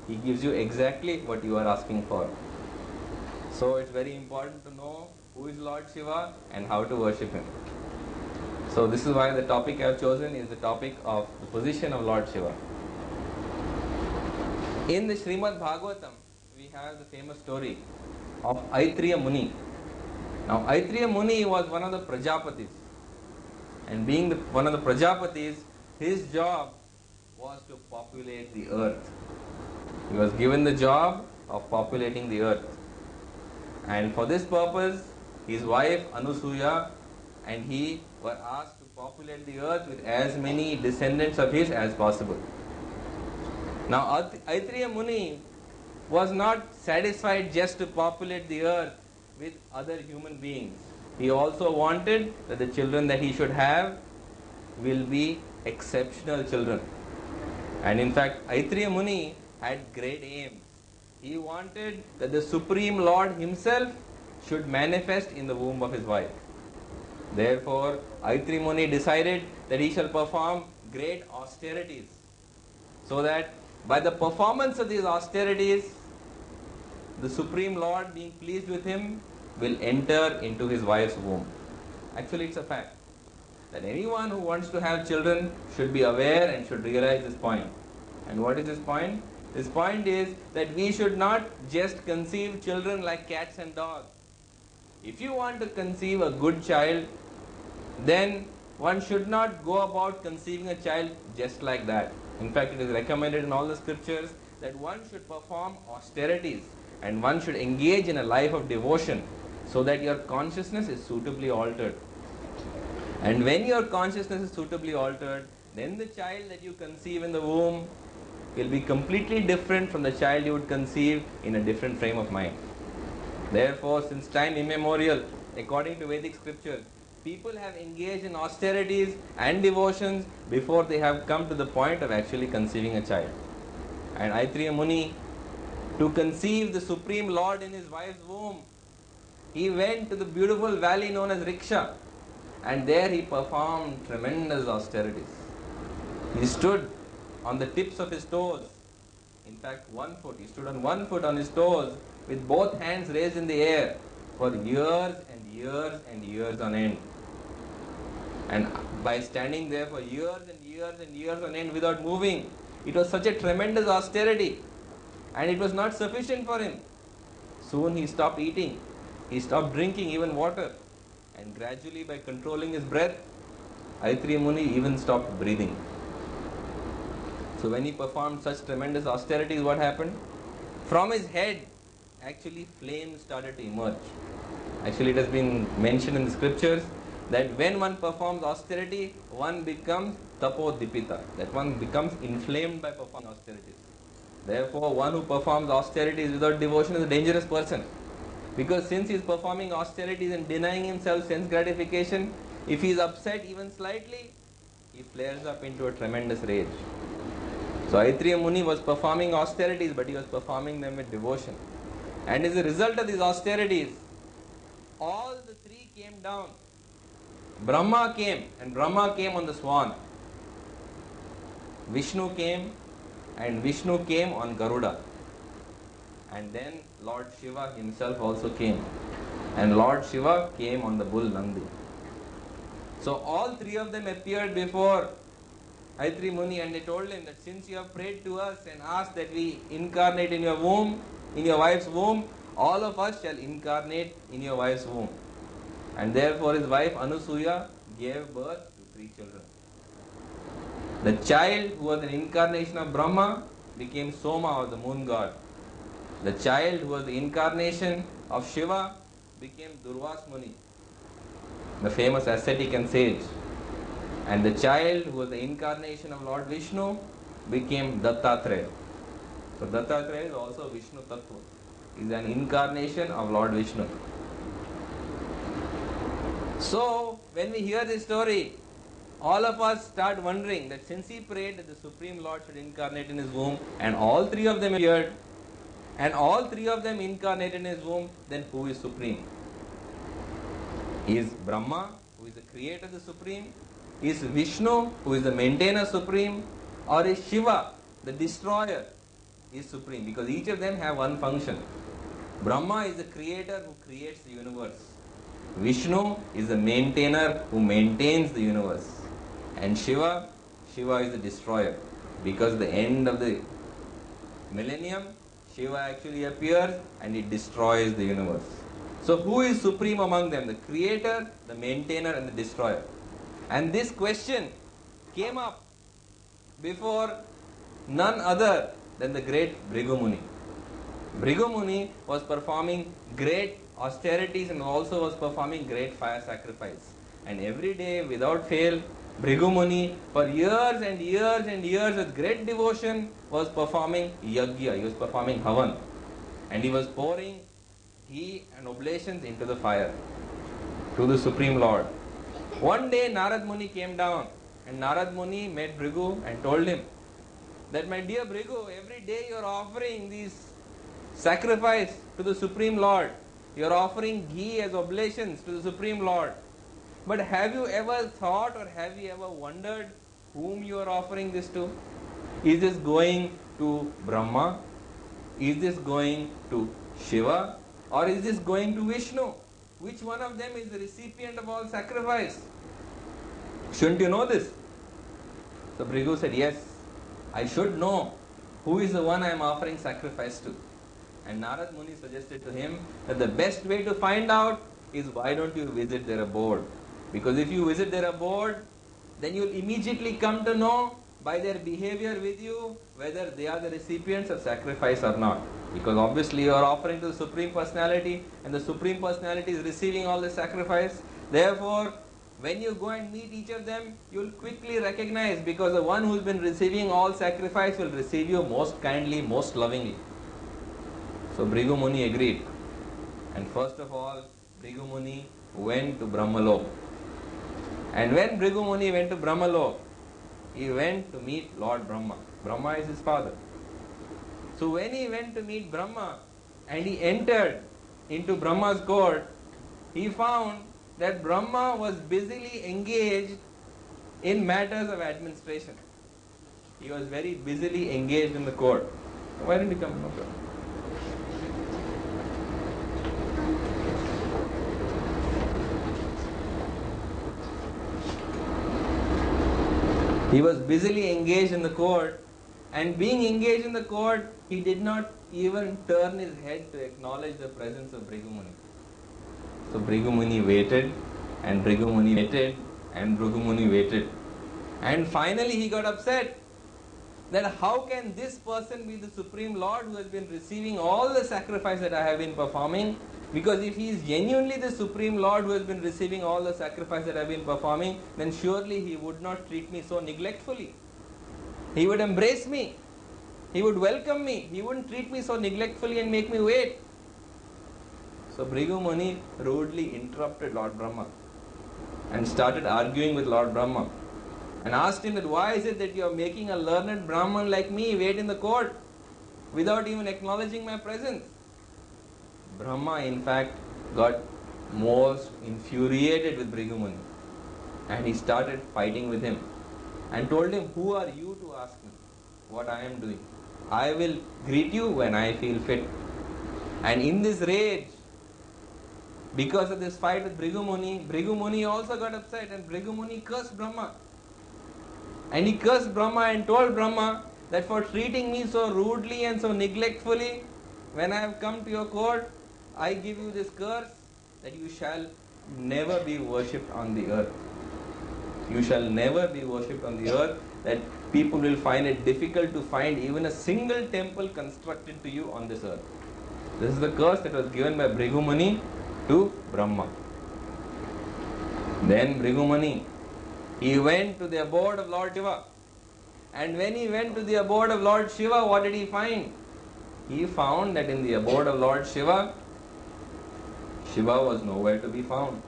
He gives you exactly what you are asking for. So it's very important to know who is Lord Shiva and how to worship him. So this is why the topic I have chosen is the topic of the position of Lord Shiva. In the Srimad Bhagavatam, we have the famous story of Aitreya Muni. Now Aitreya Muni was one of the Prajapatis. And being one of the Prajapatis, his job was to populate the earth. He was given the job of populating the earth. And for this purpose, his wife Anusuya and he were asked to populate the earth with as many descendants of his as possible. Now Aitreya Muni was not satisfied just to populate the earth with other human beings. He also wanted that the children that he should have will be exceptional children. And in fact, Aitreya Muni had great aims. He wanted that the Supreme Lord himself should manifest in the womb of his wife. Therefore, Aitreya Muni decided that he shall perform great austerities, so that by the performance of these austerities, the Supreme Lord, being pleased with him, will enter into his wife's womb. Actually, it's a fact that anyone who wants to have children should be aware and should realize this point. And what is this point? This point is that we should not just conceive children like cats and dogs. If you want to conceive a good child, then one should not go about conceiving a child just like that. In fact, it is recommended in all the scriptures that one should perform austerities and one should engage in a life of devotion so that your consciousness is suitably altered. And when your consciousness is suitably altered, then the child that you conceive in the womb will be completely different from the child you would conceive in a different frame of mind. Therefore, since time immemorial, according to Vedic scriptures, people have engaged in austerities and devotions before they have come to the point of actually conceiving a child. And Aitreya Muni, to conceive the Supreme Lord in his wife's womb, he went to the beautiful valley known as Riksha, and there he performed tremendous austerities. He stood on the tips of his toes, in fact 1 foot, he stood on 1 foot on his toes with both hands raised in the air for years and years and years on end. And by standing there for years and years and years on end without moving, it was such a tremendous austerity, and it was not sufficient for him. Soon he stopped eating, he stopped drinking even water, and gradually by controlling his breath, Aitreya Muni even stopped breathing. So when he performed such tremendous austerities, what happened? From his head, actually flames started to emerge. Actually, it has been mentioned in the scriptures that when one performs austerity, one becomes tapodipita, that one becomes inflamed by performing austerities. Therefore, one who performs austerities without devotion is a dangerous person. Because since he is performing austerities and denying himself sense gratification, if he is upset even slightly, he flares up into a tremendous rage. So Aitreya Muni was performing austerities, but he was performing them with devotion. And as a result of these austerities, all the three came down. Brahma came, and Brahma came on the swan. Vishnu came, and Vishnu came on Garuda. And then Lord Shiva himself also came. And Lord Shiva came on the bull Nandi. So all three of them appeared before Aitreya Muni, and they told him that since you have prayed to us and asked that we incarnate in your womb, in your wife's womb, all of us shall incarnate in your wife's womb. And therefore his wife Anusuya gave birth to 3 children. The child who was an incarnation of Brahma became Soma, or the moon god. The child who was the incarnation of Shiva became Durvas Muni, the famous ascetic and sage. And the child who was the incarnation of Lord Vishnu became Dattatreya. So Dattatreya is also Vishnu Tattva. He is an incarnation of Lord Vishnu. So when we hear this story, all of us start wondering that since he prayed that the Supreme Lord should incarnate in his womb, and all 3 of them appeared, and all 3 of them incarnated in his womb, then who is supreme? Is Brahma, who is the creator, the supreme? Is Vishnu, who is the maintainer, supreme? Or is Shiva, the destroyer, is supreme because each of them have one function. Brahma is the creator who creates the universe. Vishnu is the maintainer who maintains the universe. And Shiva is the destroyer. Because at the end of the millennium, Shiva actually appears and he destroys the universe. So who is supreme among them? The creator, the maintainer and the destroyer. And this question came up before none other than the great Bhrigu Muni. Bhrigu Muni was performing great austerities and also was performing great fire sacrifice. And every day without fail, Bhrigu Muni for years and years and years with great devotion was performing yajna, he was performing havan. And he was pouring ghee and oblations into the fire to the Supreme Lord. One day Narad Muni came down and Narad Muni met Bhrigu and told him that, my dear Bhrigu, every day you are offering these sacrifice to the Supreme Lord. You are offering ghee as oblations to the Supreme Lord. But have you ever thought or have you ever wondered whom you are offering this to? Is this going to Brahma? Is this going to Shiva? Or is this going to Vishnu? Which one of them is the recipient of all sacrifice? Shouldn't you know this? So Bhrigu said, yes, I should know who is the one I am offering sacrifice to. And Narad Muni suggested to him that the best way to find out is, why don't you visit their abode? Because if you visit their abode, then you will immediately come to know by their behavior with you whether they are the recipients of sacrifice or not. Because obviously you are offering to the Supreme Personality and the Supreme Personality is receiving all the sacrifice. Therefore, when you go and meet each of them, you will quickly recognize, because the one who has been receiving all sacrifice will receive you most kindly, most lovingly. So Bhrigu Muni agreed. And first of all, Bhrigu Muni went to Brahmalok. And when Bhrigu Muni went to Brahmalok, he went to meet Lord Brahma. Brahma is his father. So when he went to meet Brahma and he entered into Brahma's court, he found that Brahma was busily engaged in matters of administration. He was very busily engaged in the court. Why didn't he come? No problem. He was busily engaged in the court, and being engaged in the court, he did not even turn his head to acknowledge the presence of Bhrigu Muni. So Bhrigu Muni waited, and Bhrigu Muni waited, and Bhrigu Muni waited. And finally he got upset that how can this person be the Supreme Lord who has been receiving all the sacrifice that I have been performing? Because if he is genuinely the Supreme Lord who has been receiving all the sacrifice that I have been performing, then surely he would not treat me so neglectfully. He would embrace me. He would welcome me. He wouldn't treat me so neglectfully and make me wait. So Bhrigu Muni rudely interrupted Lord Brahma and started arguing with Lord Brahma and asked him that, why is it that you are making a learned Brahman like me wait in the court without even acknowledging my presence? Brahma in fact got most infuriated with Bhrigu Muni, and he started fighting with him and told him, who are you to ask me what I am doing? I will greet you when I feel fit. And in this rage, because of this fight with Bhrigu Muni also got upset, and Bhrigu Muni cursed Brahma. And he cursed Brahma and told Brahma that for treating me so rudely and so neglectfully, when I have come to your court, I give you this curse that you shall never be worshipped on the earth. You shall never be worshipped on the earth, that people will find it difficult to find even a single temple constructed to you on this earth. This is the curse that was given by Bhrigu Muni to Brahma. Then Bhrigu Muni, he went to the abode of Lord Shiva. And when he went to the abode of Lord Shiva, what did he find? He found that in the abode of Lord Shiva, Shiva was nowhere to be found.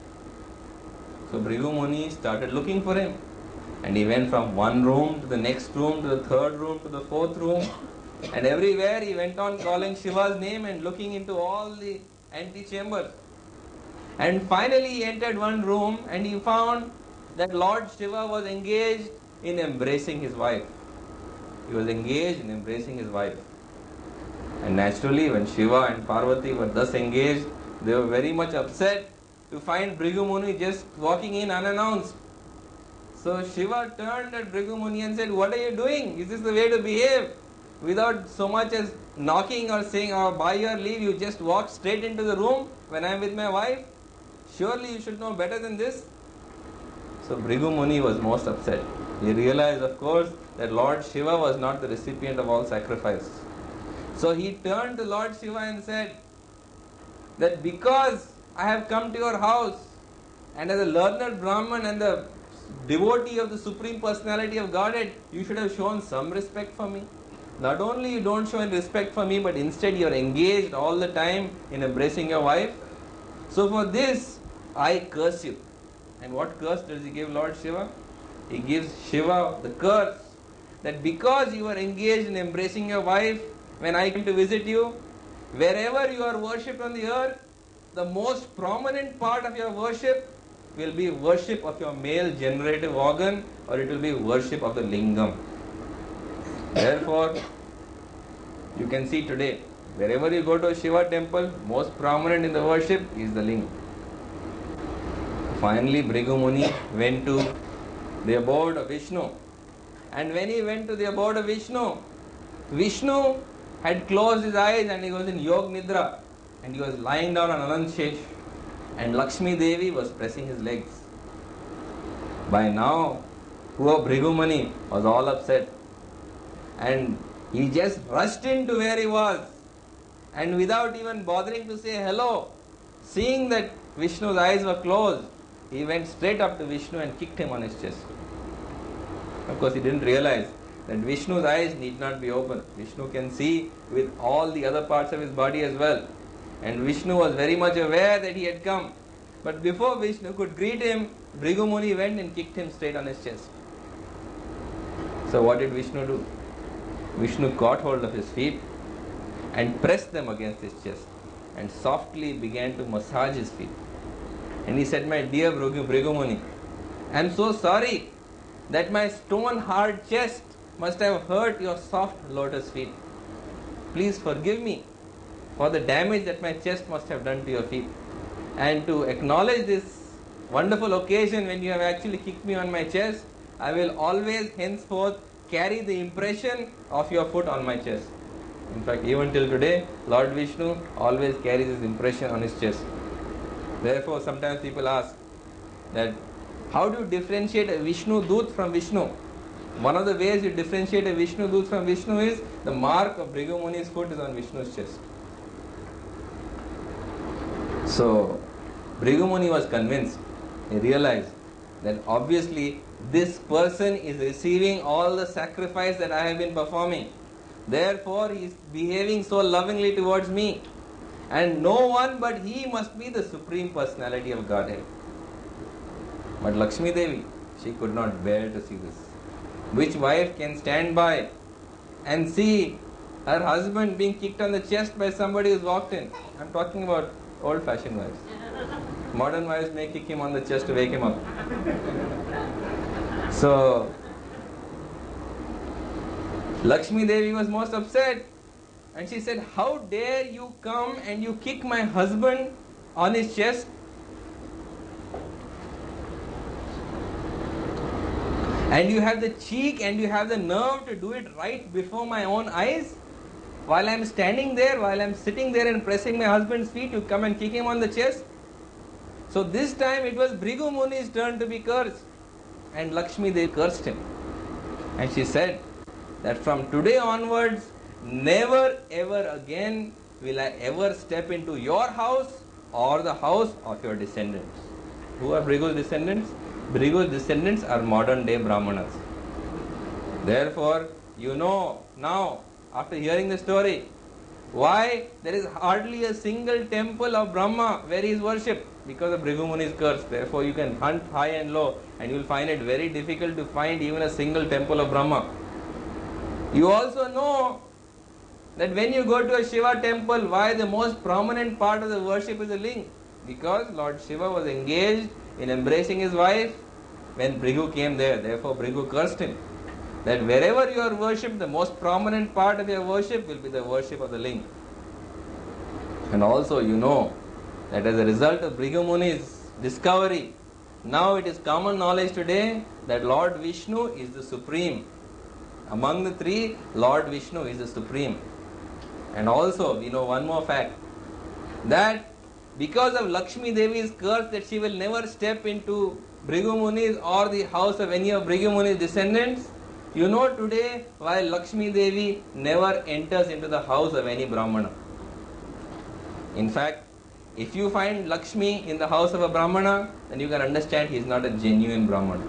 So Bhrigu Muni started looking for him. And he went from one room to the next room, to the third room, to the fourth room. And everywhere he went on calling Shiva's name and looking into all the antechambers. And finally he entered one room and he found that Lord Shiva was engaged in embracing his wife. He was engaged in embracing his wife. And naturally, when Shiva and Parvati were thus engaged, they were very much upset to find Bhrigu Muni just walking in unannounced. So Shiva turned at Bhrigu Muni and said, "What are you doing? Is this the way to behave? Without so much as knocking or saying, or by your leave, you just walk straight into the room when I am with my wife? Surely you should know better than this." So Bhrigu Muni was most upset. He realized, of course, that Lord Shiva was not the recipient of all sacrifice. So he turned to Lord Shiva and said that because I have come to your house and as a learned Brahman and the devotee of the Supreme Personality of Godhead, you should have shown some respect for me. Not only you don't show any respect for me, but instead you are engaged all the time in embracing your wife. So for this, I curse you. And what curse does he give Lord Shiva? He gives Shiva the curse that because you are engaged in embracing your wife, when I come to visit you, wherever you are worshipped on the earth, the most prominent part of your worship will be worship of your male generative organ, or it will be worship of the lingam. Therefore, you can see today, wherever you go to a Shiva temple, most prominent in the worship is the lingam. Finally, Bhrigu Muni went to the abode of Vishnu. And when he went to the abode of Vishnu, Vishnu had closed his eyes and he was in Yog Nidra. And he was lying down on Anant Shesh. And Lakshmi Devi was pressing his legs. By now, poor Bhrigu Muni was all upset. And he just rushed into where he was. And without even bothering to say hello, seeing that Vishnu's eyes were closed, he went straight up to Vishnu and kicked him on his chest. Of course, he didn't realize that Vishnu's eyes need not be open. Vishnu can see with all the other parts of his body as well. And Vishnu was very much aware that he had come. But before Vishnu could greet him, Bhrigu Muni went and kicked him straight on his chest. So what did Vishnu do? Vishnu caught hold of his feet and pressed them against his chest and softly began to massage his feet. And he said, "My dear Bhrigu Muni, I am so sorry that my stone hard chest must have hurt your soft lotus feet. Please forgive me for the damage that my chest must have done to your feet. And to acknowledge this wonderful occasion when you have actually kicked me on my chest, I will always henceforth carry the impression of your foot on my chest." In fact, even till today, Lord Vishnu always carries his impression on his chest. Therefore, sometimes people ask that how do you differentiate a Vishnu Dut from Vishnu? One of the ways you differentiate a Vishnu Dut from Vishnu is the mark of Bhrigu Muni's foot is on Vishnu's chest. So, Bhrigu Muni was convinced. He realized that obviously this person is receiving all the sacrifice that I have been performing. Therefore, he is behaving so lovingly towards me. And no one but he must be the Supreme Personality of Godhead. But Lakshmi Devi, she could not bear to see this. Which wife can stand by and see her husband being kicked on the chest by somebody who's walked in? I'm talking about old-fashioned wives. Modern wives may kick him on the chest to wake him up. So, Lakshmi Devi was most upset. And she said, "How dare you come and you kick my husband on his chest? And you have the cheek and you have the nerve to do it right before my own eyes? While I am standing there, while I am sitting there and pressing my husband's feet, you come and kick him on the chest?" So this time it was Bhrigu Muni's turn to be cursed. And Lakshmi Devi cursed him. And she said that from today onwards, never ever again will I ever step into your house or the house of your descendants. Who are Bhrigu's descendants? Bhrigu's descendants are modern day Brahmanas. Therefore, you know now, after hearing the story, why there is hardly a single temple of Brahma where he is worshipped, because of Bhrigu Muni's curse. Therefore, you can hunt high and low and you will find it very difficult to find even a single temple of Brahma. You also know that when you go to a Shiva temple, why the most prominent part of the worship is the ling? Because Lord Shiva was engaged in embracing his wife when Bhrigu came there. Therefore, Bhrigu cursed him. that wherever you are worshipped, the most prominent part of your worship will be the worship of the link. And also you know that as a result of Bhrigu Muni's discovery, now it is common knowledge today that Lord Vishnu is the supreme. Among the three, Lord Vishnu is the supreme. And also we know one more fact, that because of Lakshmi Devi's curse that she will never step into Bhrigu Muni's or the house of any of Bhrigu Muni's descendants, you know today why Lakshmi Devi never enters into the house of any Brahmana. In fact, if you find Lakshmi in the house of a Brahmana, then you can understand he is not a genuine Brahmana.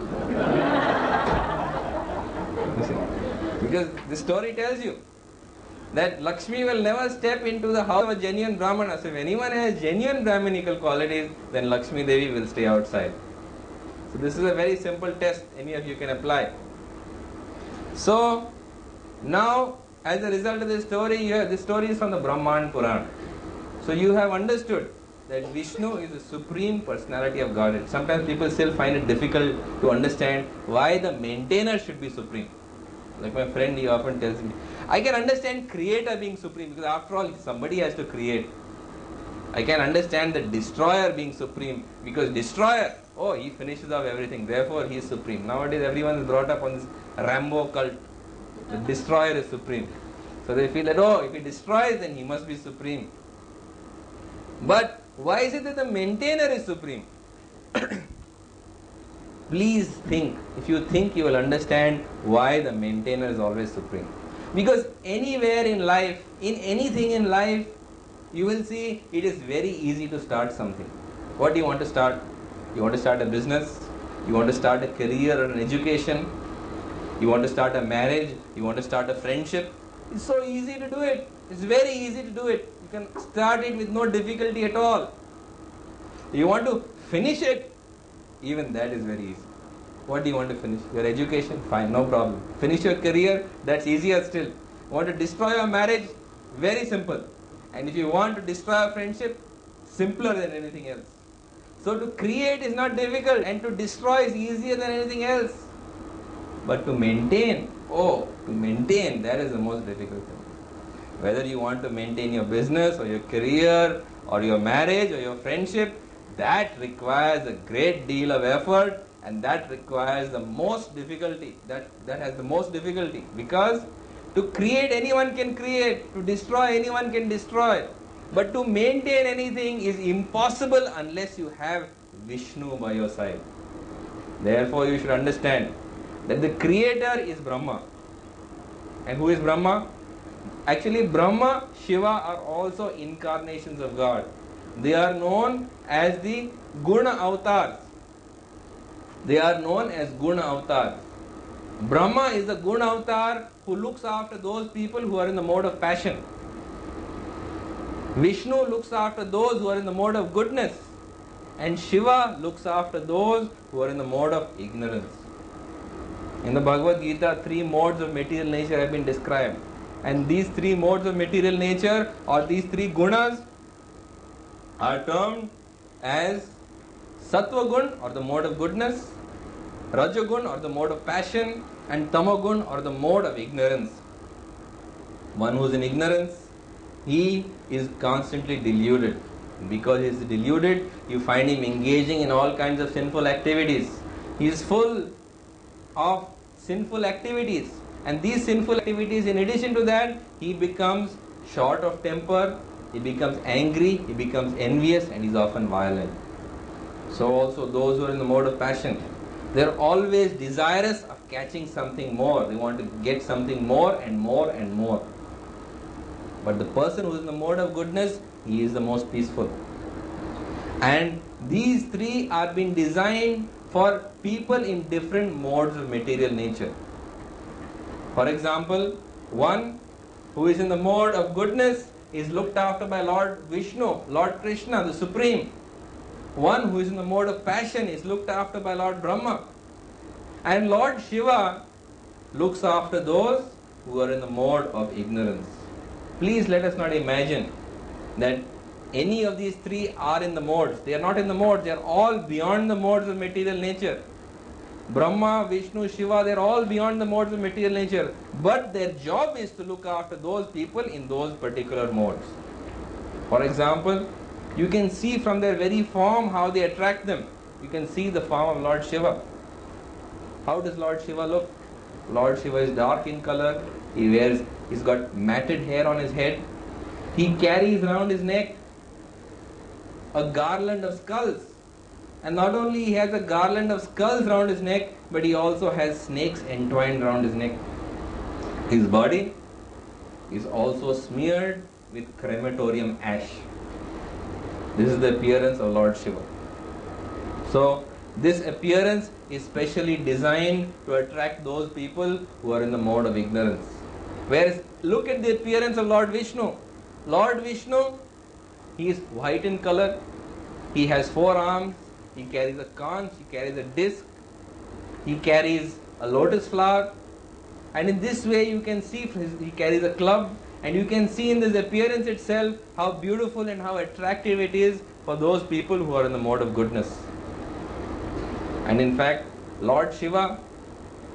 Because the story tells you that Lakshmi will never step into the house of a genuine Brahmana. So if anyone has genuine Brahminical qualities, then Lakshmi Devi will stay outside. So this is a very simple test any of you can apply. So now, as a result of this story, this story is from the Bhagavata Purana. So you have understood that Vishnu is the supreme personality of Godhead. Sometimes people still find it difficult to understand why the maintainer should be supreme. Like my friend, he often tells me, I can understand creator being supreme because after all somebody has to create. I can understand the destroyer being supreme because destroyer, oh, he finishes off everything, therefore he is supreme. Nowadays everyone is brought up on this Rambo cult. The destroyer is supreme. So they feel that, oh, if he destroys, then he must be supreme. But why is it that the maintainer is supreme? Please think. If you think, you will understand why the maintainer is always supreme. Because anywhere in life, in anything in life, you will see it is very easy to start something. What do you want to start? You want to start a business? You want to start a career or an education? You want to start a marriage? You want to start a friendship? It's so easy to do it. It's very easy to do it. You can start it with no difficulty at all. You want to finish it? Even that is very easy. What do you want to finish? Your education? Fine, no problem. Finish your career? That's easier still. You want to destroy your marriage? Very simple. And if you want to destroy a friendship, simpler than anything else. So to create is not difficult, and to destroy is easier than anything else. But to maintain, that is the most difficult thing. Whether you want to maintain your business or your career or your marriage or your friendship, that requires a great deal of effort, and that requires the most difficulty. That has the most difficulty, because to create anyone can create, to destroy anyone can destroy, but to maintain anything is impossible unless you have Vishnu by your side. Therefore you should understand that the creator is Brahma. And who is Brahma? Actually Brahma, Shiva are also incarnations of God. They are known as the Guna avatars. They are known as Guna avatars. Brahma is the Guna avatar who looks after those people who are in the mode of passion. Vishnu looks after those who are in the mode of goodness. And Shiva looks after those who are in the mode of ignorance. In the Bhagavad Gita, 3 modes of material nature have been described. And these 3 modes of material nature, or these 3 gunas, are termed as Sattva-gun, or the mode of goodness, Rajagun, or the mode of passion, and Tamagun, or the mode of ignorance. One who is in ignorance, he is constantly deluded. Because he is deluded, you find him engaging in all kinds of sinful activities. He is full of sinful activities. And these sinful activities, in addition to that, he becomes short of temper, he becomes angry, he becomes envious, and he is often violent. So also those who are in the mode of passion, they are always desirous of catching something more. They want to get something more and more and more. But the person who is in the mode of goodness, he is the most peaceful. And these 3 are being designed for people in different modes of material nature. For example, one who is in the mode of goodness is looked after by Lord Vishnu, Lord Krishna, the Supreme. One who is in the mode of passion is looked after by Lord Brahma. And Lord Shiva looks after those who are in the mode of ignorance. Please let us not imagine that any of these 3 are in the modes. They are not in the modes. They are all beyond the modes of material nature. Brahma, Vishnu, Shiva, they're all beyond the modes of material nature. But their job is to look after those people in those particular modes. For example, you can see from their very form how they attract them. You can see the form of Lord Shiva. How does Lord Shiva look? Lord Shiva is dark in color. He's got matted hair on his head. He carries around his neck a garland of skulls. And not only he has a garland of skulls around his neck, but he also has snakes entwined around his neck. His body is also smeared with crematorium ash. This is the appearance of Lord Shiva. So, this appearance is specially designed to attract those people who are in the mode of ignorance. Whereas, look at the appearance of Lord Vishnu. Lord Vishnu, he is white in color. He has 4 arms. He carries a conch. He carries a disc. He carries a lotus flower. And in this way, you can see he carries a club. And you can see in this appearance itself how beautiful and how attractive it is for those people who are in the mode of goodness. And in fact, Lord Shiva,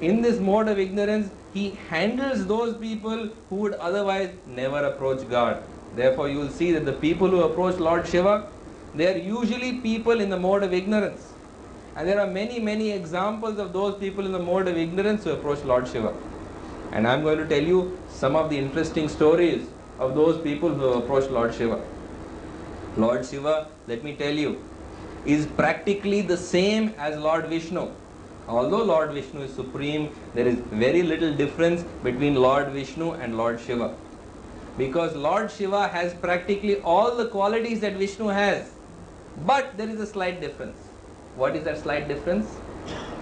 in this mode of ignorance, he handles those people who would otherwise never approach God. Therefore, you will see that the people who approach Lord Shiva, they are usually people in the mode of ignorance. And there are many, many examples of those people in the mode of ignorance who approach Lord Shiva. And I am going to tell you some of the interesting stories of those people who approach Lord Shiva. Lord Shiva, let me tell you, is practically the same as Lord Vishnu. Although Lord Vishnu is supreme, there is very little difference between Lord Vishnu and Lord Shiva. Because Lord Shiva has practically all the qualities that Vishnu has. But there is a slight difference. What is that slight difference?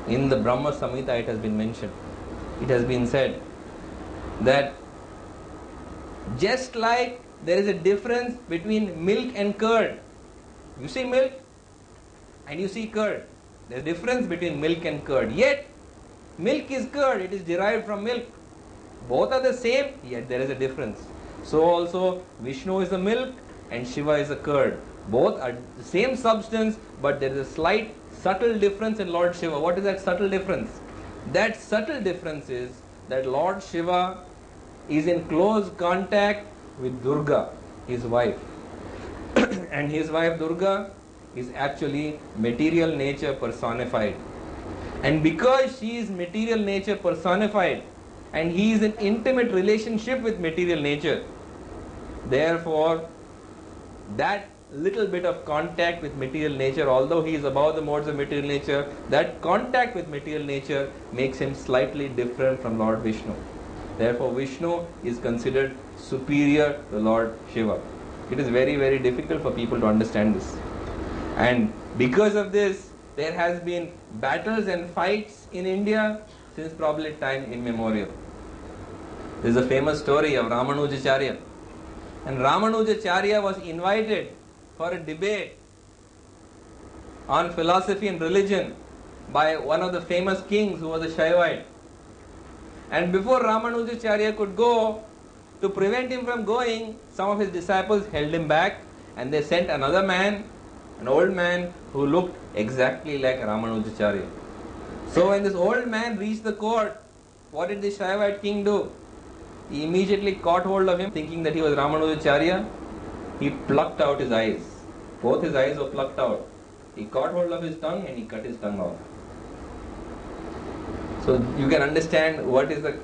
In the Brahma Samhita it has been mentioned. It has been said that just like there is a difference between milk and curd. You see milk and you see curd. There is a difference between milk and curd. Yet, milk is curd. It is derived from milk. Both are the same, yet there is a difference. So also, Vishnu is the milk and Shiva is the curd. Both are the same substance, but there is a slight, subtle difference in Lord Shiva. What is that subtle difference? That subtle difference is that Lord Shiva is in close contact with Durga, his wife. And his wife Durga is actually material nature personified. And because she is material nature personified, and he is in intimate relationship with material nature, therefore, that little bit of contact with material nature, although he is above the modes of material nature, that contact with material nature makes him slightly different from Lord Vishnu. Therefore, Vishnu is considered superior to Lord Shiva. It is very, very difficult for people to understand this. And because of this, there has been battles and fights in India since probably time immemorial. There is a famous story of Ramanujacharya. And Ramanujacharya was invited for a debate on philosophy and religion by one of the famous kings who was a Shaivite. And before Ramanujacharya could go, to prevent him from going, some of his disciples held him back and they sent another man, an old man who looked exactly like Ramanujacharya. So when this old man reached the court, what did the Shaivite king do? He immediately caught hold of him, thinking that he was Ramanujacharya. He plucked out his eyes. Both his eyes were plucked out. He caught hold of his tongue and he cut his tongue off. So you can understand what is the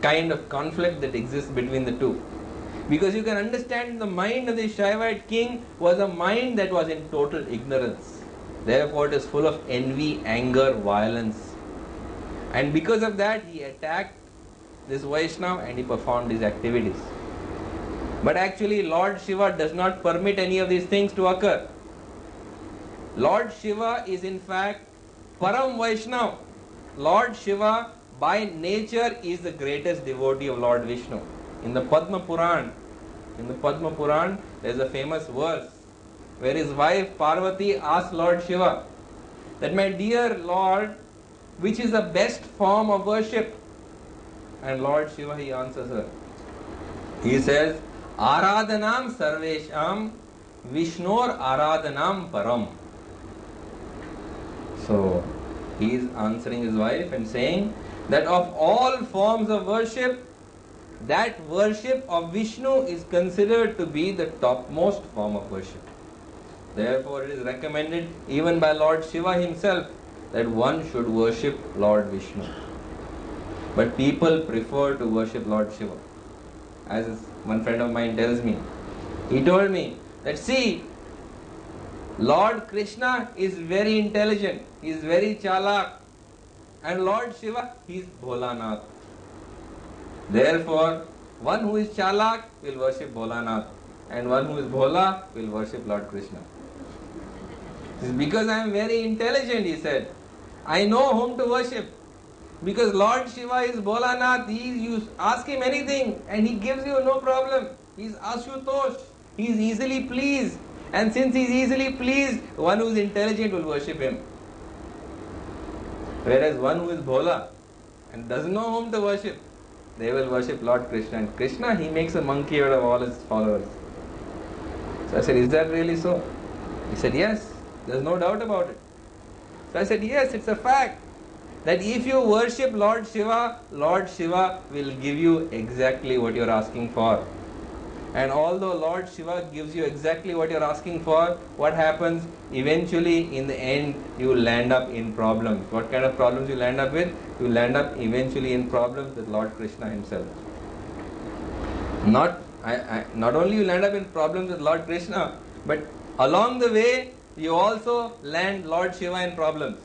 kind of conflict that exists between the two. Because you can understand the mind of the Shaivite king was a mind that was in total ignorance. Therefore it is full of envy, anger, violence. And because of that he attacked this Vaishnava and he performed his activities. But actually Lord Shiva does not permit any of these things to occur. Lord Shiva is in fact Param Vaishnava. Lord Shiva by nature is the greatest devotee of Lord Vishnu. In the Padma Purana, there is a famous verse where his wife Parvati asked Lord Shiva that, my dear Lord, which is the best form of worship? And Lord Shiva, he answers her. He says, Aradhanam Sarvesham Vishnor Aradhanam Param. So, He is answering his wife and saying that of all forms of worship, that worship of Vishnu is considered to be the topmost form of worship. Therefore, it is recommended even by Lord Shiva himself that one should worship Lord Vishnu. But people prefer to worship Lord Shiva. As one friend of mine tells me, he told me that see, Lord Krishna is very intelligent, he is very chalak, and Lord Shiva, he is Bholanath. Therefore, one who is chalak will worship Bholanath, and one who is Bhola will worship Lord Krishna. This is because I am very intelligent, he said. I know whom to worship. Because Lord Shiva is Bholanath, you ask him anything and he gives you no problem. He is Ashutosh, he is easily pleased. And since he is easily pleased, one who is intelligent will worship him. Whereas one who is Bhola and doesn't know whom to worship, they will worship Lord Krishna. And Krishna, he makes a monkey out of all his followers. So I said, is that really so? He said, yes, there's no doubt about it. So I said, yes, it's a fact that if you worship Lord Shiva will give you exactly what you're asking for. And although Lord Shiva gives you exactly what you're asking for, what happens? Eventually, in the end, you land up in problems. What kind of problems you land up with? You land up eventually in problems with Lord Krishna himself. Not only you land up in problems with Lord Krishna, but along the way, you also land Lord Shiva in problems.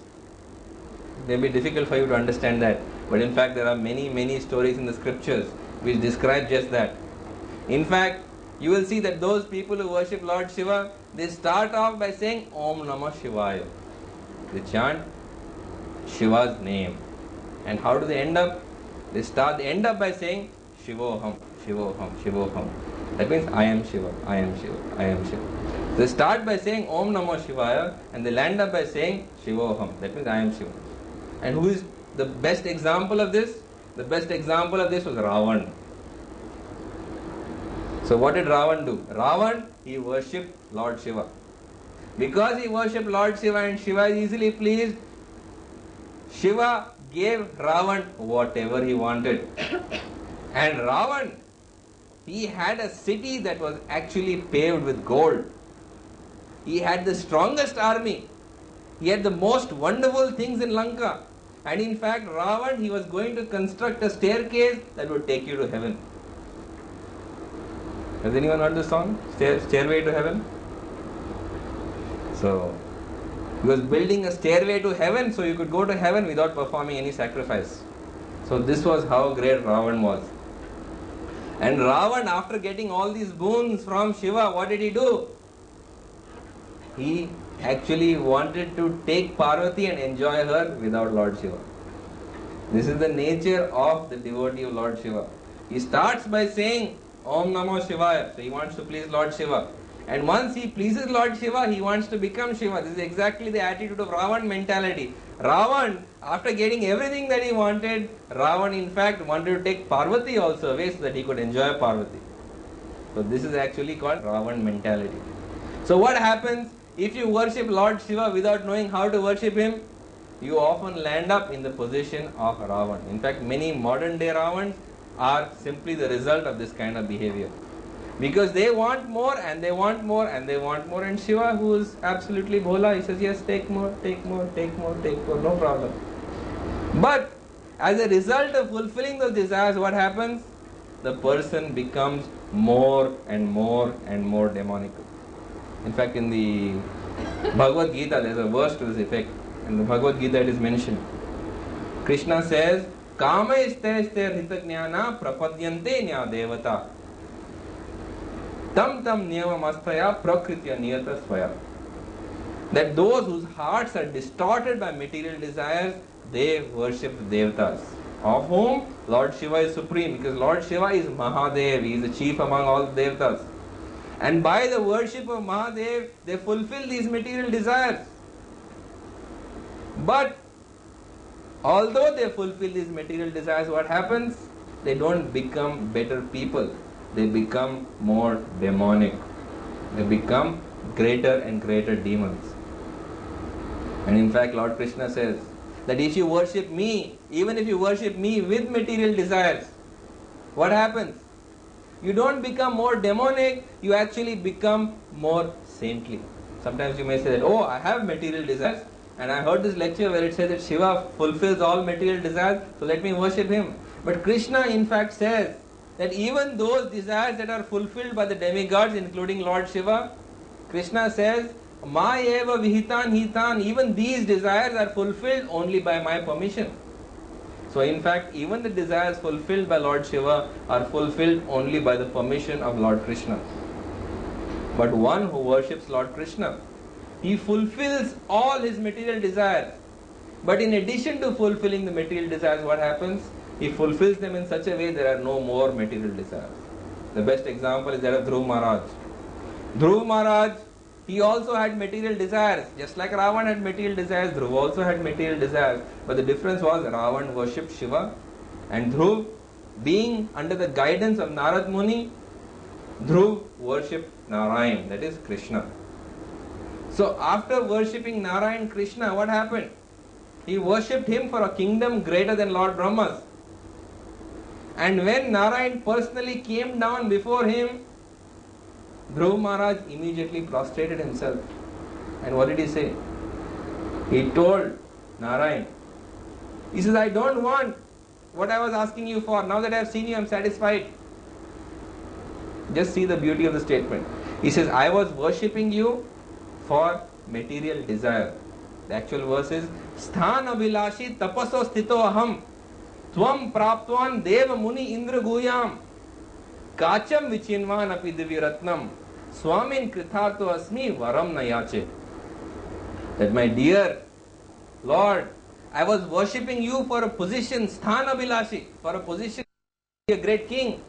It may be difficult for you to understand that, but in fact there are many stories in the scriptures which describe just that. In fact, you will see that those people who worship Lord Shiva, they start off by saying Om Namah Shivaya. They chant Shiva's name. And how do they end up? They end up by saying Shivoham, Shivoham, Shivoham. That means I am Shiva, I am Shiva, I am Shiva. They start by saying Om Namah Shivaya and they land up by saying Shivoham. That means I am Shiva. And who is the best example of this? The best example of this was Ravan. So what did Ravan do? Ravan, he worshipped Lord Shiva. Because he worshipped Lord Shiva and Shiva is easily pleased, Shiva gave Ravan whatever he wanted. And Ravan, he had a city that was actually paved with gold. He had the strongest army. He had the most wonderful things in Lanka. And in fact, Ravan, he was going to construct a staircase that would take you to heaven. Has anyone heard this song? Stairway to Heaven? So, he was building a stairway to heaven so you could go to heaven without performing any sacrifice. So this was how great Ravan was. And Ravan, after getting all these boons from Shiva, what did he do? He actually wanted to take Parvati and enjoy her without Lord Shiva. This is the nature of the devotee of Lord Shiva. He starts by saying Om Namo Shivaya. So he wants to please Lord Shiva. And once he pleases Lord Shiva, he wants to become Shiva. This is exactly the attitude of Ravan mentality. Ravan, after getting everything that he wanted, Ravan in fact wanted to take Parvati also away so that he could enjoy Parvati. So this is actually called Ravan mentality. So what happens if you worship Lord Shiva without knowing how to worship him? You often land up in the position of Ravan. In fact, many modern day Ravans are simply the result of this kind of behavior. Because they want more and they want more and they want more. And Shiva, who is absolutely Bhola, he says, yes, take more, take more, take more, take more, no problem. But as a result of fulfilling those desires, what happens? The person becomes more and more and more demonical. In fact, in the Bhagavad Gita, there is a verse to this effect. In the Bhagavad Gita, it is mentioned. Krishna says, Kama este hitagnyana prapadyante nya devata. Tam tam niyamamastaya prakritya niyata swaya. That those whose hearts are distorted by material desires, they worship the devatas. Of whom Lord Shiva is supreme, because Lord Shiva is Mahadev, he is the chief among all the devatas. And by the worship of Mahadev, they fulfill these material desires. But although they fulfill these material desires, what happens? They don't become better people. They become more demonic. They become greater and greater demons. And in fact, Lord Krishna says that if you worship me, even if you worship me with material desires, what happens? You don't become more demonic, you actually become more saintly. Sometimes you may say that, oh, I have material desires, and I heard this lecture where it says that Shiva fulfills all material desires, so let me worship him. But Krishna in fact says that even those desires that are fulfilled by the demigods, including Lord Shiva, Krishna says, Ma eva vihitan hitan, even these desires are fulfilled only by my permission. So in fact, even the desires fulfilled by Lord Shiva are fulfilled only by the permission of Lord Krishna. But one who worships Lord Krishna, he fulfills all his material desires. But in addition to fulfilling the material desires, what happens? He fulfills them in such a way there are no more material desires. The best example is that of Dhruv Maharaj. Dhruv Maharaj, he also had material desires. Just like Ravan had material desires, Dhruv also had material desires. But the difference was Ravan worshipped Shiva, and Dhruv, being under the guidance of Narad Muni, Dhruv worshipped Narayan, that is Krishna. So after worshipping Narayan Krishna, what happened? He worshipped him for a kingdom greater than Lord Brahma's. And when Narayan personally came down before him, Dhruv Maharaj immediately prostrated himself. And what did he say? He told Narayan, he says, I don't want what I was asking you for. Now that I have seen you, I am satisfied. Just see the beauty of the statement. He says, I was worshipping you for material desire. The actual verse is, Sthana Vilashi tapaso sthito aham Tvam praptvan deva muni indra guyam Kacham vichinvan api divyaratnam Swamin kritharto asmi varam nayache. That my dear Lord, I was worshipping you for a position, Sthana Vilashi, for a position, a great king.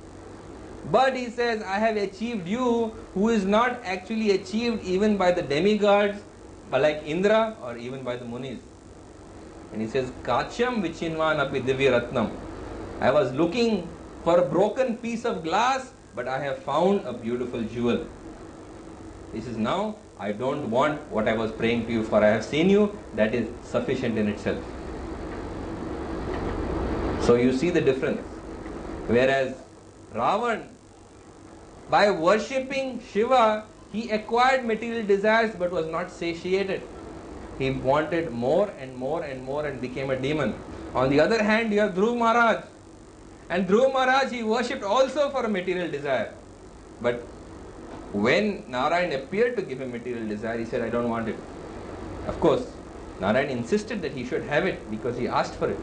But he says, I have achieved you who is not actually achieved even by the demigods, but like Indra or even by the Munis. And he says, Kacham vichinvan api divyaratnam. I was looking for a broken piece of glass, but I have found a beautiful jewel. He says, now I don't want what I was praying to you for. I have seen you, that is sufficient in itself. So you see the difference. Whereas Ravan, by worshipping Shiva, he acquired material desires but was not satiated. He wanted more and more and more and became a demon. On the other hand, you have Dhruv Maharaj. And Dhruv Maharaj, he worshipped also for a material desire. But when Narayan appeared to give him material desire, he said, I don't want it. Of course, Narayan insisted that he should have it because he asked for it.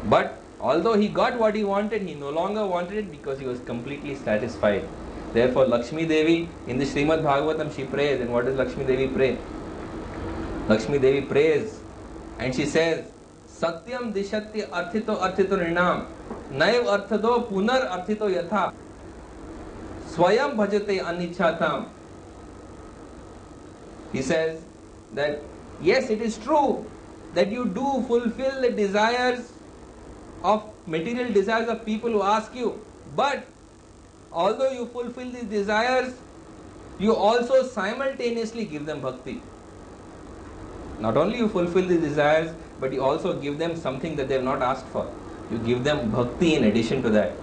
But although he got what he wanted, he no longer wanted it because he was completely satisfied. Therefore, Lakshmi Devi, in the Srimad Bhagavatam, she prays. And what does Lakshmi Devi pray? Lakshmi Devi prays and she says, Satyam dishatya arthito arthito nirnam naiv arthado punar arthito yatha swayam bhajate anichatam. He says that yes, it is true that you do fulfill the desires of material desires of people who ask you, but although you fulfill these desires, you also simultaneously give them bhakti. Not only you fulfill the desires, but you also give them something that they have not asked for. You give them bhakti in addition to that.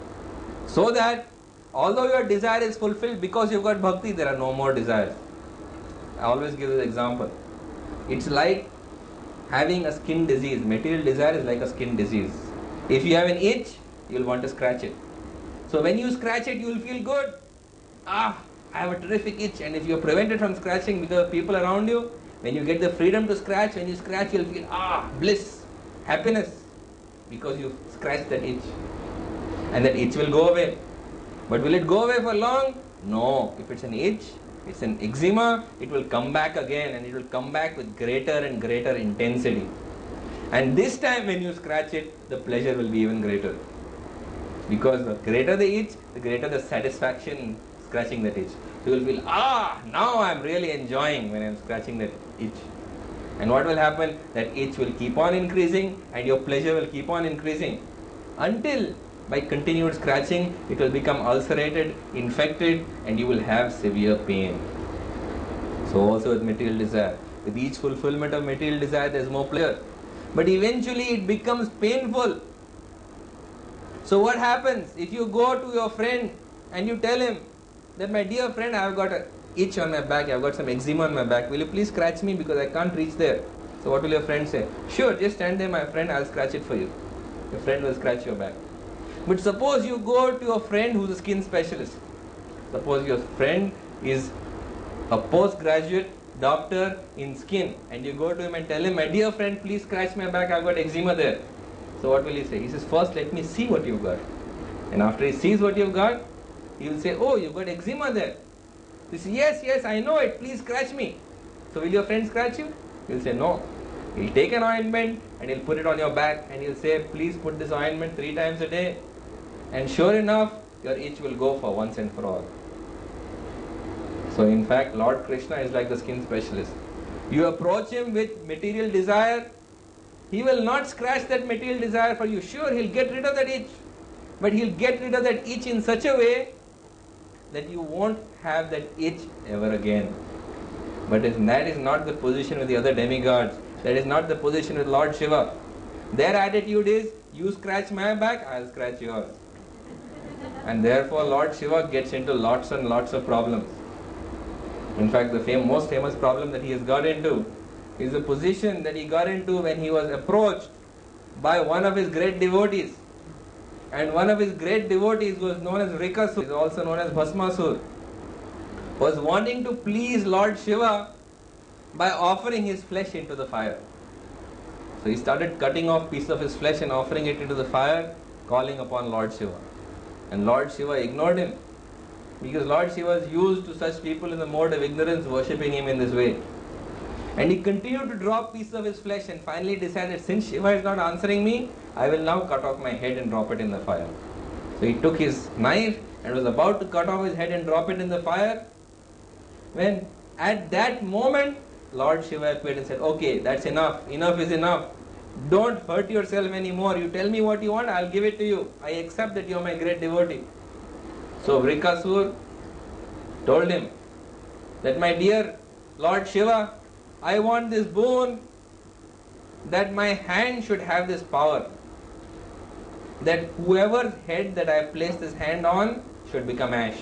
So that although your desire is fulfilled because you've got bhakti, there are no more desires. I always give this example. It's like having a skin disease. Material desire is like a skin disease. If you have an itch, you'll want to scratch it. So when you scratch it, you'll feel good. I have a terrific itch. And if you're prevented from scratching because of people around you, when you get the freedom to scratch, when you scratch, you'll feel, bliss, happiness, because you scratched that itch. And that itch will go away. But will it go away for long? No. If it's an itch, it's an eczema, it will come back again, and it will come back with greater and greater intensity. And this time when you scratch it, the pleasure will be even greater. Because the greater the itch, the greater the satisfaction in scratching that itch. So you will feel, now I am really enjoying when I am scratching that itch. And what will happen? That itch will keep on increasing and your pleasure will keep on increasing. Until by continued scratching, it will become ulcerated, infected, and you will have severe pain. So also with material desire. With each fulfillment of material desire, there is more pleasure. But eventually it becomes painful. So what happens if you go to your friend and you tell him that, my dear friend, I have got an itch on my back, I have got some eczema on my back, will you please scratch me because I can't reach there? So what will your friend say? Sure, just stand there, my friend, I'll scratch it for you. Your friend will scratch your back. But suppose you go to your friend who's a skin specialist. Suppose your friend is a postgraduate doctor in skin, and you go to him and tell him, my dear friend, please scratch my back, I've got eczema there. So what will he say? He says, first let me see what you've got. And after he sees what you've got, he will say, oh, you've got eczema there. He says, yes, I know it, please scratch me. So will your friend scratch you? He'll say, no. He'll take an ointment and he'll put it on your back and he'll say, please put this ointment 3 times a day. And sure enough, your itch will go for once and for all. So in fact, Lord Krishna is like the skin specialist. You approach him with material desire, he will not scratch that material desire for you. Sure, he'll get rid of that itch. But he'll get rid of that itch in such a way that you won't have that itch ever again. But that is not the position with the other demigods. That is not the position with Lord Shiva. Their attitude is, you scratch my back, I'll scratch yours. And therefore Lord Shiva gets into lots and lots of problems. In fact, the most famous problem that he has got into is the position that he got into when he was approached by one of his great devotees. And one of his great devotees was known as Rikasur, is also known as Bhasmasur, was wanting to please Lord Shiva by offering his flesh into the fire. So he started cutting off pieces of his flesh and offering it into the fire, calling upon Lord Shiva. And Lord Shiva ignored him, because Lord Shiva is used to such people in the mode of ignorance worshipping him in this way. And he continued to drop pieces of his flesh and finally decided, since Shiva is not answering me, I will now cut off my head and drop it in the fire. So he took his knife and was about to cut off his head and drop it in the fire, when at that moment Lord Shiva appeared and said, okay, that's enough, enough is enough. Don't hurt yourself anymore. You tell me what you want, I'll give it to you. I accept that you are my great devotee. So Vrikasur told him that, my dear Lord Shiva, I want this boon that my hand should have this power, that whoever's head that I place this hand on should become ash.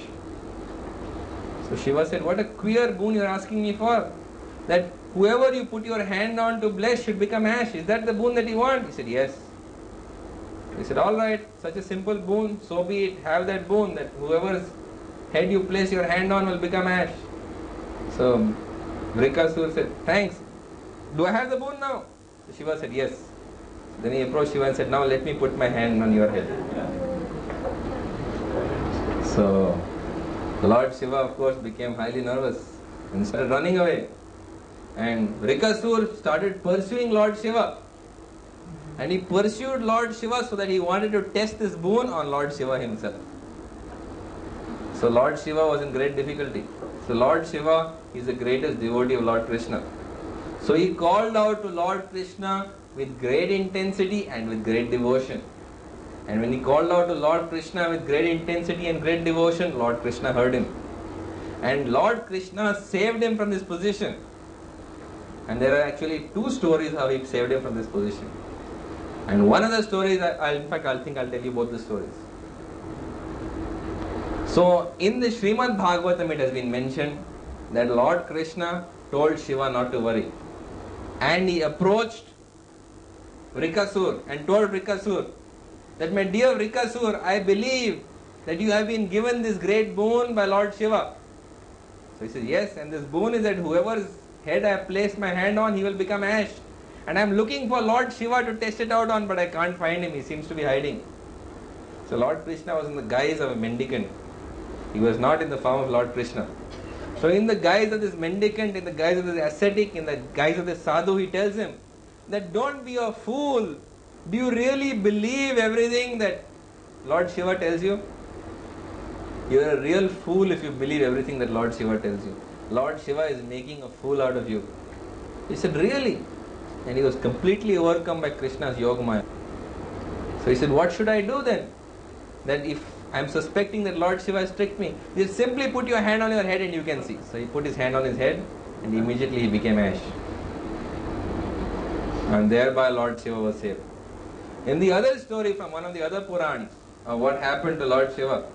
So Shiva said, what a queer boon you're asking me for, that whoever you put your hand on to bless should become ash. Is that the boon that you want? He said, yes. He said, all right, such a simple boon, so be it, have that boon, that whoever's head you place your hand on will become ash. So Vrikasur said, thanks. Do I have the boon now? So Shiva said, yes. Then he approached Shiva and said, now let me put my hand on your head. So Lord Shiva, of course, became highly nervous and started running away. And Vrikasur started pursuing Lord Shiva. And he pursued Lord Shiva so that he wanted to test this boon on Lord Shiva himself. So Lord Shiva was in great difficulty. So Lord Shiva is the greatest devotee of Lord Krishna. So he called out to Lord Krishna with great intensity and with great devotion. And when he called out to Lord Krishna with great intensity and great devotion, Lord Krishna heard him. And Lord Krishna saved him from this position. And there are actually 2 stories how he saved him from this position. And one of the stories, I think I'll tell you both the stories. So in the Srimad Bhagavatam it has been mentioned that Lord Krishna told Shiva not to worry. And he approached Vrikasur and told Vrikasur that, my dear Vrikasur, I believe that you have been given this great boon by Lord Shiva. So he says, yes, and this boon is that whoever's head I place my hand on, he will become ash. And I am looking for Lord Shiva to test it out on, but I can't find him. He seems to be hiding. So Lord Krishna was in the guise of a mendicant. He was not in the form of Lord Krishna. So in the guise of this mendicant, in the guise of this ascetic, in the guise of this sadhu, he tells him that, don't be a fool. Do you really believe everything that Lord Shiva tells you? You are a real fool if you believe everything that Lord Shiva tells you. Lord Shiva is making a fool out of you. He said, really? And he was completely overcome by Krishna's yoga maya. So he said, what should I do then? That if I am suspecting that Lord Shiva has tricked me, just simply put your hand on your head and you can see. So he put his hand on his head and immediately he became ash. And thereby Lord Shiva was saved. In the other story from one of the other Purans of what happened to Lord Shiva,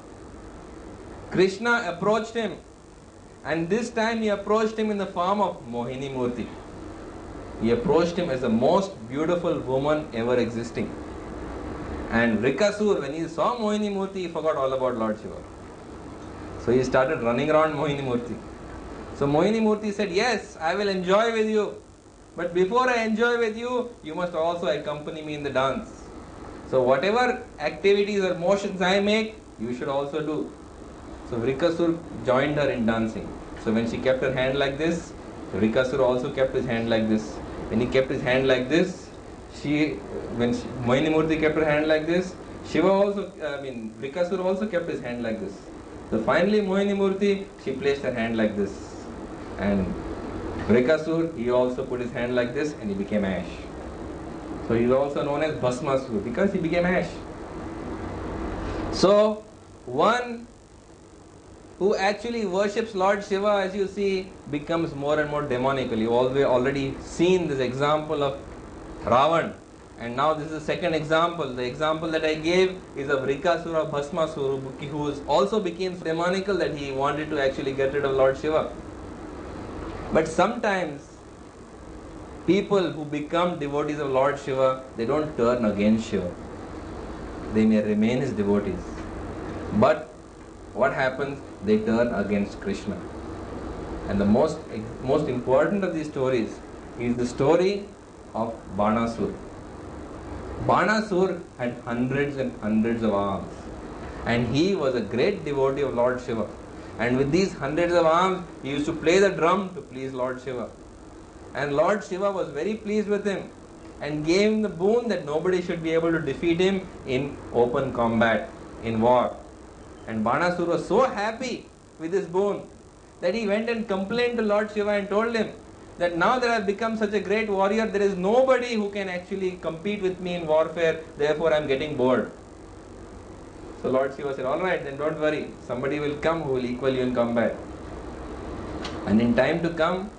Krishna approached him, and this time he approached him in the form of Mohini Murti. He approached him as the most beautiful woman ever existing. And Rikasur, when he saw Mohini Murti, he forgot all about Lord Shiva. So he started running around Mohini Murti. So Mohini Murti said, yes, I will enjoy with you. But before I enjoy with you, you must also accompany me in the dance. So whatever activities or motions I make, you should also do. So Rikasur joined her in dancing. So when she kept her hand like this, Rikasur also kept his hand like this. When he kept his hand like this, Mohini Murti kept her hand like this, Rikasur also kept his hand like this. So finally Mohini Murti, she placed her hand like this. And Rikasur, he also put his hand like this and he became ash. So he is also known as Bhasmasur because he became ash. So one who actually worships Lord Shiva, as you see, becomes more and more demonical. You already seen this example of Ravan. And now this is the second example. The example that I gave is of Rikasur or Bhasmasur, who also became demonical that he wanted to actually get rid of Lord Shiva. But sometimes people who become devotees of Lord Shiva, they don't turn against Shiva. They may remain his devotees. But what happens? They turn against Krishna. And the most important of these stories is the story of Banasur. Banasur had hundreds and hundreds of arms. And he was a great devotee of Lord Shiva. And with these hundreds of arms, he used to play the drum to please Lord Shiva. And Lord Shiva was very pleased with him and gave him the boon that nobody should be able to defeat him in open combat, in war. And Banasur was so happy with this boon that he went and complained to Lord Shiva and told him that now that I have become such a great warrior, there is nobody who can actually compete with me in warfare, therefore I am getting bored. So Lord Shiva said, alright, then don't worry, somebody will come who will equal you in combat. And in time to come,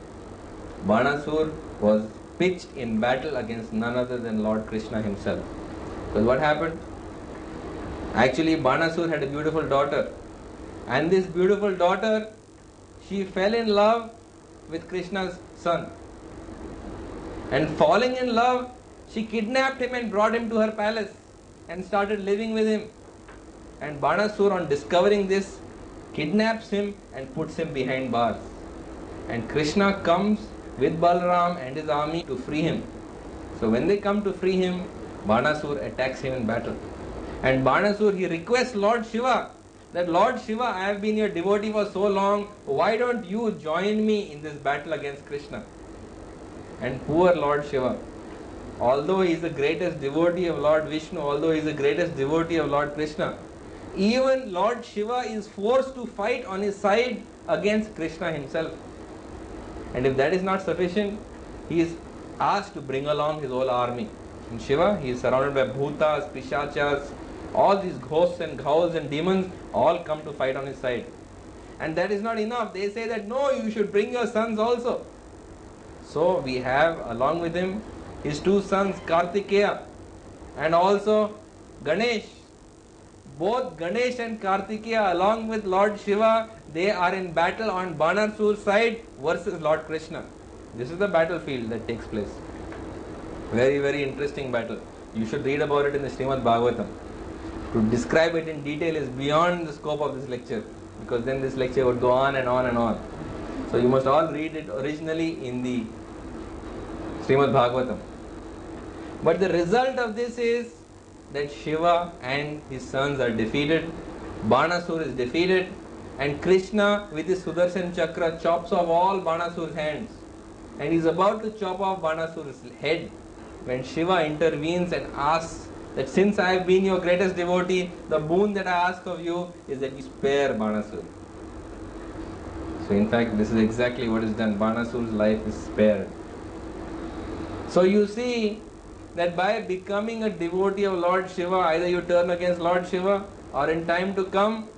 Banasur was pitched in battle against none other than Lord Krishna himself. So what happened? Actually, Banasur had a beautiful daughter. And this beautiful daughter, she fell in love with Krishna's son. And falling in love, she kidnapped him and brought him to her palace and started living with him. And Banasur, on discovering this, kidnaps him and puts him behind bars. And Krishna comes with Balaram and his army to free him. So when they come to free him, Banasur attacks him in battle. And Banasur, he requests Lord Shiva that, Lord Shiva, I have been your devotee for so long, why don't you join me in this battle against Krishna? And poor Lord Shiva, although he is the greatest devotee of Lord Vishnu, although he is the greatest devotee of Lord Krishna, even Lord Shiva is forced to fight on his side against Krishna himself. And if that is not sufficient, he is asked to bring along his whole army. In Shiva, he is surrounded by bhutas, pishachas, all these ghosts and ghouls and demons all come to fight on his side. And that is not enough. They say that no, you should bring your sons also. So we have along with him his two sons, Kartikeya and also Ganesh. Both Ganesh and Kartikeya along with Lord Shiva, they are in battle on Banasur's side versus Lord Krishna. This is the battlefield that takes place. Very, very interesting battle. You should read about it in the Srimad Bhagavatam. To describe it in detail is beyond the scope of this lecture, because then this lecture would go on and on and on. So you must all read it originally in the Srimad Bhagavatam. But the result of this is that Shiva and his sons are defeated, Banasur is defeated, and Krishna with his Sudarshan Chakra chops off all Banasur's hands. And he is about to chop off Banasur's head when Shiva intervenes and asks that since I have been your greatest devotee, the boon that I ask of you is that you spare Banasur. So in fact, this is exactly what is done. Banasur's life is spared. So you see that by becoming a devotee of Lord Shiva, either you turn against Lord Shiva, or in time to come,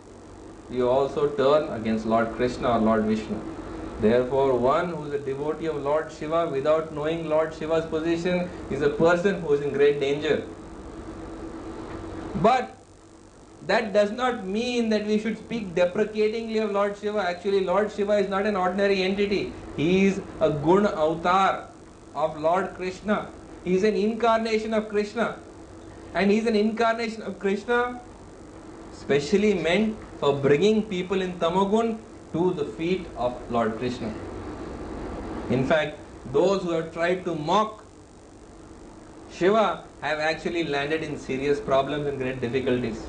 you also turn against Lord Krishna or Lord Vishnu. Therefore, one who is a devotee of Lord Shiva without knowing Lord Shiva's position is a person who is in great danger. But that does not mean that we should speak deprecatingly of Lord Shiva. Actually, Lord Shiva is not an ordinary entity. He is a Guna avatar of Lord Krishna. He is an incarnation of Krishna. And he is an incarnation of Krishna specially meant for bringing people in Tamagun to the feet of Lord Krishna. In fact, those who have tried to mock Shiva have actually landed in serious problems and great difficulties.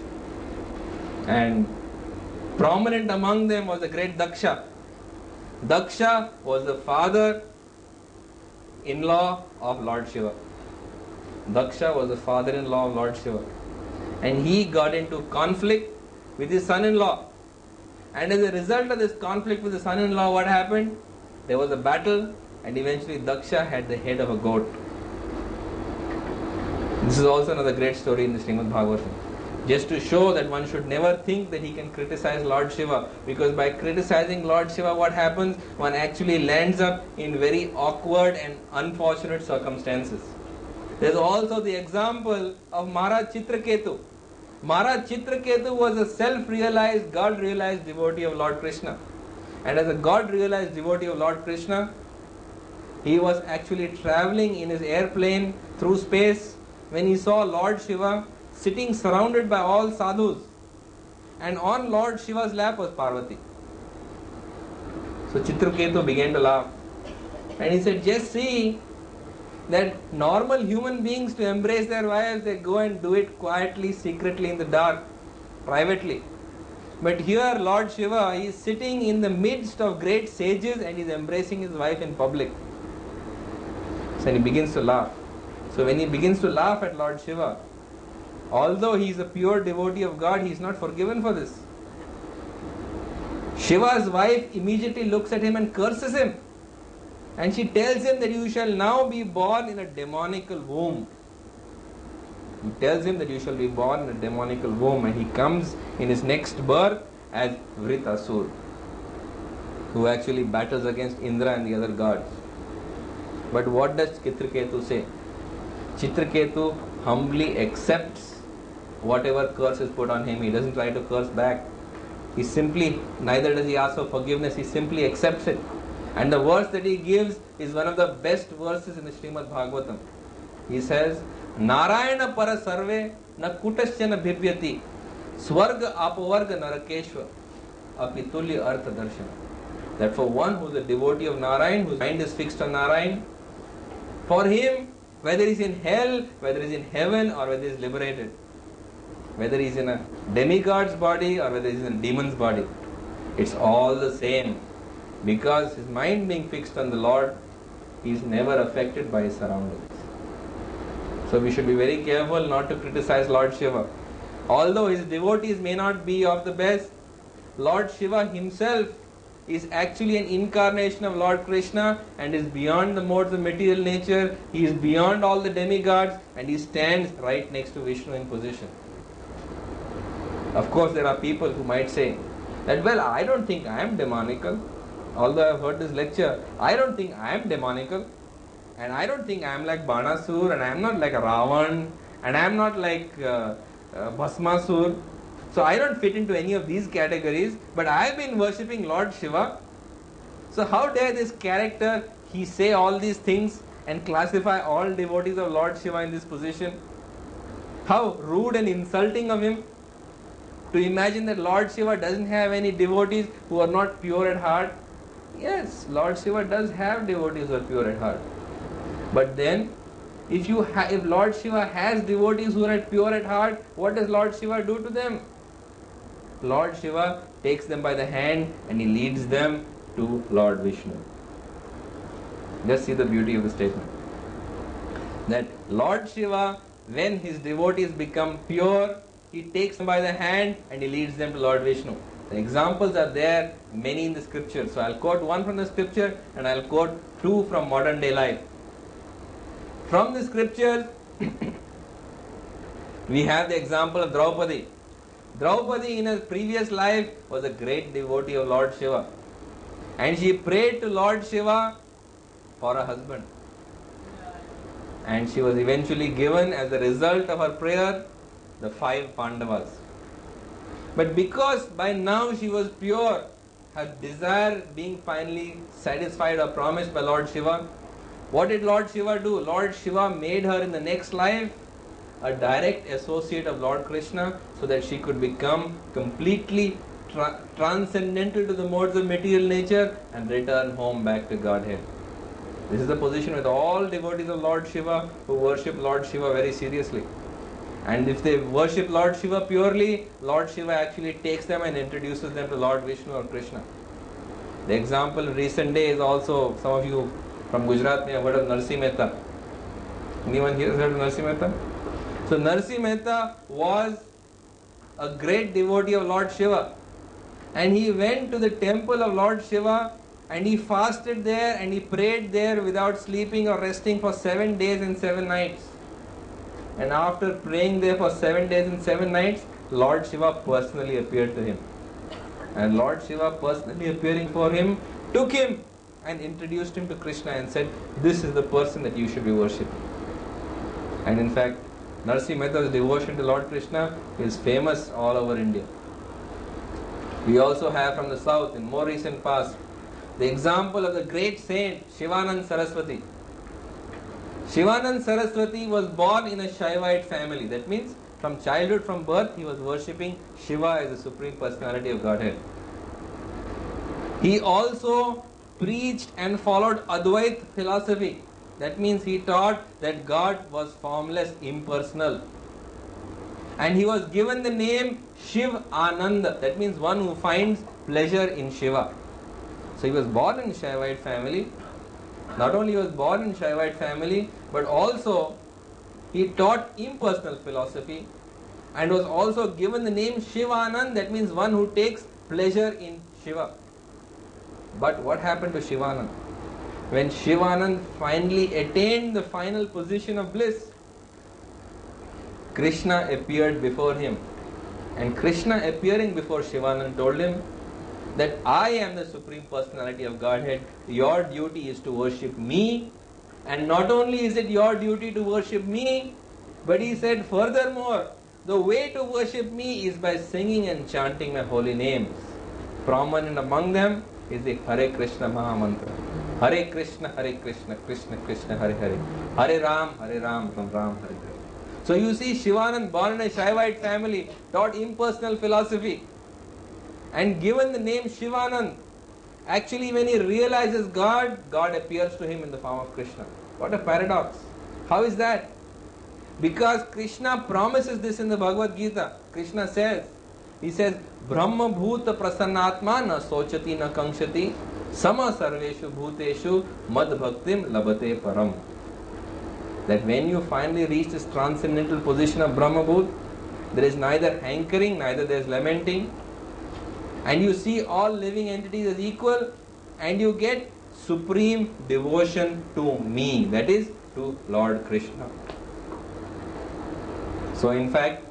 And prominent among them was the great Daksha. Daksha was the father-in-law of Lord Shiva. Daksha was the father-in-law of Lord Shiva. And he got into conflict with his son-in-law. And as a result of this conflict with the son-in-law, what happened? There was a battle, and eventually Daksha had the head of a goat. This is also another great story in the Srimad Bhagavatam. Just to show that one should never think that he can criticize Lord Shiva, because by criticizing Lord Shiva, what happens? One actually lands up in very awkward and unfortunate circumstances. There is also the example of Maharaj Chitraketu. Maharaj Chitraketu was a self-realized, God-realized devotee of Lord Krishna. And as a God-realized devotee of Lord Krishna, he was actually traveling in his airplane through space when he saw Lord Shiva sitting surrounded by all sadhus. And on Lord Shiva's lap was Parvati. So Chitraketu began to laugh. And he said, just see that normal human beings, to embrace their wives, they go and do it quietly, secretly, in the dark, privately. But here Lord Shiva is sitting in the midst of great sages and is embracing his wife in public. So he begins to laugh. So when he begins to laugh at Lord Shiva, although he is a pure devotee of God, he is not forgiven for this. Shiva's wife immediately looks at him and curses him. And she tells him that you shall now be born in a demonical womb. He tells him that you shall be born in a demonical womb, and he comes in his next birth as Vritasur, who actually battles against Indra and the other gods. But what does Chitraketu say? Chitraketu humbly accepts whatever curse is put on him. He doesn't try to curse back. He simply, neither does he ask for forgiveness, he simply accepts it. And the verse that he gives is one of the best verses in the Srimad Bhagavatam. He says, Narayana para sarve na kutasyana bhivyati swarga apavarga narakeshwa apitulya artha darshana. That for one who is a devotee of Narayan, whose mind is fixed on Narayan, for him, whether he is in hell, whether he is in heaven, or whether he is liberated, whether he is in a demigod's body or whether he is in a demon's body, it's all the same. Because his mind being fixed on the Lord, he is never affected by his surroundings. So we should be very careful not to criticize Lord Shiva. Although his devotees may not be of the best, Lord Shiva himself is actually an incarnation of Lord Krishna and is beyond the modes of material nature. He is beyond all the demigods, and he stands right next to Vishnu in position. Of course, there are people who might say that, well, I don't think I am demonical. Although I have heard this lecture, I don't think I am demonical, and I don't think I am like Banasur, and I am not like a Ravan, and I am not like Bhasmasur. So I don't fit into any of these categories, but I have been worshipping Lord Shiva. So how dare this character, he say all these things and classify all devotees of Lord Shiva in this position? How rude and insulting of him to imagine that Lord Shiva doesn't have any devotees who are not pure at heart. Yes, Lord Shiva does have devotees who are pure at heart. But then, if Lord Shiva has devotees who are pure at heart, what does Lord Shiva do to them? Lord Shiva takes them by the hand and he leads them to Lord Vishnu. Just see the beauty of the statement. That Lord Shiva, when his devotees become pure, he takes them by the hand and he leads them to Lord Vishnu. The examples are there, many in the scripture. So I'll quote one from the scripture and I'll quote two from modern day life. From the scriptures, we have the example of Draupadi. Draupadi in her previous life was a great devotee of Lord Shiva. And she prayed to Lord Shiva for a husband. And she was eventually given, as a result of her prayer, the 5 Pandavas. But because by now she was pure, her desire being finally satisfied or promised by Lord Shiva, what did Lord Shiva do? Lord Shiva made her in the next life a direct associate of Lord Krishna, so that she could become completely transcendental to the modes of material nature and return home back to Godhead. This is the position with all devotees of Lord Shiva who worship Lord Shiva very seriously. And if they worship Lord Shiva purely, Lord Shiva actually takes them and introduces them to Lord Vishnu or Krishna. The example in recent day is also, some of you from Gujarat may have heard of Narsi Mehta. Anyone here has heard of Narsi Mehta? So Narsi Mehta was a great devotee of Lord Shiva. And he went to the temple of Lord Shiva and he fasted there and he prayed there without sleeping or resting for 7 days and 7 nights. And after praying there for 7 days and 7 nights, Lord Shiva personally appeared to him. And Lord Shiva personally appearing for him, took him and introduced him to Krishna and said, this is the person that you should be worshipping. And in fact, Narsi Mehta's devotion to Lord Krishna is famous all over India. We also have from the south, in more recent past, the example of the great saint Shivanand Saraswati. Shivanand Saraswati was born in a Shaivite family. That means from childhood, from birth, he was worshipping Shiva as the Supreme Personality of Godhead. He also preached and followed Advait philosophy. That means he taught that God was formless, impersonal. And he was given the name Shiv Ananda. That means one who finds pleasure in Shiva. So he was born in Shaivite family. Not only was born in Shaivite family, but also he taught impersonal philosophy and was also given the name Shivanand. That means one who takes pleasure in Shiva. But what happened to Shivanand? When Shivanand finally attained the final position of bliss, Krishna appeared before him. And Krishna appearing before Shivanand told him that I am the Supreme Personality of Godhead. Your duty is to worship me. And not only is it your duty to worship me, but he said furthermore, the way to worship me is by singing and chanting my holy names. Prominent among them is the Hare Krishna Maha Mantra. Hare Krishna, Krishna Krishna, Hare Hare. Hare Ram, Ram Hare Hare. So you see, Shivanand, born in a Shaivite family, taught impersonal philosophy and given the name Shivanand. Actually, when he realizes God, God appears to him in the form of Krishna. What a paradox. How is that? Because Krishna promises this in the Bhagavad Gita. Krishna says, he says, Brahma Bhuta Prasannatma na sochati na kankshati sama sarveshu bhuteshu mad bhaktim labate param. That when you finally reach this transcendental position of Brahma Bhut, there is neither hankering, neither there is lamenting, and you see all living entities as equal, and you get supreme devotion to me, that is to Lord Krishna. So in fact,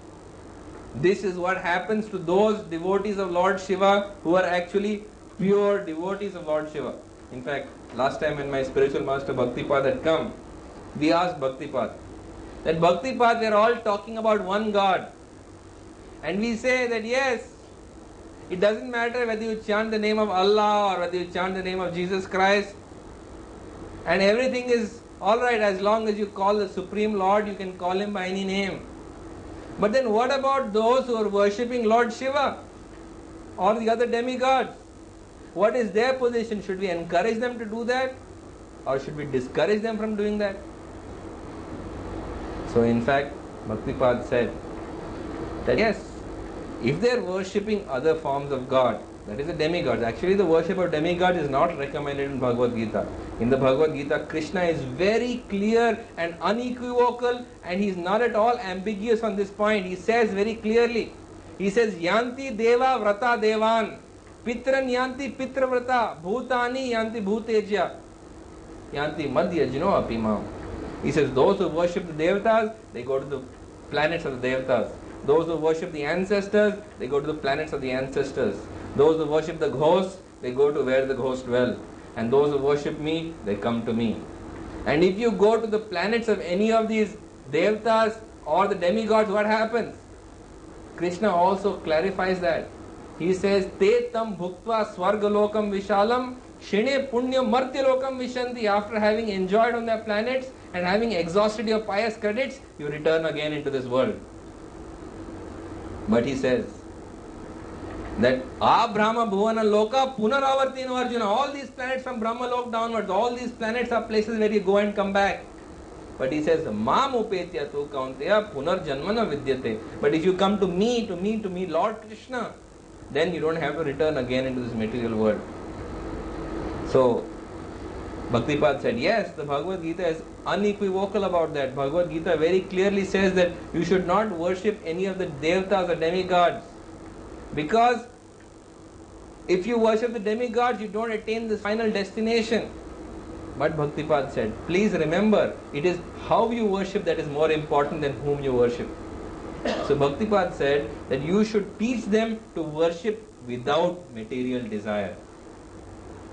this is what happens to those devotees of Lord Shiva who are actually pure devotees of Lord Shiva. In fact, last time when my spiritual master Bhaktipad had come, we asked Bhaktipad that Bhaktipad, we are all talking about one God. And we say that yes, it doesn't matter whether you chant the name of Allah or whether you chant the name of Jesus Christ. And everything is alright as long as you call the Supreme Lord, you can call him by any name. But then what about those who are worshipping Lord Shiva or the other demigods? What is their position? Should we encourage them to do that? Or should we discourage them from doing that? So in fact, Bhaktipad said that yes, if they are worshipping other forms of God, that is the demigods. Actually, the worship of demigod is not recommended in Bhagavad Gita. In the Bhagavad Gita, Krishna is very clear and unequivocal, and he is not at all ambiguous on this point. He says very clearly, he says, Yanti Deva Vrata Devan, Pitran Yanti Pitra Vrata, Bhutani Yanti Bhutejya, Yanti Madhyajno Apimam. He says, those who worship the Devatas, they go to the planets of the Devatas. Those who worship the ancestors, they go to the planets of the ancestors. Those who worship the ghosts, they go to where the ghosts dwell. And those who worship me, they come to me. And if you go to the planets of any of these devatas or the demigods, what happens? Krishna also clarifies that. He says, Te tam bhuktva swargalokam vishalam shine punya martyalokam vishanti. After having enjoyed on their planets and having exhausted your pious credits, you return again into this world. But he says that Brahma Bhuvana Loka Punaravartino Arjuna. All these planets from Brahma Lok downwards, all these planets are places where you go and come back. But he says, Mam upetya tu kaunteya punarjanmana vidyate. But if you come to me, Lord Krishna, then you don't have to return again into this material world. So, Bhaktipad said, yes, the Bhagavad Gita is unequivocal about that. Bhagavad Gita very clearly says that you should not worship any of the devatas or demigods. Because if you worship the demigods, you don't attain this final destination. But Bhaktipad said, please remember, it is how you worship that is more important than whom you worship. So Bhaktipad said that you should teach them to worship without material desire.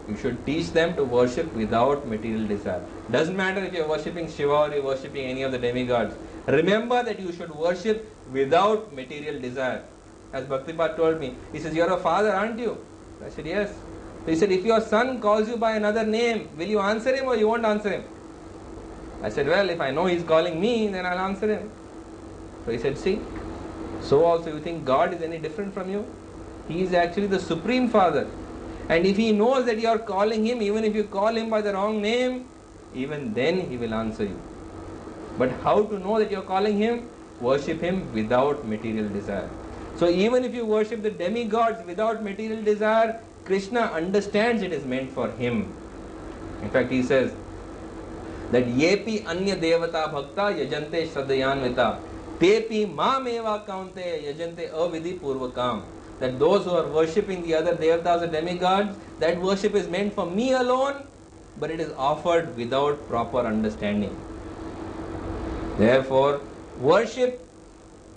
You should teach them to worship without material desire. Doesn't matter if you are worshipping Shiva or you are worshipping any of the demigods. Remember that you should worship without material desire. As Bhaktipad told me, he says, you are a father, aren't you? I said, yes. So he said, if your son calls you by another name, will you answer him or you won't answer him? I said, well, if I know he's calling me, then I'll answer him. So he said, see, so also you think God is any different from you? He is actually the Supreme Father. And if he knows that you are calling him, even if you call him by the wrong name, even then he will answer you. But how to know that you are calling him? Worship him without material desire. So even if you worship the demigods without material desire, Krishna understands it is meant for him. In fact, he says that yepi anya devata bhakta yajante shraddhayanvita tepi mam eva kaunte yajante avidhi purvakam. That those who are worshipping the other devatas or demigods, that worship is meant for me alone, but it is offered without proper understanding. Therefore, worship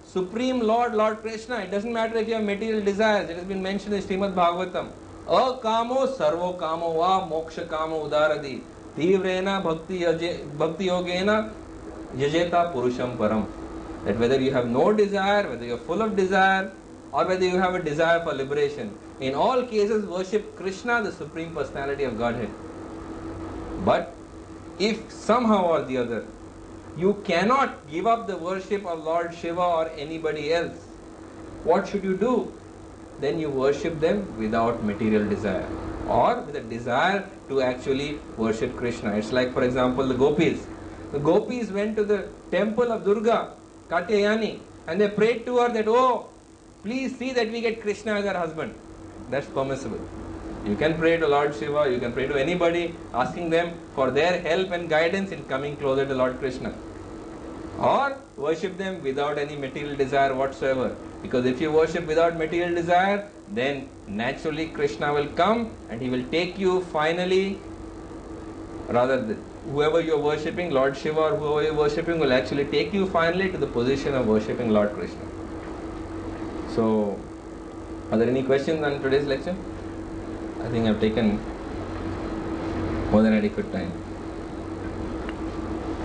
Supreme Lord, Lord Krishna. It doesn't matter if you have material desires. It has been mentioned in Srimad Bhagavatam. Akamo sarvo kamo va moksha kamo udaradi tivrena bhakti yogena yajeta purusham param. That whether you have no desire, whether you are full of desire, or whether you have a desire for liberation, in all cases worship Krishna, the Supreme Personality of Godhead. But if somehow or the other you cannot give up the worship of Lord Shiva or anybody else, what should you do? Then you worship them without material desire, or with a desire to actually worship Krishna. It's like, for example, the gopis. The gopis went to the temple of Durga, Katyayani, and they prayed to her that, oh, please see that we get Krishna as our husband. That's permissible. You can pray to Lord Shiva, you can pray to anybody, asking them for their help and guidance in coming closer to Lord Krishna. Or worship them without any material desire whatsoever. Because if you worship without material desire, then naturally Krishna will come and he will take you finally, rather whoever you are worshipping, Lord Shiva or whoever you are worshipping, will actually take you finally to the position of worshipping Lord Krishna. So, are there any questions on today's lecture? I think I've taken more than adequate time.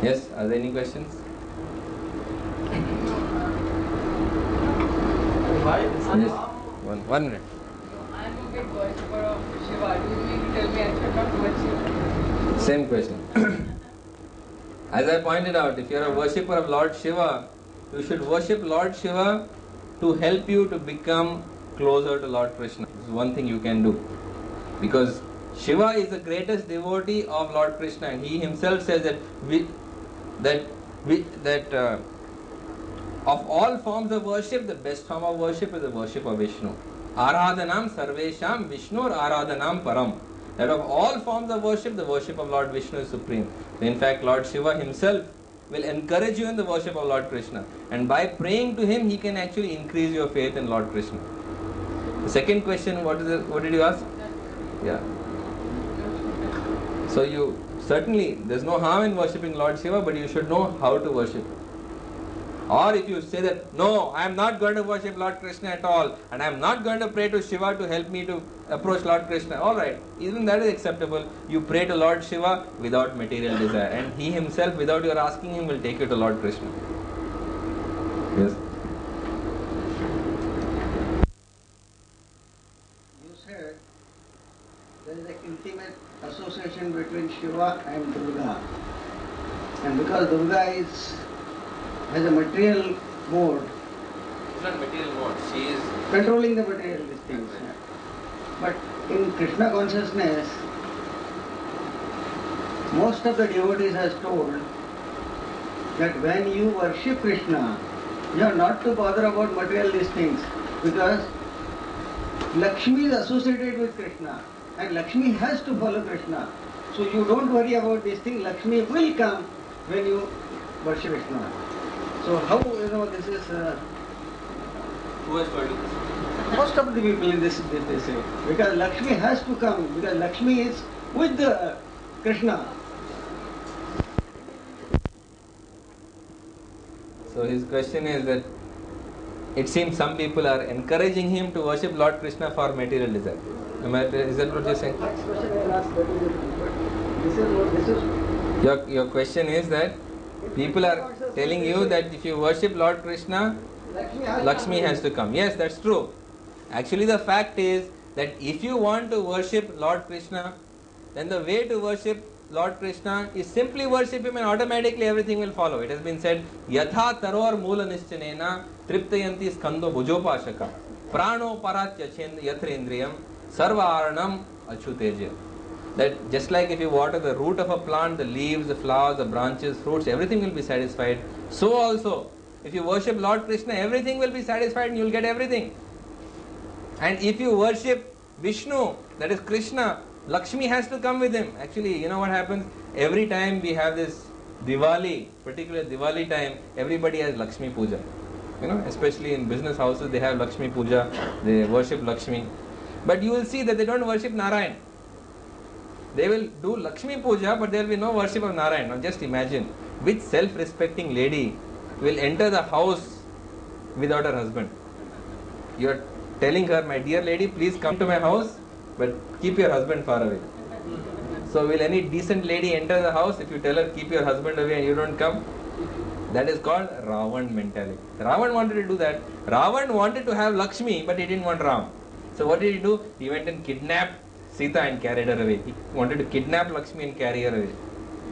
Yes, are there any questions? Yes, one minute. I'm a big worshipper of Shiva. Do you mean to tell me I should not worship? Same question. As I pointed out, if you are a worshipper of Lord Shiva, you should worship Lord Shiva to help you to become closer to Lord Krishna. This is one thing you can do. Because Shiva is the greatest devotee of Lord Krishna, and he himself says that of all forms of worship, the best form of worship is the worship of Vishnu. Aradhanam sarvesham Vishnur aradhanam param. That of all forms of worship, the worship of Lord Vishnu is supreme. In fact, Lord Shiva himself will encourage you in the worship of Lord Krishna. And by praying to him, he can actually increase your faith in Lord Krishna. The second question, what did you ask? Yeah. So you certainly, there's no harm in worshipping Lord Shiva, but you should know how to worship. Or if you say that, no, I am not going to worship Lord Krishna at all, and I am not going to pray to Shiva to help me to approach Lord Krishna. Alright, even that is acceptable. You pray to Lord Shiva without material desire, and he himself, without your asking him, will take you to Lord Krishna. Yes. You said there is an intimate association between Shiva and Durga. And because Durga has a material mode, It's not material mode, she is controlling the material things. But in Krishna consciousness, most of the devotees has told that when you worship Krishna, you are not to bother about material things, because Lakshmi is associated with Krishna and Lakshmi has to follow Krishna. So you don't worry about this thing, Lakshmi will come when you worship Krishna. So how, this is... who has told you this? Most of the people in this they say, because Lakshmi has to come, because Lakshmi is with Krishna. So his question is that it seems some people are encouraging him to worship Lord Krishna for material desire. Is that what you're saying? Next question I will ask, but this is Your question is that people are telling you that if you worship Lord Krishna, Lakshmi has to come. Yes, that's true. Actually, the fact is that if you want to worship Lord Krishna, then the way to worship Lord Krishna is simply worship him and automatically everything will follow. It has been said, Yatha taror mula nischanena triptayanti skando bhujopashaka prano paratya yatrendriyam sarva aranam achuteja. That just like if you water the root of a plant, the leaves, the flowers, the branches, fruits, everything will be satisfied. So also, if you worship Lord Krishna, everything will be satisfied and you will get everything. And if you worship Vishnu, that is Krishna, Lakshmi has to come with him. Actually, you know what happens? Every time we have this Diwali, particularly Diwali time, everybody has Lakshmi Puja. Especially in business houses, they have Lakshmi Puja, they worship Lakshmi. But you will see that they don't worship Narayan. They will do Lakshmi Puja, but there will be no worship of Narayan. Now just imagine, which self-respecting lady will enter the house without her husband? You are telling her, my dear lady, please come to my house, but keep your husband far away. So will any decent lady enter the house if you tell her, keep your husband away and you don't come? That is called Ravan mentality. Ravan wanted to do that. Ravan wanted to have Lakshmi, but he didn't want Ram. So what did he do? He went and kidnapped Sita and carried her away. He wanted to kidnap Lakshmi and carry her away.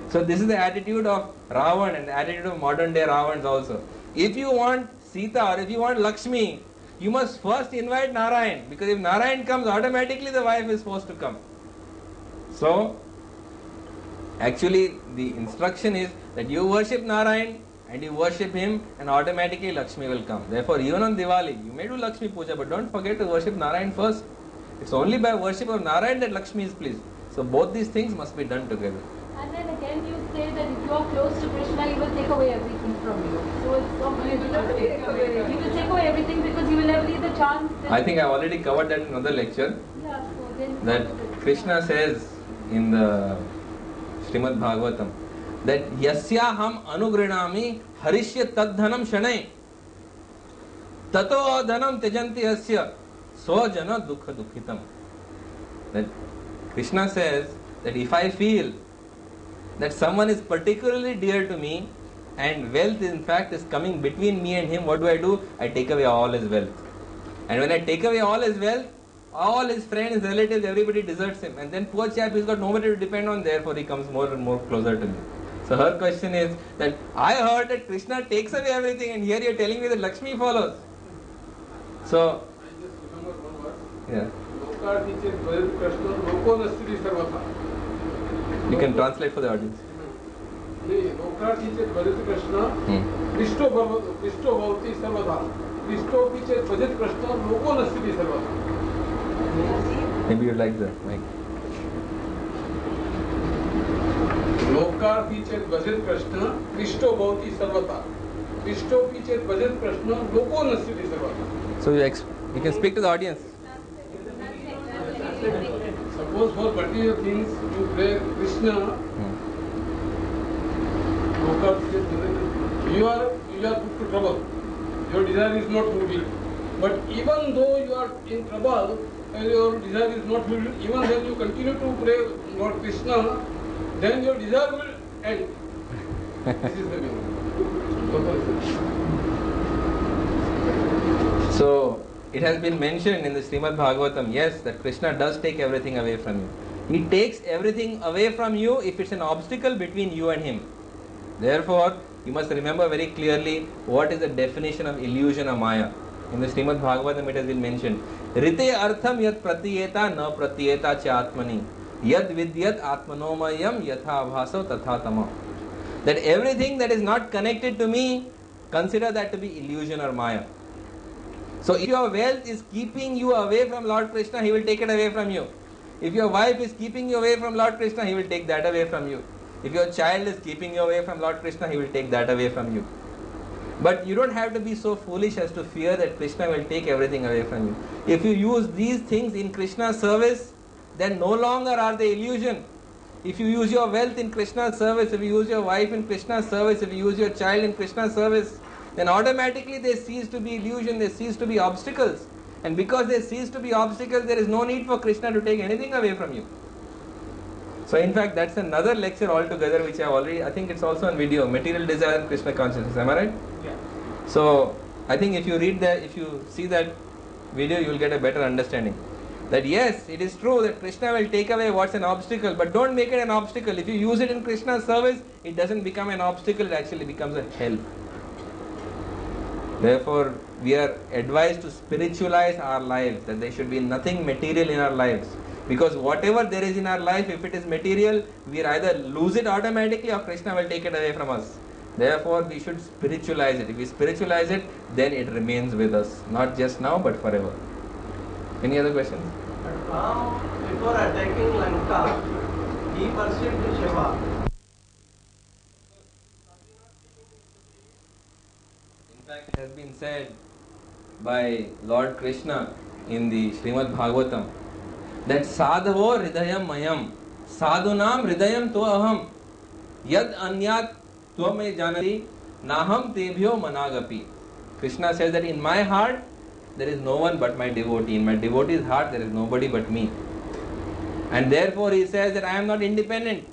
So this is the attitude of Ravan and the attitude of modern day Ravans also. If you want Sita or if you want Lakshmi, you must first invite Narayan, because if Narayan comes, automatically the wife is supposed to come. So actually the instruction is that you worship Narayan and you worship him and automatically Lakshmi will come. Therefore even on Diwali, you may do Lakshmi Puja, but don't forget to worship Narayan first. It's only by worship of Narayan that Lakshmi is pleased. So both these things must be done together. And then again you say that if you are close to Krishna, he will take away everything from you. So it's completely he will take away everything because you will never need the chance. I think I already covered that in another lecture. Yeah, so then That Krishna says in the Srimad Bhagavatam that Yasyaham anugrinami harishya tadhanam shanai tato dhanam tejanti asya swajana dukha dukhitam. That Krishna says that if I feel that someone is particularly dear to me and wealth in fact is coming between me and him, what do? I take away all his wealth. And when I take away all his wealth, all his friends, relatives, everybody deserts him. And then poor chap, he's got nobody to depend on, therefore he comes more and more closer to me. So her question is that I heard that Krishna takes away everything and here you're telling me that Lakshmi follows. So, I just remember one word. yeah. You can translate for the audience. Maybe you'd like the mic. लोकार्थी चेत भजित कृष्ण कृष्णो भवति सर्वथा कृष्णोपि चेत भजित कृष्ण लोको नश्यति सर्वथा. So you can speak to the audience. Suppose for material things you pray Krishna, lokaर्थी चेत भजित, you you are put to trouble. Your desire is not fulfilled. But even though you are in trouble and your desire is not fulfilled, even then you continue to pray Lord Krishna, then your desire will end. This is the meaning. So, it has been mentioned in the Srimad Bhagavatam, yes, that Krishna does take everything away from you. He takes everything away from you if it's an obstacle between you and him. Therefore, you must remember very clearly what is the definition of illusion or maya. In the Srimad Bhagavatam it has been mentioned. Rite artham yat pratiyeta na pratiyeta cha atmani. Yad vidyat atmanomayam yatha abhaso tatha tama. That everything that is not connected to me, consider that to be illusion or maya. So if your wealth is keeping you away from Lord Krishna, he will take it away from you. If your wife is keeping you away from Lord Krishna, he will take that away from you. If your child is keeping you away from Lord Krishna, he will take that away from you. But you don't have to be so foolish as to fear that Krishna will take everything away from you. If you use these things in Krishna's service, then no longer are they illusion. If you use your wealth in Krishna's service, if you use your wife in Krishna's service, if you use your child in Krishna's service, then automatically they cease to be illusion, they cease to be obstacles. And because they cease to be obstacles, there is no need for Krishna to take anything away from you. So in fact, that's another lecture altogether which I think it's also on video, Material Desire and Krishna Consciousness. Am I right? Yeah. So I think if you see that video, you will get a better understanding. That yes, it is true that Krishna will take away what's an obstacle, but don't make it an obstacle. If you use it in Krishna's service, it doesn't become an obstacle, it actually becomes a help. Therefore, we are advised to spiritualize our lives, that there should be nothing material in our lives. Because whatever there is in our life, if it is material, we either lose it automatically or Krishna will take it away from us. Therefore, we should spiritualize it. If we spiritualize it, then it remains with us. Not just now, but forever. Any other questions? But Ram, before attacking Lanka, he worshipped Shiva. In fact, it has been said by Lord Krishna in the Srimad Bhagavatam that sadhavo hridayam mayam sadhunam hridayam to aham yad anyat tvame janati naham tebhyo managapi. Krishna says that in my heart there is no one but my devotee. In my devotee's heart there is nobody but me. And therefore he says that I am not independent.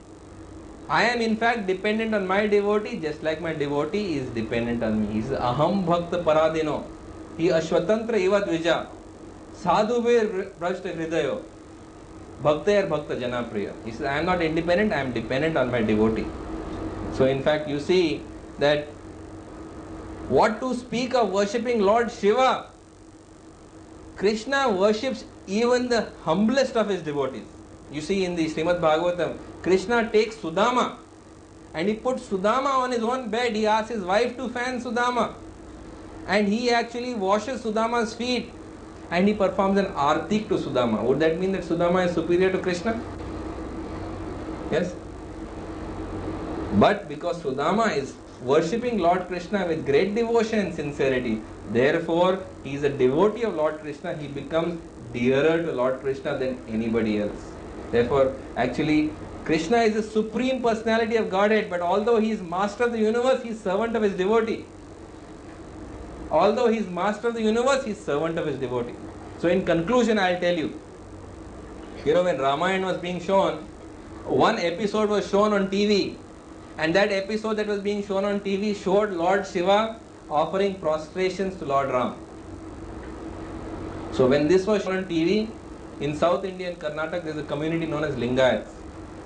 I am in fact dependent on my devotee just like my devotee is dependent on me. He says aham bhakta paradino hi ashwatantra eva dvija sadhuvir prashta hridayo bhaktayar bhakta janapriya. He says I am not independent, I am dependent on my devotee. So in fact you see that what to speak of worshipping Lord Shiva, Krishna worships even the humblest of his devotees. You see in the Srimad Bhagavatam, Krishna takes Sudama and he puts Sudama on his own bed. He asks his wife to fan Sudama and he actually washes Sudama's feet and he performs an artik to Sudama. Would that mean that Sudama is superior to Krishna? Yes? But because Sudama is worshipping Lord Krishna with great devotion and sincerity, therefore he is a devotee of Lord Krishna, he becomes dearer to Lord Krishna than anybody else. Therefore, actually, Krishna is the supreme personality of Godhead, but although he is master of the universe, he is servant of his devotee. Although he is master of the universe, he is servant of his devotee. So in conclusion, I will tell you, when Ramayana was being shown, one episode was shown on TV, and that episode that was being shown on TV showed Lord Shiva offering prostrations to Lord Ram. So when this was shown on TV, in South India and Karnataka, there is a community known as Lingayats.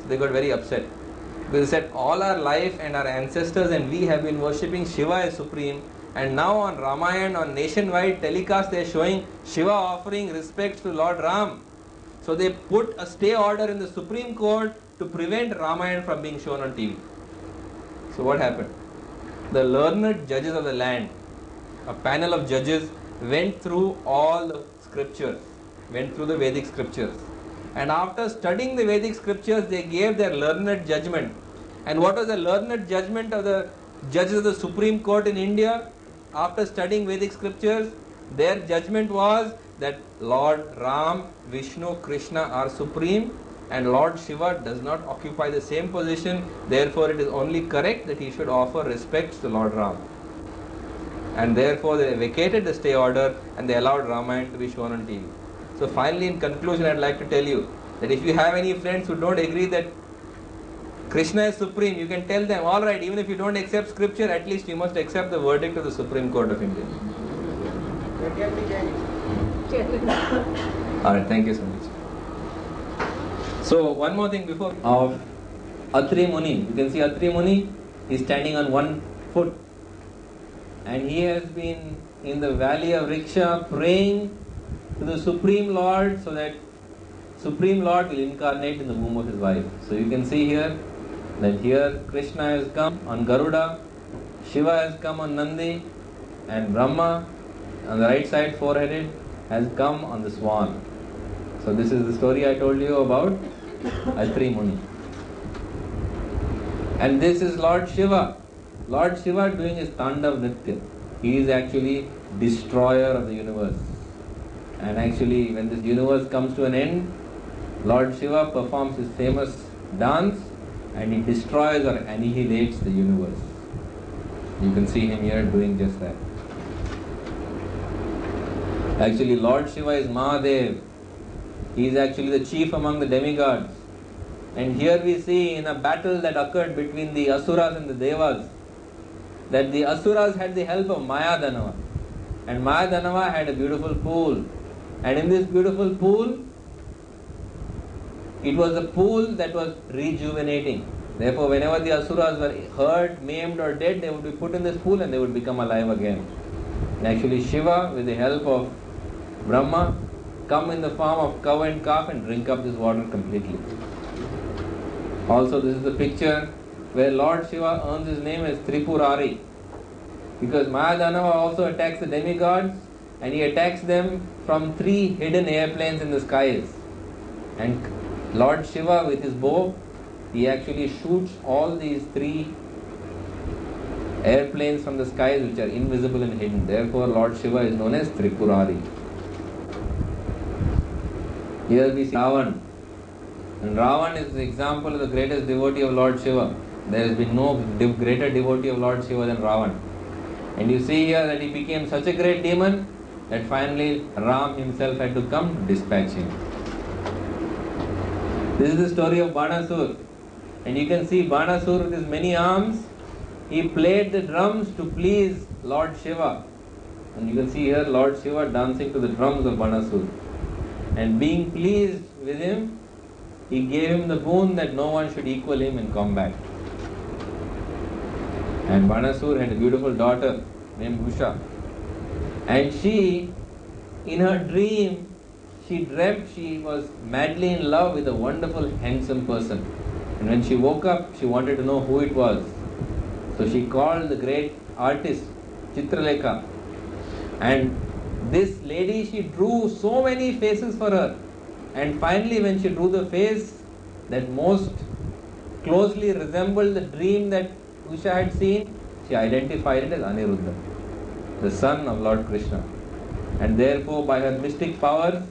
So they got very upset. They said, all our life and our ancestors and we have been worshipping Shiva as supreme, and now on Ramayana, on nationwide telecast, they are showing Shiva offering respects to Lord Ram. So they put a stay order in the Supreme Court to prevent Ramayana from being shown on TV. So what happened? The learned judges of the land, a panel of judges, went through all the scriptures, went through the Vedic scriptures. And after studying the Vedic scriptures, they gave their learned judgment. And what was the learned judgment of the judges of the Supreme Court in India? After studying Vedic scriptures, their judgment was that Lord Ram, Vishnu, Krishna are supreme and Lord Shiva does not occupy the same position. Therefore, it is only correct that he should offer respects to Lord Ram. And therefore they vacated the stay order and they allowed Ramayana to be shown on TV. So finally, in conclusion, I'd like to tell you that if you have any friends who don't agree that Krishna is supreme, you can tell them, all right, even if you don't accept scripture, at least you must accept the verdict of the Supreme Court of India. Alright, thank you so much. So one more thing before of Atri Muni. You can see Atri Muni is standing on one foot. And he has been in the valley of Riksha praying to the Supreme Lord so that Supreme Lord will incarnate in the womb of his wife. So you can see here that here Krishna has come on Garuda, Shiva has come on Nandi, and Brahma on the right side four-headed has come on the swan. So this is the story I told you about Atri Muni. And this is Lord Shiva. Lord Shiva doing his Tandav Nritya. He is actually destroyer of the universe. And actually when this universe comes to an end, Lord Shiva performs his famous dance and he destroys or annihilates the universe. You can see him here doing just that. Actually Lord Shiva is Mahadev. He is actually the chief among the demigods. And here we see in a battle that occurred between the Asuras and the Devas, that the Asuras had the help of Maya Danava. And Maya Danava had a beautiful pool. And in this beautiful pool, it was a pool that was rejuvenating. Therefore, whenever the Asuras were hurt, maimed or dead, they would be put in this pool and they would become alive again. And actually Shiva, with the help of Brahma, come in the form of cow and calf and drink up this water completely. Also, this is the picture where Lord Shiva earns his name as Tripurari. Because Mahadanava also attacks the demigods and he attacks them from 3 hidden airplanes in the skies. And Lord Shiva with his bow, he actually shoots all these 3 airplanes from the skies which are invisible and hidden. Therefore Lord Shiva is known as Tripurari. Here we see Ravan. And Ravan is the example of the greatest devotee of Lord Shiva. There has been no greater devotee of Lord Shiva than Ravan. And you see here that he became such a great demon that finally Ram himself had to come to dispatch him. This is the story of Banasur. And you can see Banasur with his many arms. He played the drums to please Lord Shiva. And you can see here Lord Shiva dancing to the drums of Banasur. And being pleased with him, he gave him the boon that no one should equal him in combat. And Banasur had a beautiful daughter named Usha. And she, in her dream, she dreamt she was madly in love with a wonderful, handsome person. And when she woke up, she wanted to know who it was. So she called the great artist, Chitralekha. And this lady, she drew so many faces for her. And finally, when she drew the face that most closely resembled the dream that Usha had seen, she identified it as Aniruddha, the son of Lord Krishna. And therefore, by her mystic powers,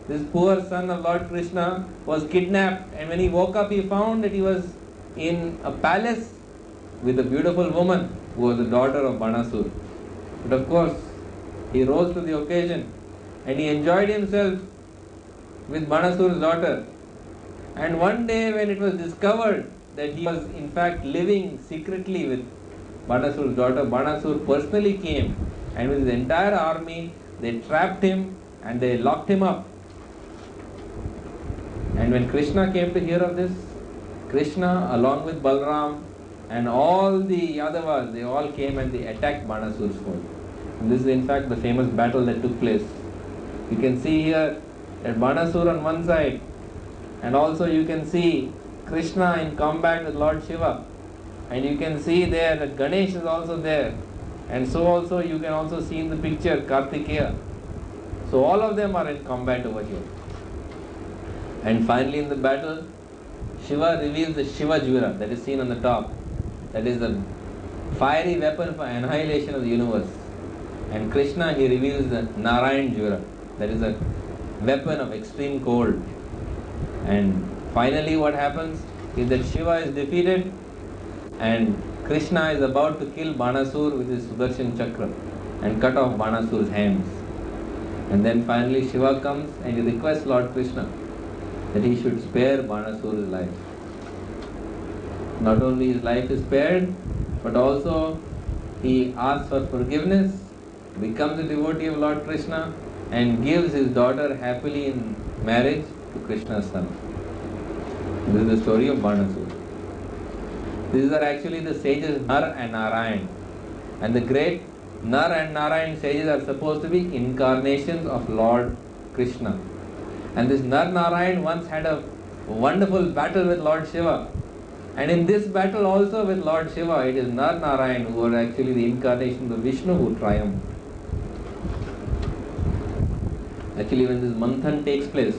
this poor son of Lord Krishna was kidnapped. And when he woke up, he found that he was in a palace with a beautiful woman who was the daughter of Banasur. But of course, he rose to the occasion and he enjoyed himself with Banasur's daughter. And one day when it was discovered that he was in fact living secretly with Banasur's daughter, Banasur personally came and with his entire army they trapped him and they locked him up. And when Krishna came to hear of this, Krishna along with Balram and all the Yadavas, they all came and they attacked Banasur's fort. And this is in fact the famous battle that took place. You can see here that Banasur on one side, and also you can see Krishna in combat with Lord Shiva, and you can see there that Ganesh is also there, and so also you can also see in the picture Kartikeya. So all of them are in combat over here. And finally in the battle, Shiva reveals the Shiva Jura that is seen on the top. That is the fiery weapon for annihilation of the universe. And Krishna, he reveals the Narayan Jura, that is a weapon of extreme cold. And finally what happens is that Shiva is defeated and Krishna is about to kill Banasur with his Sudarshan Chakra. and cut off Banasur's hands. And then finally Shiva comes and he requests Lord Krishna that he should spare Banasur's life. Not only his life is spared, but also he asks for forgiveness, becomes a devotee of Lord Krishna, and gives his daughter happily in marriage to Krishna's son. This is the story of Banasur. These are actually the sages Nar and Narayan. And the great Nar and Narayan sages are supposed to be incarnations of Lord Krishna. And this Nar Narayan once had a wonderful battle with Lord Shiva. And in this battle also with Lord Shiva, it is Nar Narayan who are actually the incarnation of Vishnu who triumphed. Actually, when this Manthan takes place,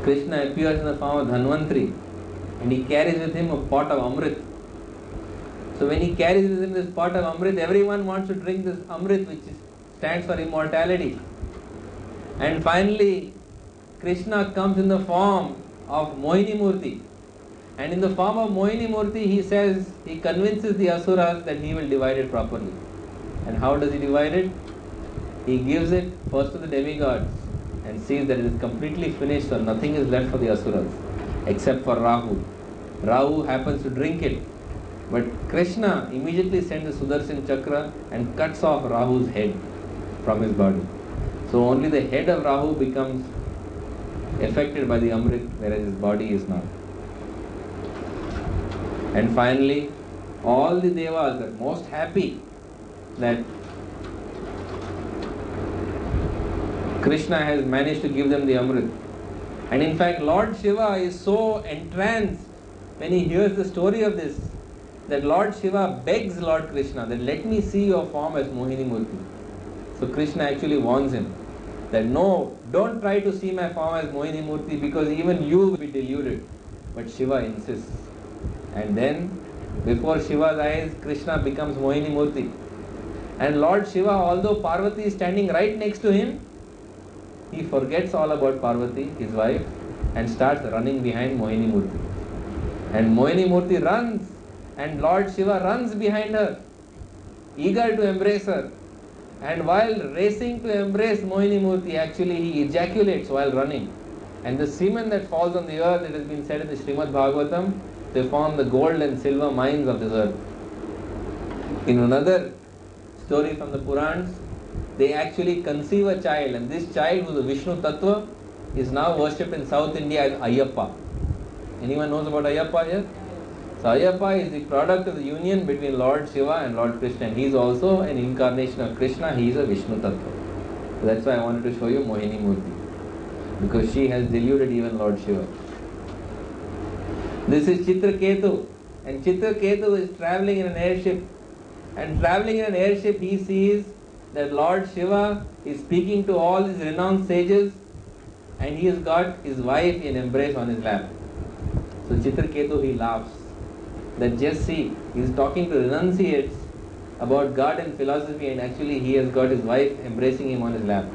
Krishna appears in the form of Dhanvantri and he carries with him a pot of Amrit. So when he carries with him this pot of Amrit, everyone wants to drink this Amrit, which stands for immortality. And finally, Krishna comes in the form of Mohini Murti. And in the form of Mohini Murti, he convinces the Asuras that he will divide it properly. And how does he divide it? He gives it first to the demigods and sees that it is completely finished, so nothing is left for the Asuras except for Rahu. Rahu happens to drink it. But Krishna immediately sends the Sudarshan Chakra and cuts off Rahu's head from his body. So only the head of Rahu becomes affected by the Amrit, whereas his body is not. And finally, all the Devas are most happy that Krishna has managed to give them the Amrit. And in fact, Lord Shiva is so entranced when he hears the story of this, that Lord Shiva begs Lord Krishna that let me see your form as Mohini Murti. So Krishna actually warns him that no, don't try to see my form as Mohini Murti because even you will be deluded. But Shiva insists. And then, before Shiva's eyes, Krishna becomes Mohini Murti. And Lord Shiva, although Parvati is standing right next to him, he forgets all about Parvati, his wife, and starts running behind Mohini Murti. And Mohini Murti runs, and Lord Shiva runs behind her, eager to embrace her. And while racing to embrace Mohini Murti, actually he ejaculates while running. And the semen that falls on the earth, it has been said in the Srimad Bhagavatam, they form the gold and silver mines of this earth. In another story from the Purans, they actually conceive a child, and this child, who is a Vishnu Tattva, is now worshipped in South India as Ayyappa. Anyone knows about Ayyappa here? So Ayyappa is the product of the union between Lord Shiva and Lord Krishna, and he is also an incarnation of Krishna. He is a Vishnu Tattva. So that's why I wanted to show you Mohini Murti, because she has deluded even Lord Shiva. This is Chitraketu, and Chitraketu is travelling in an airship, and travelling in an airship he sees that Lord Shiva is speaking to all these renowned sages, and he has got his wife in embrace on his lap. So Chitraketu, he laughs that just see, he is talking to renunciates about God and philosophy, and actually he has got his wife embracing him on his lap.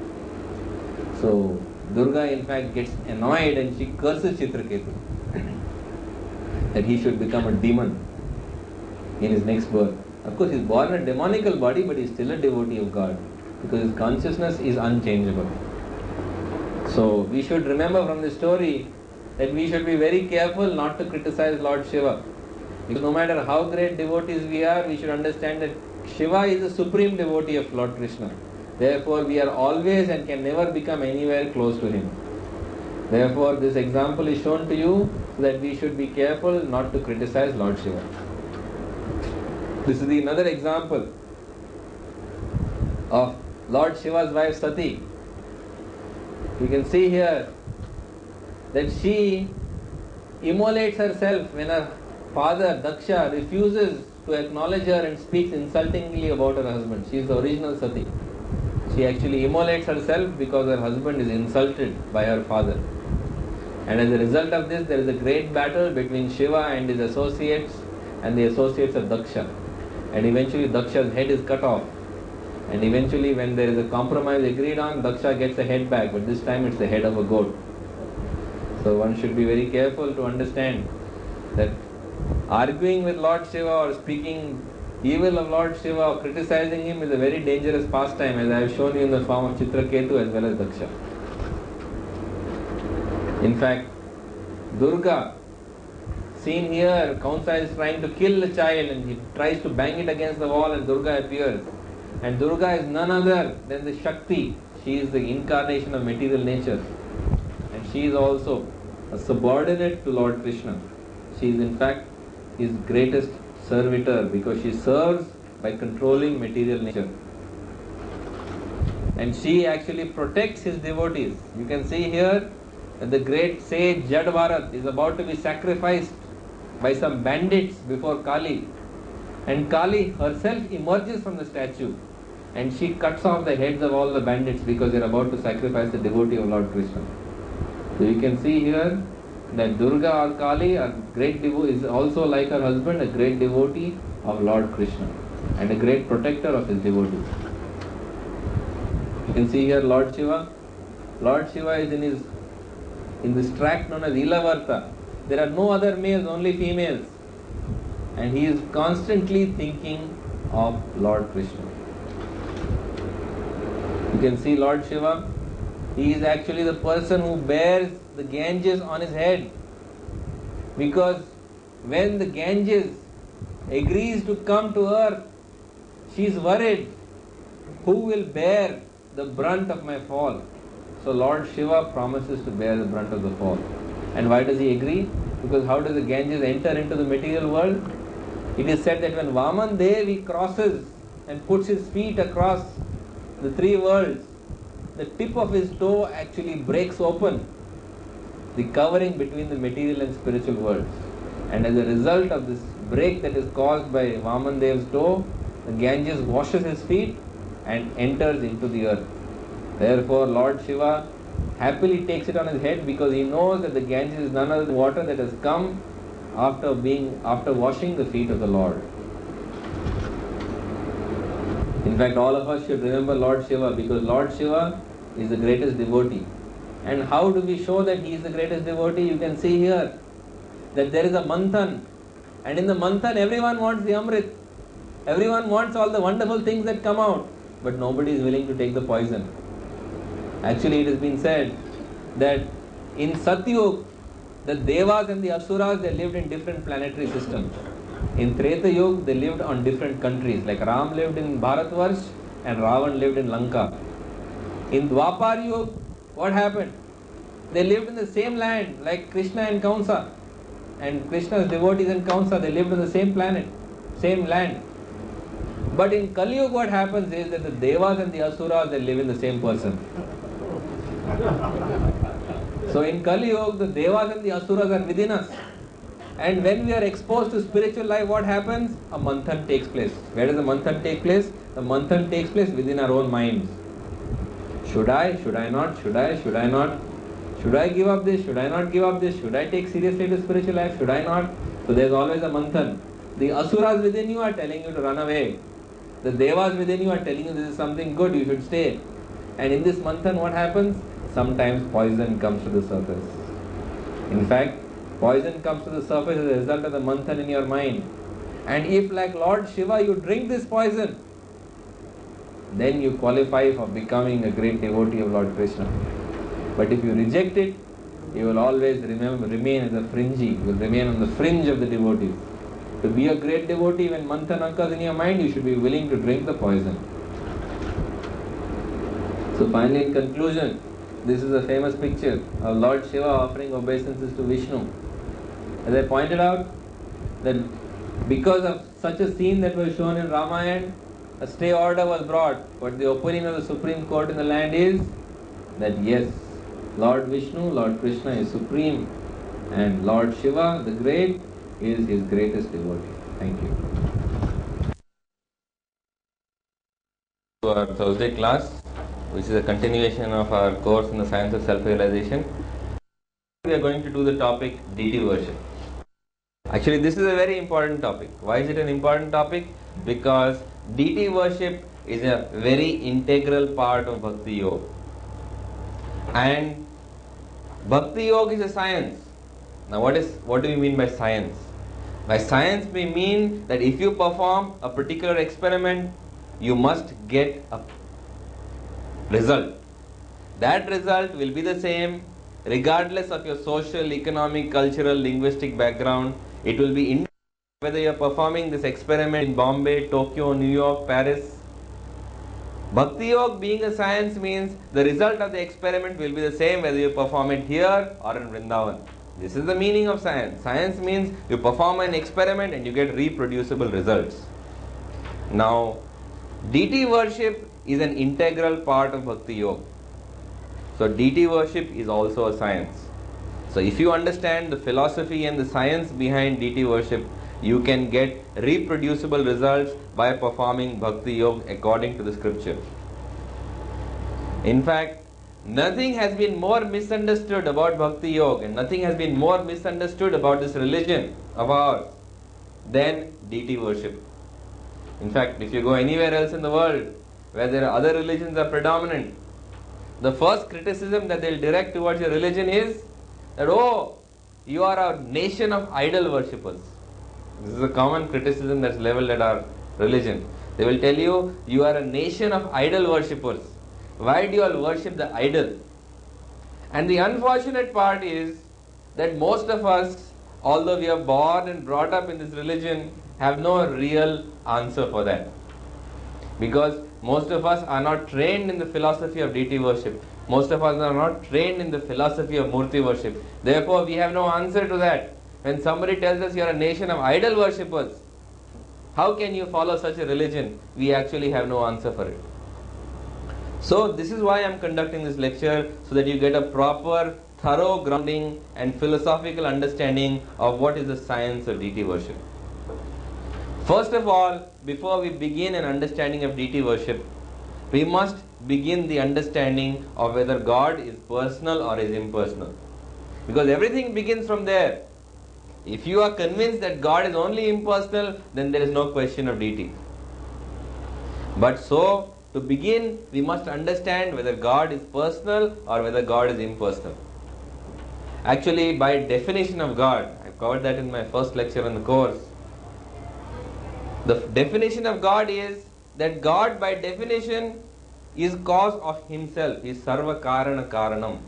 So Durga in fact gets annoyed and she curses Chitraketu that he should become a demon in his next birth. Of course, he is born in a demonical body, but he is still a devotee of God because his consciousness is unchangeable. So we should remember from this story that we should be very careful not to criticize Lord Shiva. Because no matter how great devotees we are, we should understand that Shiva is the supreme devotee of Lord Krishna. Therefore, we are always and can never become anywhere close to him. Therefore, this example is shown to you so that we should be careful not to criticize Lord Shiva. This is another example of Lord Shiva's wife Sati. You can see here that she immolates herself when her father Daksha refuses to acknowledge her and speaks insultingly about her husband. She is the original Sati. She actually immolates herself because her husband is insulted by her father. And as a result of this, there is a great battle between Shiva and his associates and the associates of Daksha. And eventually Daksha's head is cut off. And eventually when there is a compromise agreed on, Daksha gets a head back, but this time it's the head of a goat. So one should be very careful to understand that arguing with Lord Shiva or speaking evil of Lord Shiva or criticizing him is a very dangerous pastime, as I have shown you in the form of Chitraketu as well as Daksha. In fact, Durga, seen here, Kamsa is trying to kill the child and he tries to bang it against the wall and Durga appears. And Durga is none other than the Shakti. She is the incarnation of material nature. And she is also a subordinate to Lord Krishna. She is in fact his greatest servitor because she serves by controlling material nature. And she actually protects his devotees. You can see here that the great sage Jadavarat is about to be sacrificed by some bandits before Kali. And Kali herself emerges from the statue and she cuts off the heads of all the bandits because they are about to sacrifice the devotee of Lord Krishna. So you can see here that Durga or Kali, a great devotee, is also like her husband, a great devotee of Lord Krishna and a great protector of his devotees. You can see here Lord Shiva. Lord Shiva is in this tract known as Ilavarta. There are no other males, only females. And he is constantly thinking of Lord Krishna. You can see Lord Shiva. He is actually the person who bears the Ganges on his head. Because when the Ganges agrees to come to earth, she is worried, who will bear the brunt of my fall? So Lord Shiva promises to bear the brunt of the fall. And why does he agree? Because how does the Ganges enter into the material world? It is said that when Vaman Devi crosses and puts his feet across the three worlds, the tip of his toe actually breaks open the covering between the material and spiritual worlds. And as a result of this break that is caused by Vaman Dev's toe, the Ganges washes his feet and enters into the earth. Therefore, Lord Shiva happily takes it on his head because he knows that the Ganges is none other than water that has come after washing the feet of the Lord. In fact, all of us should remember Lord Shiva because Lord Shiva is the greatest devotee. And how do we show that he is the greatest devotee? You can see here that there is a manthan, and in the manthan everyone wants the Amrit. Everyone wants all the wonderful things that come out, but nobody is willing to take the poison. Actually, it has been said that in Satyug, the Devas and the Asuras, they lived in different planetary systems. In Treta Yuga, they lived on different countries. Like Ram lived in Bharatvarsh and Ravan lived in Lanka. In Dwapar Yuga, what happened? They lived in the same land like Krishna and Kamsa. And Krishna's devotees and Kamsa, they lived on the same planet, same land. But in Kali Yuga, what happens is that the Devas and the Asuras, they live in the same person. So in Kali Yuga, the Devas and the Asuras are within us. And when we are exposed to spiritual life, what happens? A manthan takes place. Where does the manthan take place? The manthan takes place within our own minds. Should I? Should I not? Should I? Should I not? Should I give up this? Should I not give up this? Should I take seriously the spiritual life? Should I not? So there's always a manthan. The Asuras within you are telling you to run away. The Devas within you are telling you this is something good, you should stay. And in this manthan, what happens? Sometimes poison comes to the surface. In fact, poison comes to the surface as a result of the manthan in your mind. And if, like Lord Shiva, you drink this poison, then you qualify for becoming a great devotee of Lord Krishna. But if you reject it, you will always remain as a fringy. You will remain on the fringe of the devotees. To be a great devotee, when manthan occurs in your mind, you should be willing to drink the poison. So finally, in conclusion, this is a famous picture of Lord Shiva offering obeisances to Vishnu. As I pointed out, that because of such a scene that was shown in Ramayana, a stay order was brought. But the opinion of the Supreme Court in the land is that yes, Lord Vishnu, Lord Krishna is supreme, and Lord Shiva, the great, is his greatest devotee. Thank you. To our Thursday class, which is a continuation of our course in the science of self-realization. We are going to do the topic deity worship. Actually, this is a very important topic. Why is it an important topic? Because deity worship is a very integral part of Bhakti Yoga. And Bhakti Yoga is a science. Now what do we mean by science? By science we mean that if you perform a particular experiment, you must get a result. That result will be the same regardless of your social, economic, cultural, linguistic background. It will be independent whether you are performing this experiment in Bombay, Tokyo, New York, Paris. Bhakti Yoga being a science means the result of the experiment will be the same whether you perform it here or in Vrindavan. This is the meaning of science. Science means you perform an experiment and you get reproducible results. Now, deity worship is an integral part of Bhakti Yoga. So, deity worship is also a science. So, if you understand the philosophy and the science behind deity worship, you can get reproducible results by performing Bhakti Yoga according to the scripture. In fact, nothing has been more misunderstood about Bhakti Yoga and nothing has been more misunderstood about this religion of ours than deity worship. In fact, if you go anywhere else in the world where there are other religions are predominant, the first criticism that they'll direct towards your religion is that, oh, you are a nation of idol worshippers. This is a common criticism that's leveled at our religion. They will tell you, you are a nation of idol worshippers. Why do you all worship the idol? And the unfortunate part is that most of us, although we are born and brought up in this religion, have no real answer for that. Because most of us are not trained in the philosophy of deity worship. Most of us are not trained in the philosophy of Murti worship. Therefore, we have no answer to that. When somebody tells us you are a nation of idol worshippers, how can you follow such a religion? We actually have no answer for it. So this is why I am conducting this lecture, so that you get a proper, thorough grounding and philosophical understanding of what is the science of deity worship. First of all, before we begin an understanding of deity worship, we must begin the understanding of whether God is personal or is impersonal. Because everything begins from there. If you are convinced that God is only impersonal, then there is no question of deity. But so, to begin, we must understand whether God is personal or whether God is impersonal. Actually, by definition of God, I covered that in my first lecture in the course. The definition of God is that God by definition is cause of himself. He is Sarva Karana Karanam.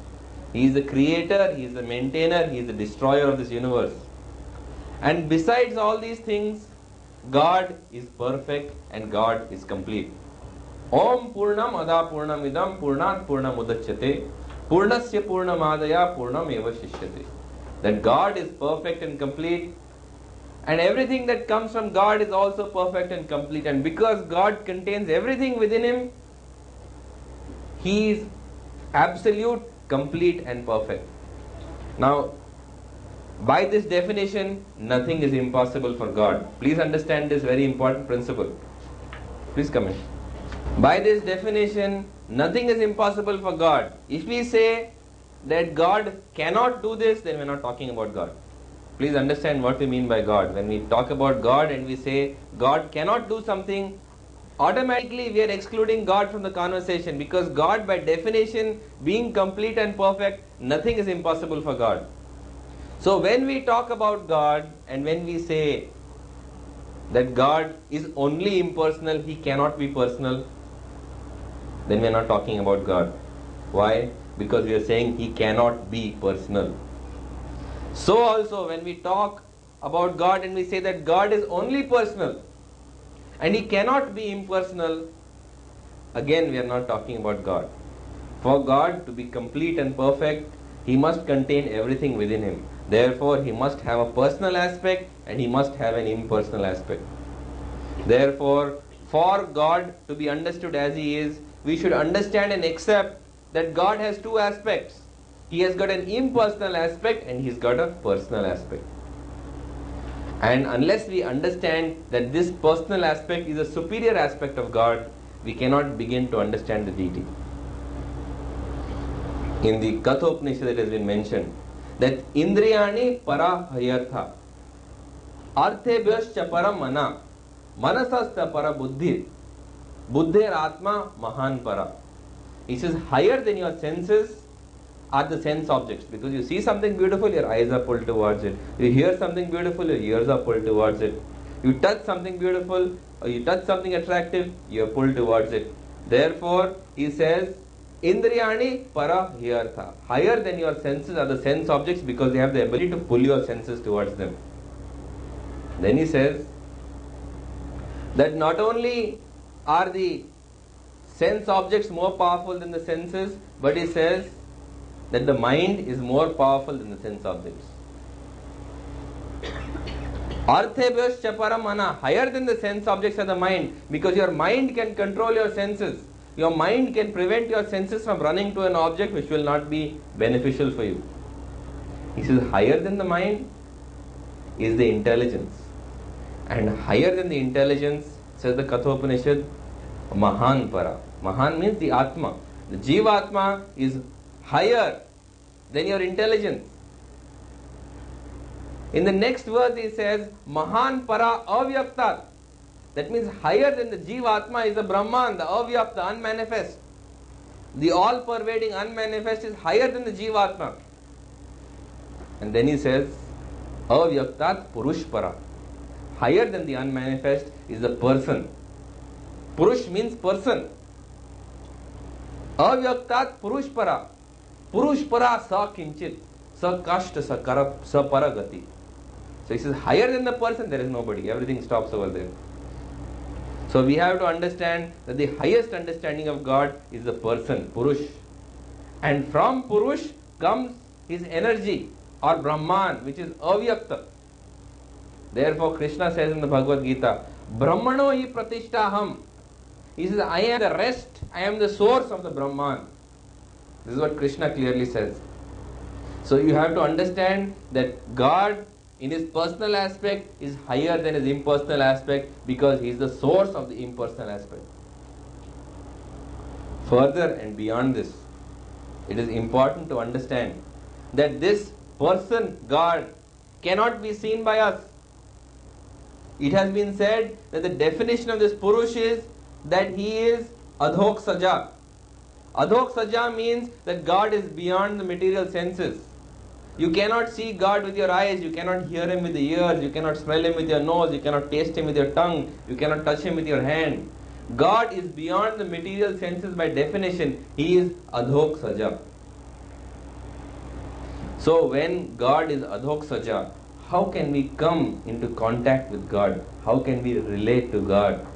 He is the creator, he is the maintainer, he is the destroyer of this universe. And besides all these things, God is perfect and God is complete. Om Purnam Ada Purnam Idam Purnat Purnam Udachyate Purnasya Purnamadaya Purnam Eva Shishyate. That God is perfect and complete, and everything that comes from God is also perfect and complete. And because God contains everything within him, he is absolute, complete and perfect. Now, by this definition, nothing is impossible for God. Please understand this very important principle. Please come in. By this definition, nothing is impossible for God. If we say that God cannot do this, then we are not talking about God. Please understand what we mean by God. When we talk about God and we say God cannot do something, automatically we are excluding God from the conversation, because God by definition, being complete and perfect, nothing is impossible for God. So when we talk about God and when we say that God is only impersonal, he cannot be personal, then we are not talking about God. Why? Because we are saying he cannot be personal. So also when we talk about God and we say that God is only personal and he cannot be impersonal, again we are not talking about God. For God to be complete and perfect, he must contain everything within him. Therefore, he must have a personal aspect and he must have an impersonal aspect. Therefore, for God to be understood as he is, we should understand and accept that God has two aspects. He has got an impersonal aspect and he's got a personal aspect. And unless we understand that this personal aspect is a superior aspect of God, we cannot begin to understand the deity. In the Kathopanishad it has been mentioned that Indriyani para hayartha arthebhyascha para mana manasastha para buddhi buddhir atma mahan para. He says, higher than your senses are the sense objects. Because you see something beautiful, your eyes are pulled towards it. You hear something beautiful, your ears are pulled towards it. You touch something beautiful or you touch something attractive, you are pulled towards it. Therefore, he says, Indriyani para hiyartha. Higher than your senses are the sense objects because they have the ability to pull your senses towards them. Then he says that not only are the sense objects more powerful than the senses, but he says that the mind is more powerful than the sense objects. Arthebhyascha paramana, higher than the sense objects are the mind, because your mind can control your senses. Your mind can prevent your senses from running to an object which will not be beneficial for you. He says higher than the mind is the intelligence. And higher than the intelligence, says the Kathopanishad, Mahan para. Mahan means the Atma. The Jivatma is higher than your intelligence. In the next verse he says, Mahan para avyaktat. That means higher than the Jivatma is the Brahman, the Avyakt, the unmanifest. The all-pervading unmanifest is higher than the Jivatma. And then he says, Avyaktat Purush para. Higher than the unmanifest is the person. Purush means person. Avyaktat Purush para. Purush para sa kinchit, sa kashta, sa karap, sa paragati. So he says, higher than the person, there is nobody. Everything stops over there. So we have to understand that the highest understanding of God is the person, Purush. And from Purush comes his energy or Brahman, which is Avyakta. Therefore Krishna says in the Bhagavad Gita, Brahmano hi pratishtaham. He says, I am the rest, I am the source of the Brahman. This is what Krishna clearly says. So you have to understand that God in his personal aspect is higher than his impersonal aspect because he is the source of the impersonal aspect. Further and beyond this, it is important to understand that this person, God, cannot be seen by us. It has been said that the definition of this Purush is that he is Adhok Saja. Adhok Saja means that God is beyond the material senses. You cannot see God with your eyes, you cannot hear him with the ears, you cannot smell him with your nose, you cannot taste him with your tongue, you cannot touch him with your hand. God is beyond the material senses by definition. He is Adhok Saja. So when God is Adhok Saja, how can we come into contact with God? How can we relate to God?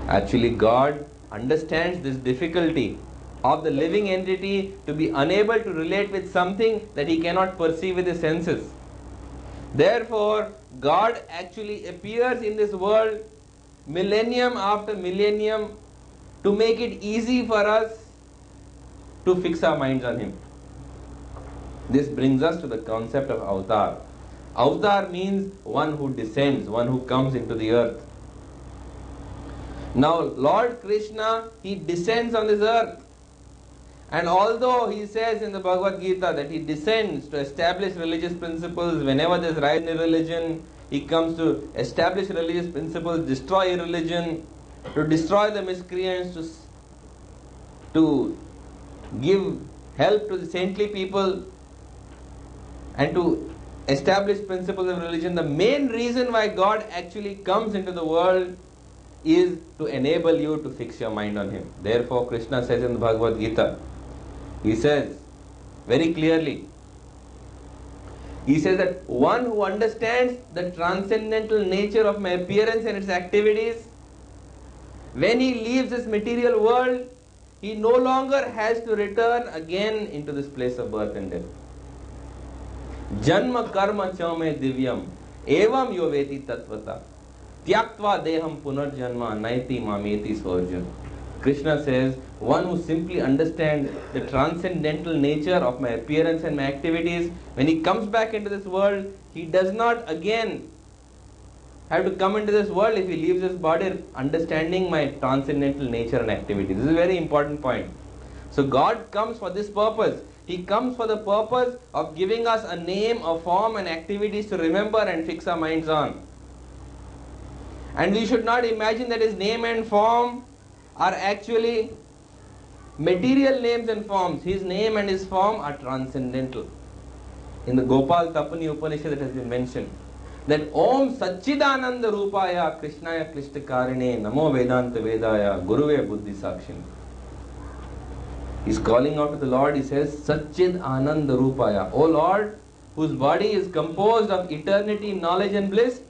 Actually, God understands this difficulty of the living entity to be unable to relate with something that he cannot perceive with his senses. Therefore, God actually appears in this world millennium after millennium to make it easy for us to fix our minds on him. This brings us to the concept of avatar. Avatar means one who descends, one who comes into the earth. Now, Lord Krishna, he descends on this earth. And although he says in the Bhagavad Gita that he descends to establish religious principles, whenever there is rise in religion, he comes to establish religious principles, destroy religion, to destroy the miscreants, to give help to the saintly people, and to establish principles of religion. The main reason why God actually comes into the world is to enable you to fix your mind on him. Therefore, Krishna says in the Bhagavad Gita, he says very clearly, he says that one who understands the transcendental nature of my appearance and its activities, when he leaves this material world, he no longer has to return again into this place of birth and death. Janma karma chame divyam evam yoveti tatvata tyaktva deham punarjanma naiti mameti swarjan. Krishna says, one who simply understands the transcendental nature of my appearance and my activities, when he comes back into this world, he does not again have to come into this world if he leaves his body understanding my transcendental nature and activities. This is a very important point. So God comes for this purpose. He comes for the purpose of giving us a name, a form and activities to remember and fix our minds on. And we should not imagine that his name and form are actually material names and forms. His name and his form are transcendental. In the Gopal Tapani Upanishad it has been mentioned that Om Satchidananda Rupaya Krishnaya Klishtakarine Namo Vedanta Vedaya Guruve Buddhi Sakshini. He's calling out to the Lord. He says, Satchid Ananda Rupaya. O Lord, whose body is composed of eternity, knowledge and bliss.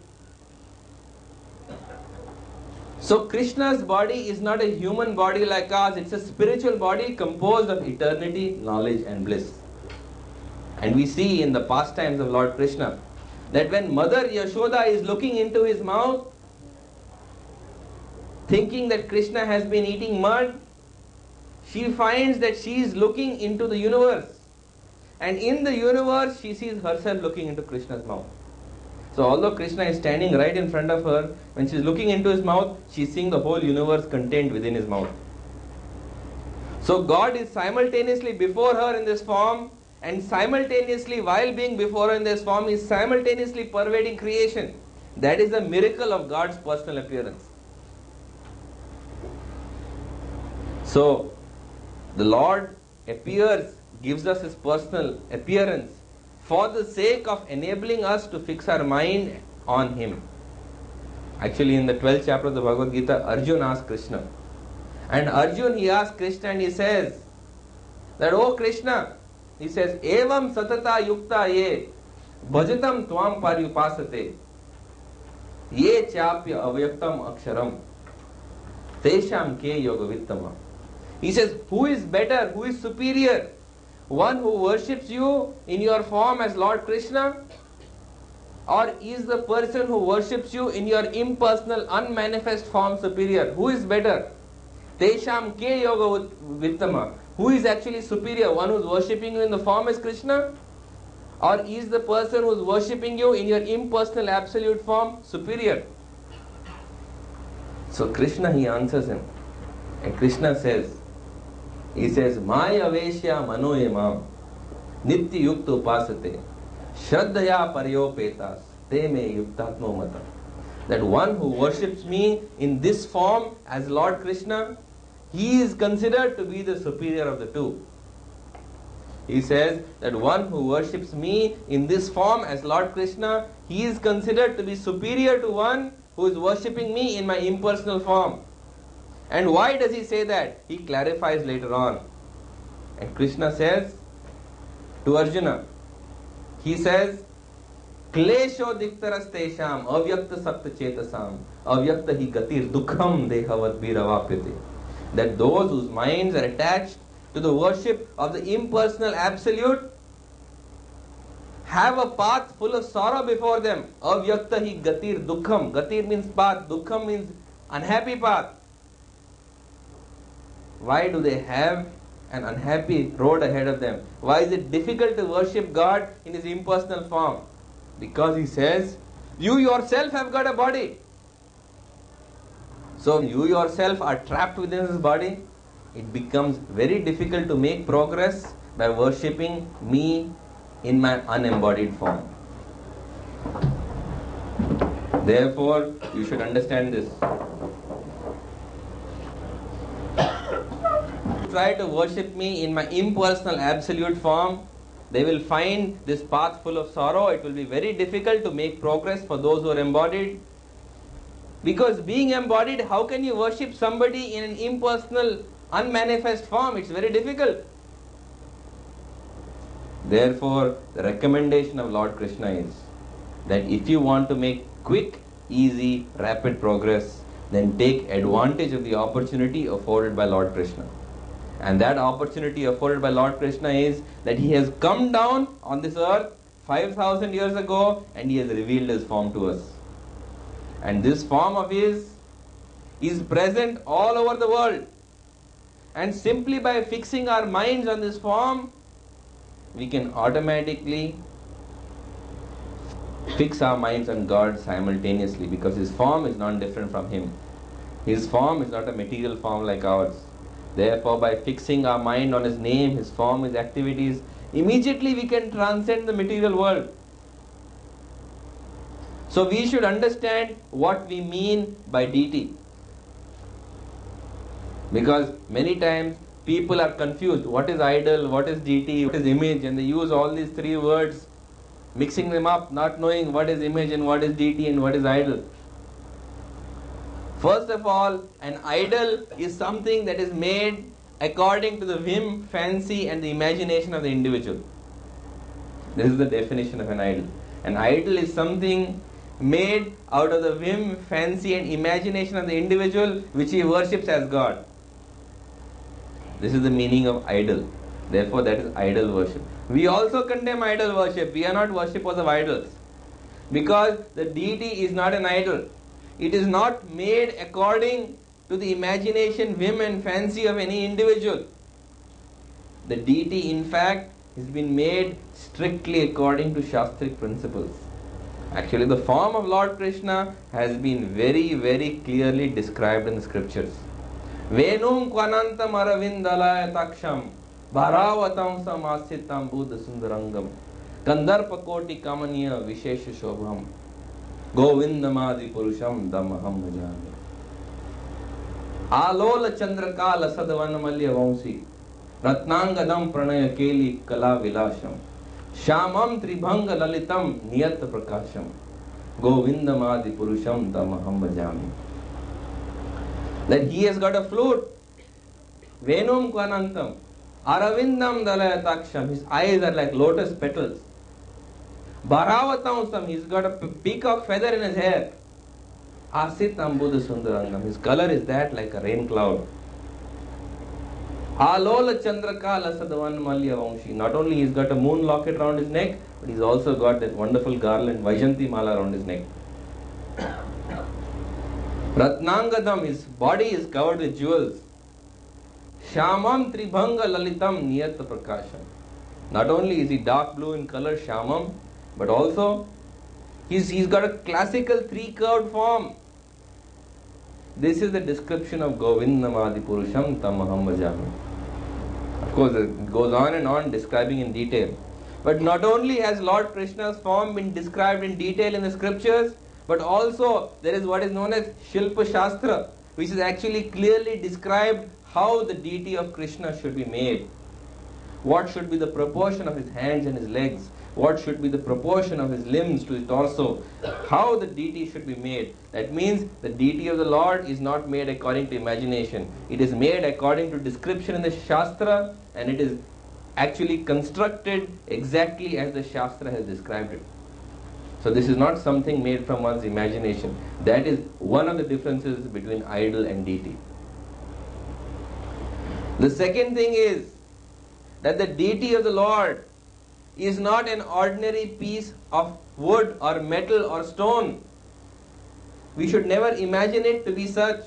So Krishna's body is not a human body like ours. It's a spiritual body composed of eternity, knowledge and bliss. And we see in the pastimes of Lord Krishna that when Mother Yashoda is looking into his mouth, thinking that Krishna has been eating mud, she finds that she is looking into the universe. And in the universe, she sees herself looking into Krishna's mouth. So although Krishna is standing right in front of her, when she is looking into his mouth, she is seeing the whole universe contained within his mouth. So God is simultaneously before her in this form, and simultaneously, while being before her in this form, is simultaneously pervading creation. That is the miracle of God's personal appearance. So, the Lord appears, gives us His personal appearance for the sake of enabling us to fix our mind on Him. Actually, in the 12th chapter of the Bhagavad Gita, Arjuna asked Krishna. And Arjuna, he asked Krishna and he says that, Oh Krishna, he says, Evam satata yukta ye bhajatam tvam paryupasate ye chapya avyaktam aksharam tesham ke yoga vittama. He says, who is better, who is superior? One who worships you in your form as Lord Krishna, or is the person who worships you in your impersonal, unmanifest form superior? Who is better? Tesham ke yoga vittama. Who is actually superior? One who is worshipping you in the form as Krishna, or is the person who is worshipping you in your impersonal absolute form superior? So Krishna, he answers him. And Krishna says, he says, Maya Veshya Mano Emam Nitya Yukta Upasate Shraddhaya Paryopetas Te Me Yuktatmo Mata. That one who worships me in this form as Lord Krishna, he is considered to be the superior of the two. He says that one who worships me in this form as Lord Krishna, he is considered to be superior to one who is worshipping me in my impersonal form. And why does he say that? He clarifies later on. And Krishna says to Arjuna, he says, Klesho diktaras tesham avyakta sakta chetasam avyakta hi gatir dukham dehavat viravapyate. That those whose minds are attached to the worship of the impersonal absolute have a path full of sorrow before them. Avyakta hi gatir dukham. Gatir means path, dukham means unhappy path. Why do they have an unhappy road ahead of them? Why is it difficult to worship God in His impersonal form? Because He says, you yourself have got a body. So you yourself are trapped within this body. It becomes very difficult to make progress by worshipping me in my unembodied form. Therefore, you should understand this. Try to worship me in my impersonal absolute form, they will find this path full of sorrow. It will be very difficult to make progress for those who are embodied. Because being embodied, how can you worship somebody in an impersonal, unmanifest form? It's very difficult. Therefore, the recommendation of Lord Krishna is that if you want to make quick, easy, rapid progress, then take advantage of the opportunity afforded by Lord Krishna. And that opportunity afforded by Lord Krishna is that He has come down on this earth 5,000 years ago and He has revealed His form to us. And this form of His is present all over the world. And simply by fixing our minds on this form, we can automatically fix our minds on God simultaneously, because His form is not different from Him. His form is not a material form like ours. Therefore, by fixing our mind on His name, His form, His activities, immediately we can transcend the material world. So we should understand what we mean by deity. Because many times people are confused. What is idol? What is deity? What is image? And they use all these three words, mixing them up, not knowing what is image and what is deity and what is idol. First of all, an idol is something that is made according to the whim, fancy and the imagination of the individual. This is the definition of an idol. An idol is something made out of the whim, fancy and imagination of the individual which he worships as God. This is the meaning of idol. Therefore, that is idol worship. We also condemn idol worship. We are not worshippers of idols. Because the deity is not an idol. It is not made according to the imagination, whim and fancy of any individual. The deity, in fact, has been made strictly according to Shastric principles. Actually, the form of Lord Krishna has been very, very clearly described in the scriptures. Venum kvanantam aravindalaya taksham bharavatam samasitam buddha sundarangam kandarpa koti kamaniya vishesha shobham govindamadi purusham damaham bhajami alola chandrakala sadvanamalya vamsi ratnangadam pranaya keli kala vilasham shamam tribhanga lalitam niyat prakasham govindamadi purusham damaham bhajami. That he has got a flute, venum kvanantam aravindam dalaya taksham, his eyes are like lotus petals. Bharavatamsam, he's got a peacock feather in his hair. Asitam buddha sundarangam, his color is that like a rain cloud. Alola chandrakala sadvan malya vamshi, not only he's got a moon locket around his neck, but he's also got that wonderful garland Vaijanti mala around his neck. Ratnangadam, his body is covered with jewels. Shamam tribhanga lalitam niyat prakasham. Not only is he dark blue in color, Shamam, but also he's got a classical three-curved form. This is the description of Govindamadi Purusham Tamaham Bhajami. Of course, it goes on and on describing in detail. But not only has Lord Krishna's form been described in detail in the scriptures, but also there is what is known as Shilpa Shastra, which is actually clearly described how the deity of Krishna should be made. What should be the proportion of his hands and his legs? What should be the proportion of his limbs to his torso? How the deity should be made. That means the deity of the Lord is not made according to imagination. It is made according to description in the Shastra, and it is actually constructed exactly as the Shastra has described it. So this is not something made from one's imagination. That is one of the differences between idol and deity. The second thing is that the deity of the Lord is not an ordinary piece of wood or metal or stone. We should never imagine it to be such.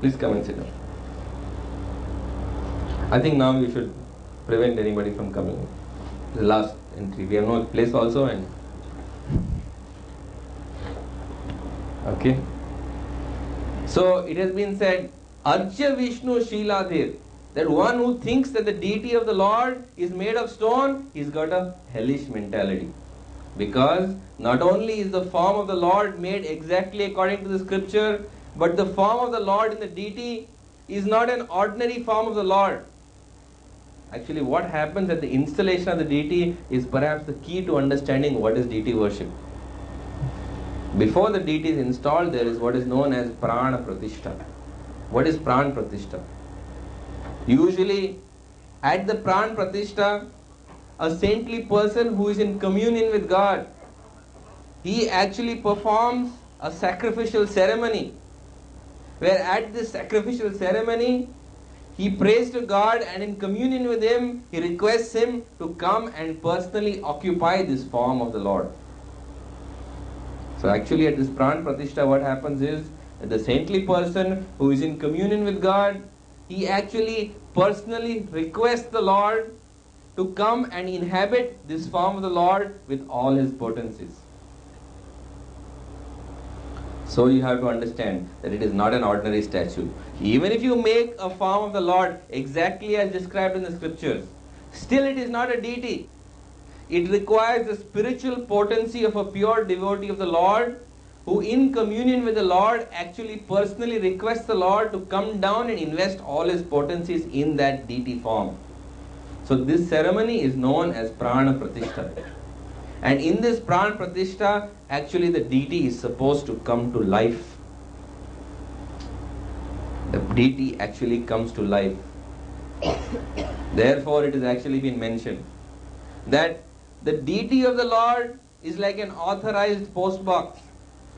Please come and sit down. I think now we should prevent anybody from coming. The last entry. We have no place also, and okay. So it has been said, Archa Vishnu Shiladhir, that one who thinks that the deity of the Lord is made of stone, he's got a hellish mentality. Because not only is the form of the Lord made exactly according to the scripture, but the form of the Lord in the deity is not an ordinary form of the Lord. Actually, what happens at the installation of the deity is perhaps the key to understanding what is deity worship. Before the deity is installed, there is what is known as Prana Pratishtha. What is Prana Pratishtha? Usually, at the Prana Pratishtha, a saintly person who is in communion with God, he actually performs a sacrificial ceremony, where at this sacrificial ceremony, he prays to God, and in communion with Him, he requests Him to come and personally occupy this form of the Lord. So actually at this Prana Pratishtha, what happens is that the saintly person who is in communion with God, he actually personally requests the Lord to come and inhabit this form of the Lord with all His potencies. So you have to understand that it is not an ordinary statue. Even if you make a form of the Lord exactly as described in the scriptures, still it is not a deity. It requires the spiritual potency of a pure devotee of the Lord who in communion with the Lord actually personally requests the Lord to come down and invest all his potencies in that deity form. So this ceremony is known as Prana Pratishtha. And in this Prana Pratishtha, actually the deity is supposed to come to life. The deity actually comes to life. Therefore, it has actually been mentioned that the deity of the Lord is like an authorized post box.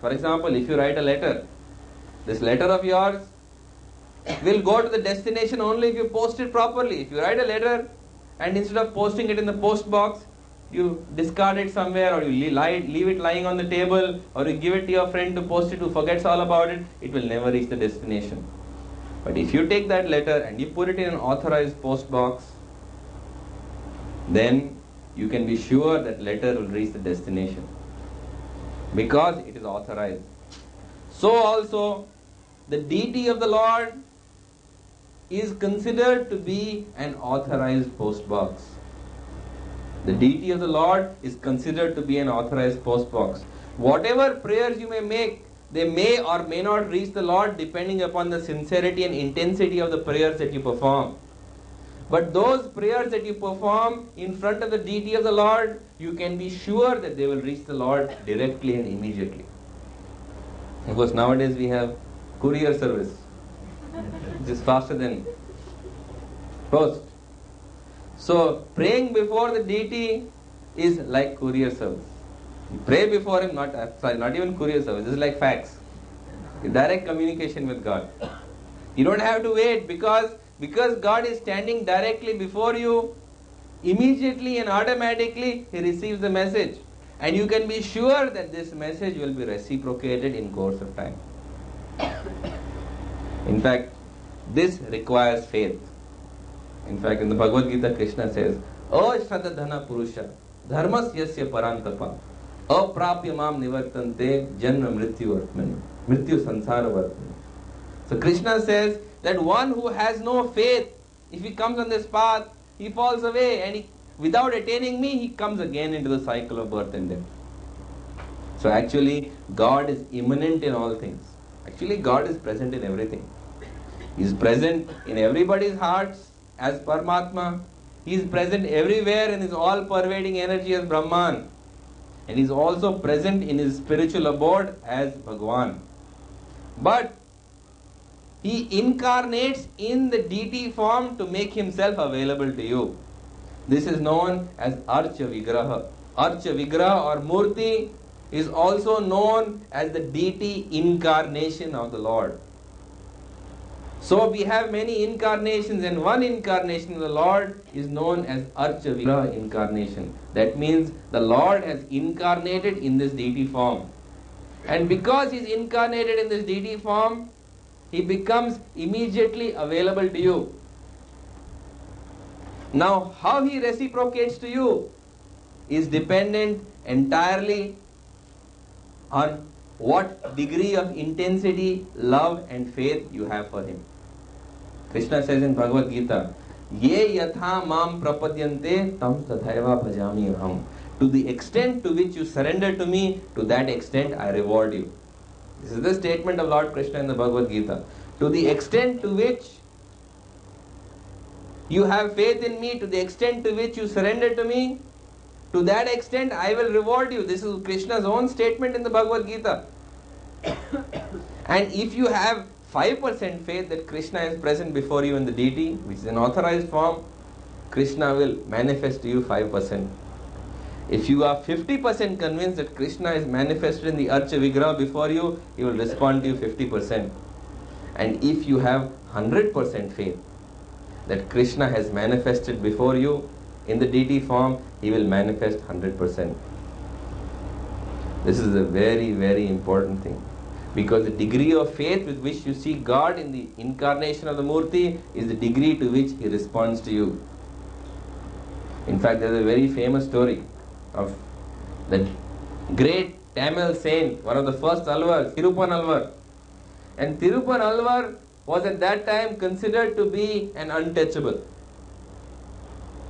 For example, if you write a letter, this letter of yours will go to the destination only if you post it properly. If you write a letter and instead of posting it in the post box, you discard it somewhere, or you leave it lying on the table, or you give it to your friend to post it who forgets all about it, it will never reach the destination. But if you take that letter and you put it in an authorized post box, then you can be sure that letter will reach the destination, because it is authorized. So also, the deity of the Lord is considered to be an authorized post box. The deity of the Lord is considered to be an authorized post box. Whatever prayers you may make, they may or may not reach the Lord depending upon the sincerity and intensity of the prayers that you perform. But those prayers that you perform in front of the deity of the Lord, you can be sure that they will reach the Lord directly and immediately. Of course, nowadays we have courier service, which is faster than post. So, praying before the deity is like courier service. You pray before him, not even courier service, this is like fax. Direct communication with God. You don't have to wait, because God is standing directly before you, immediately and automatically he receives the message. And you can be sure that this message will be reciprocated in course of time. In fact, this requires faith. In fact, in the Bhagavad Gita, Krishna says, Ashradadhana Purusha, Dharmas Yasya Parantapa, Aprapya Mam Nivartante, Janma Mrityu Vartmani, Mrityu Sansara Vartmani. So Krishna says that one who has no faith, if he comes on this path, he falls away, and without attaining me, he comes again into the cycle of birth and death. So actually, God is immanent in all things. Actually, God is present in everything. He is present in everybody's hearts as Paramatma. He is present everywhere in his all-pervading energy as Brahman. And he is also present in his spiritual abode as Bhagwan. But he incarnates in the deity form to make himself available to you. This is known as Archa Vigraha. Archa Vigraha or Murti is also known as the deity incarnation of the Lord. So we have many incarnations, and one incarnation of the Lord is known as Archa Vigraha incarnation. That means the Lord has incarnated in this deity form. And because he is incarnated in this deity form, he becomes immediately available to you. Now, how he reciprocates to you is dependent entirely on what degree of intensity, love and faith you have for him. Krishna says in Bhagavad Gita, Ye yatha mam prapadyante tam tathaiva bhajami aham. To the extent to which you surrender to me, to that extent I reward you. This is the statement of Lord Krishna in the Bhagavad Gita. To the extent to which you have faith in me, to the extent to which you surrender to me, to that extent I will reward you. This is Krishna's own statement in the Bhagavad Gita. And if you have 5% faith that Krishna is present before you in the deity, which is an authorized form, Krishna will manifest to you 5%. If you are 50% convinced that Krishna is manifested in the Archa Vigraha before you, he will respond to you 50%. And if you have 100% faith that Krishna has manifested before you in the deity form, he will manifest 100%. This is a very, very important thing. Because the degree of faith with which you see God in the incarnation of the Murti is the degree to which he responds to you. In fact, there is a very famous story of the great Tamil saint, one of the first Alvars, Thirupan Alvar. And Thirupan Alvar was at that time considered to be an untouchable.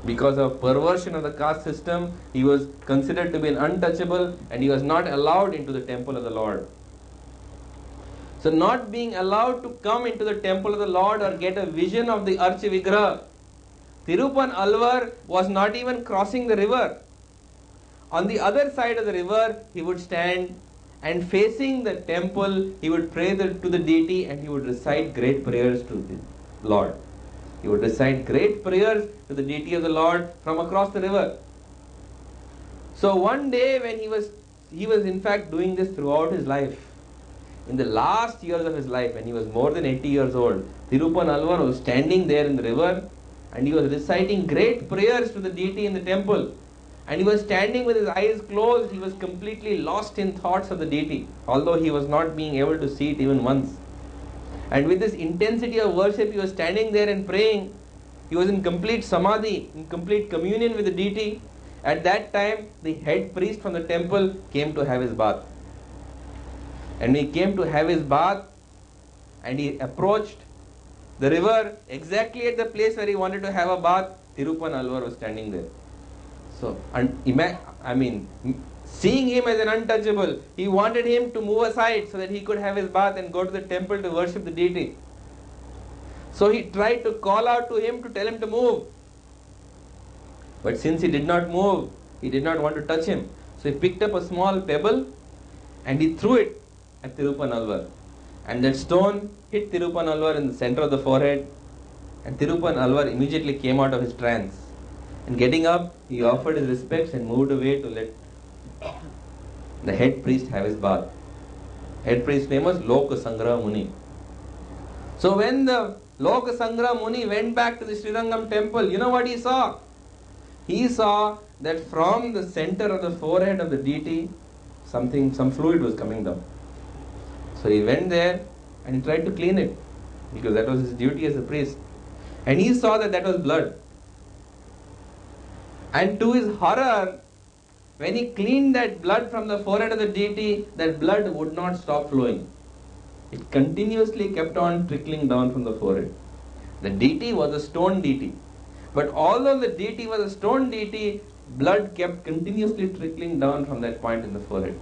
Because of perversion of the caste system, he was considered to be an untouchable, and he was not allowed into the temple of the Lord. So not being allowed to come into the temple of the Lord or get a vision of the Archa Vigraha, Tirupan Alvar was not even crossing the river. On the other side of the river, he would stand, and facing the temple, he would pray to the deity, and he would recite great prayers to the Lord. He would recite great prayers to the deity of the Lord from across the river. So one day when he was in fact doing this throughout his life. In the last years of his life, when he was more than 80 years old, Tirupan Alvar was standing there in the river, and he was reciting great prayers to the deity in the temple. And he was standing with his eyes closed. He was completely lost in thoughts of the deity, although he was not being able to see it even once. And with this intensity of worship, he was standing there and praying. He was in complete samadhi, in complete communion with the deity. At that time, the head priest from the temple came to have his bath. And when he came to have his bath, and he approached the river exactly at the place where he wanted to have a bath, Tirupan Alvar was standing there. So, seeing him as an untouchable, he wanted him to move aside so that he could have his bath and go to the temple to worship the deity. So he tried to call out to him to tell him to move. But since he did not move, he did not want to touch him. So he picked up a small pebble and he threw it at Tirupan Alvar. And that stone hit Tirupan Alvar in the center of the forehead. And Tirupan Alvar immediately came out of his trance. And getting up, he offered his respects and moved away to let the head priest have his bath. Head priest's name was Loka Sangraha Muni. So when the Loka Sangraha Muni went back to the Srirangam temple, you know what he saw? He saw that from the center of the forehead of the deity, some fluid was coming down. So he went there and he tried to clean it, because that was his duty as a priest. And he saw that was blood. And to his horror, when he cleaned that blood from the forehead of the deity, that blood would not stop flowing. It continuously kept on trickling down from the forehead. The deity was a stone deity. But although the deity was a stone deity, blood kept continuously trickling down from that point in the forehead.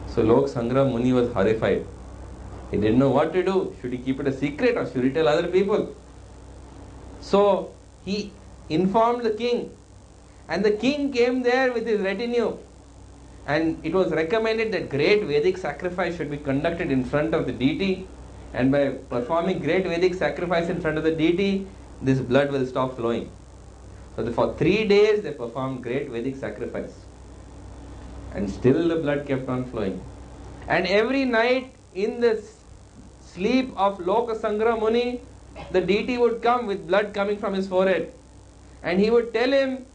So Lok Sangraha Muni was horrified. He didn't know what to do. Should he keep it a secret or should he tell other people? So he informed the king. And the king came there with his retinue. And it was recommended that great Vedic sacrifice should be conducted in front of the deity. And by performing great Vedic sacrifice in front of the deity, this blood will stop flowing. So for 3 days they performed great Vedic sacrifice. And still the blood kept on flowing. And every night in the sleep of Loka Sangraha Muni, the deity would come with blood coming from his forehead. And he would tell him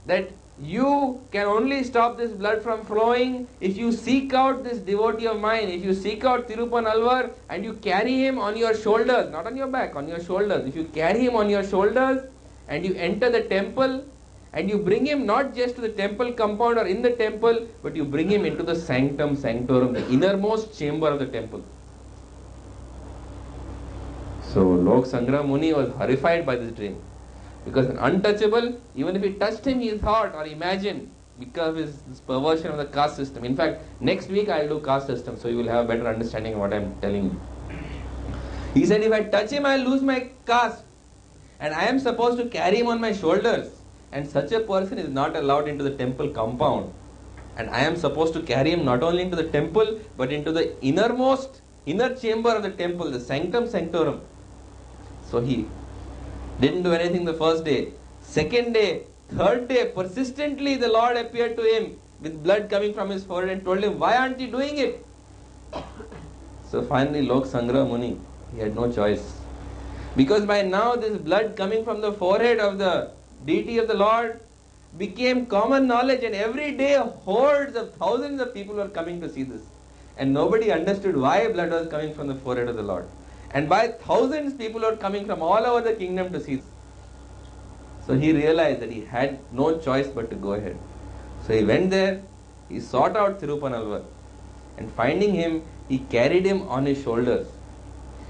that you can only stop this blood from flowing if you seek out this devotee of mine, if you seek out Tirupan Alvar and you carry him on your shoulders, not on your back, on your shoulders. If you carry him on your shoulders and you enter the temple and you bring him not just to the temple compound or in the temple, but you bring him into the sanctum sanctorum, the innermost chamber of the temple. So Lok Sangraha Muni was horrified by this dream. Because an untouchable, even if he touched him, he thought or imagined, because of his perversion of the caste system. In fact, next week I will do caste system, so you will have a better understanding of what I am telling you. He said, if I touch him, I will lose my caste. And I am supposed to carry him on my shoulders. And such a person is not allowed into the temple compound. And I am supposed to carry him not only into the temple, but into the inner chamber of the temple, the sanctum sanctorum. So he didn't do anything the first day. Second day, third day, persistently the Lord appeared to him with blood coming from his forehead and told him, why aren't you doing it? So finally Lok Sangraha Muni, he had no choice. Because by now this blood coming from the forehead of the deity of the Lord became common knowledge, and every day hordes of thousands of people were coming to see this. And nobody understood why blood was coming from the forehead of the Lord. And by thousands people were coming from all over the kingdom to see this. So he realized that he had no choice but to go ahead. So he went there, he sought out Tirupan Alvar, and finding him, he carried him on his shoulders.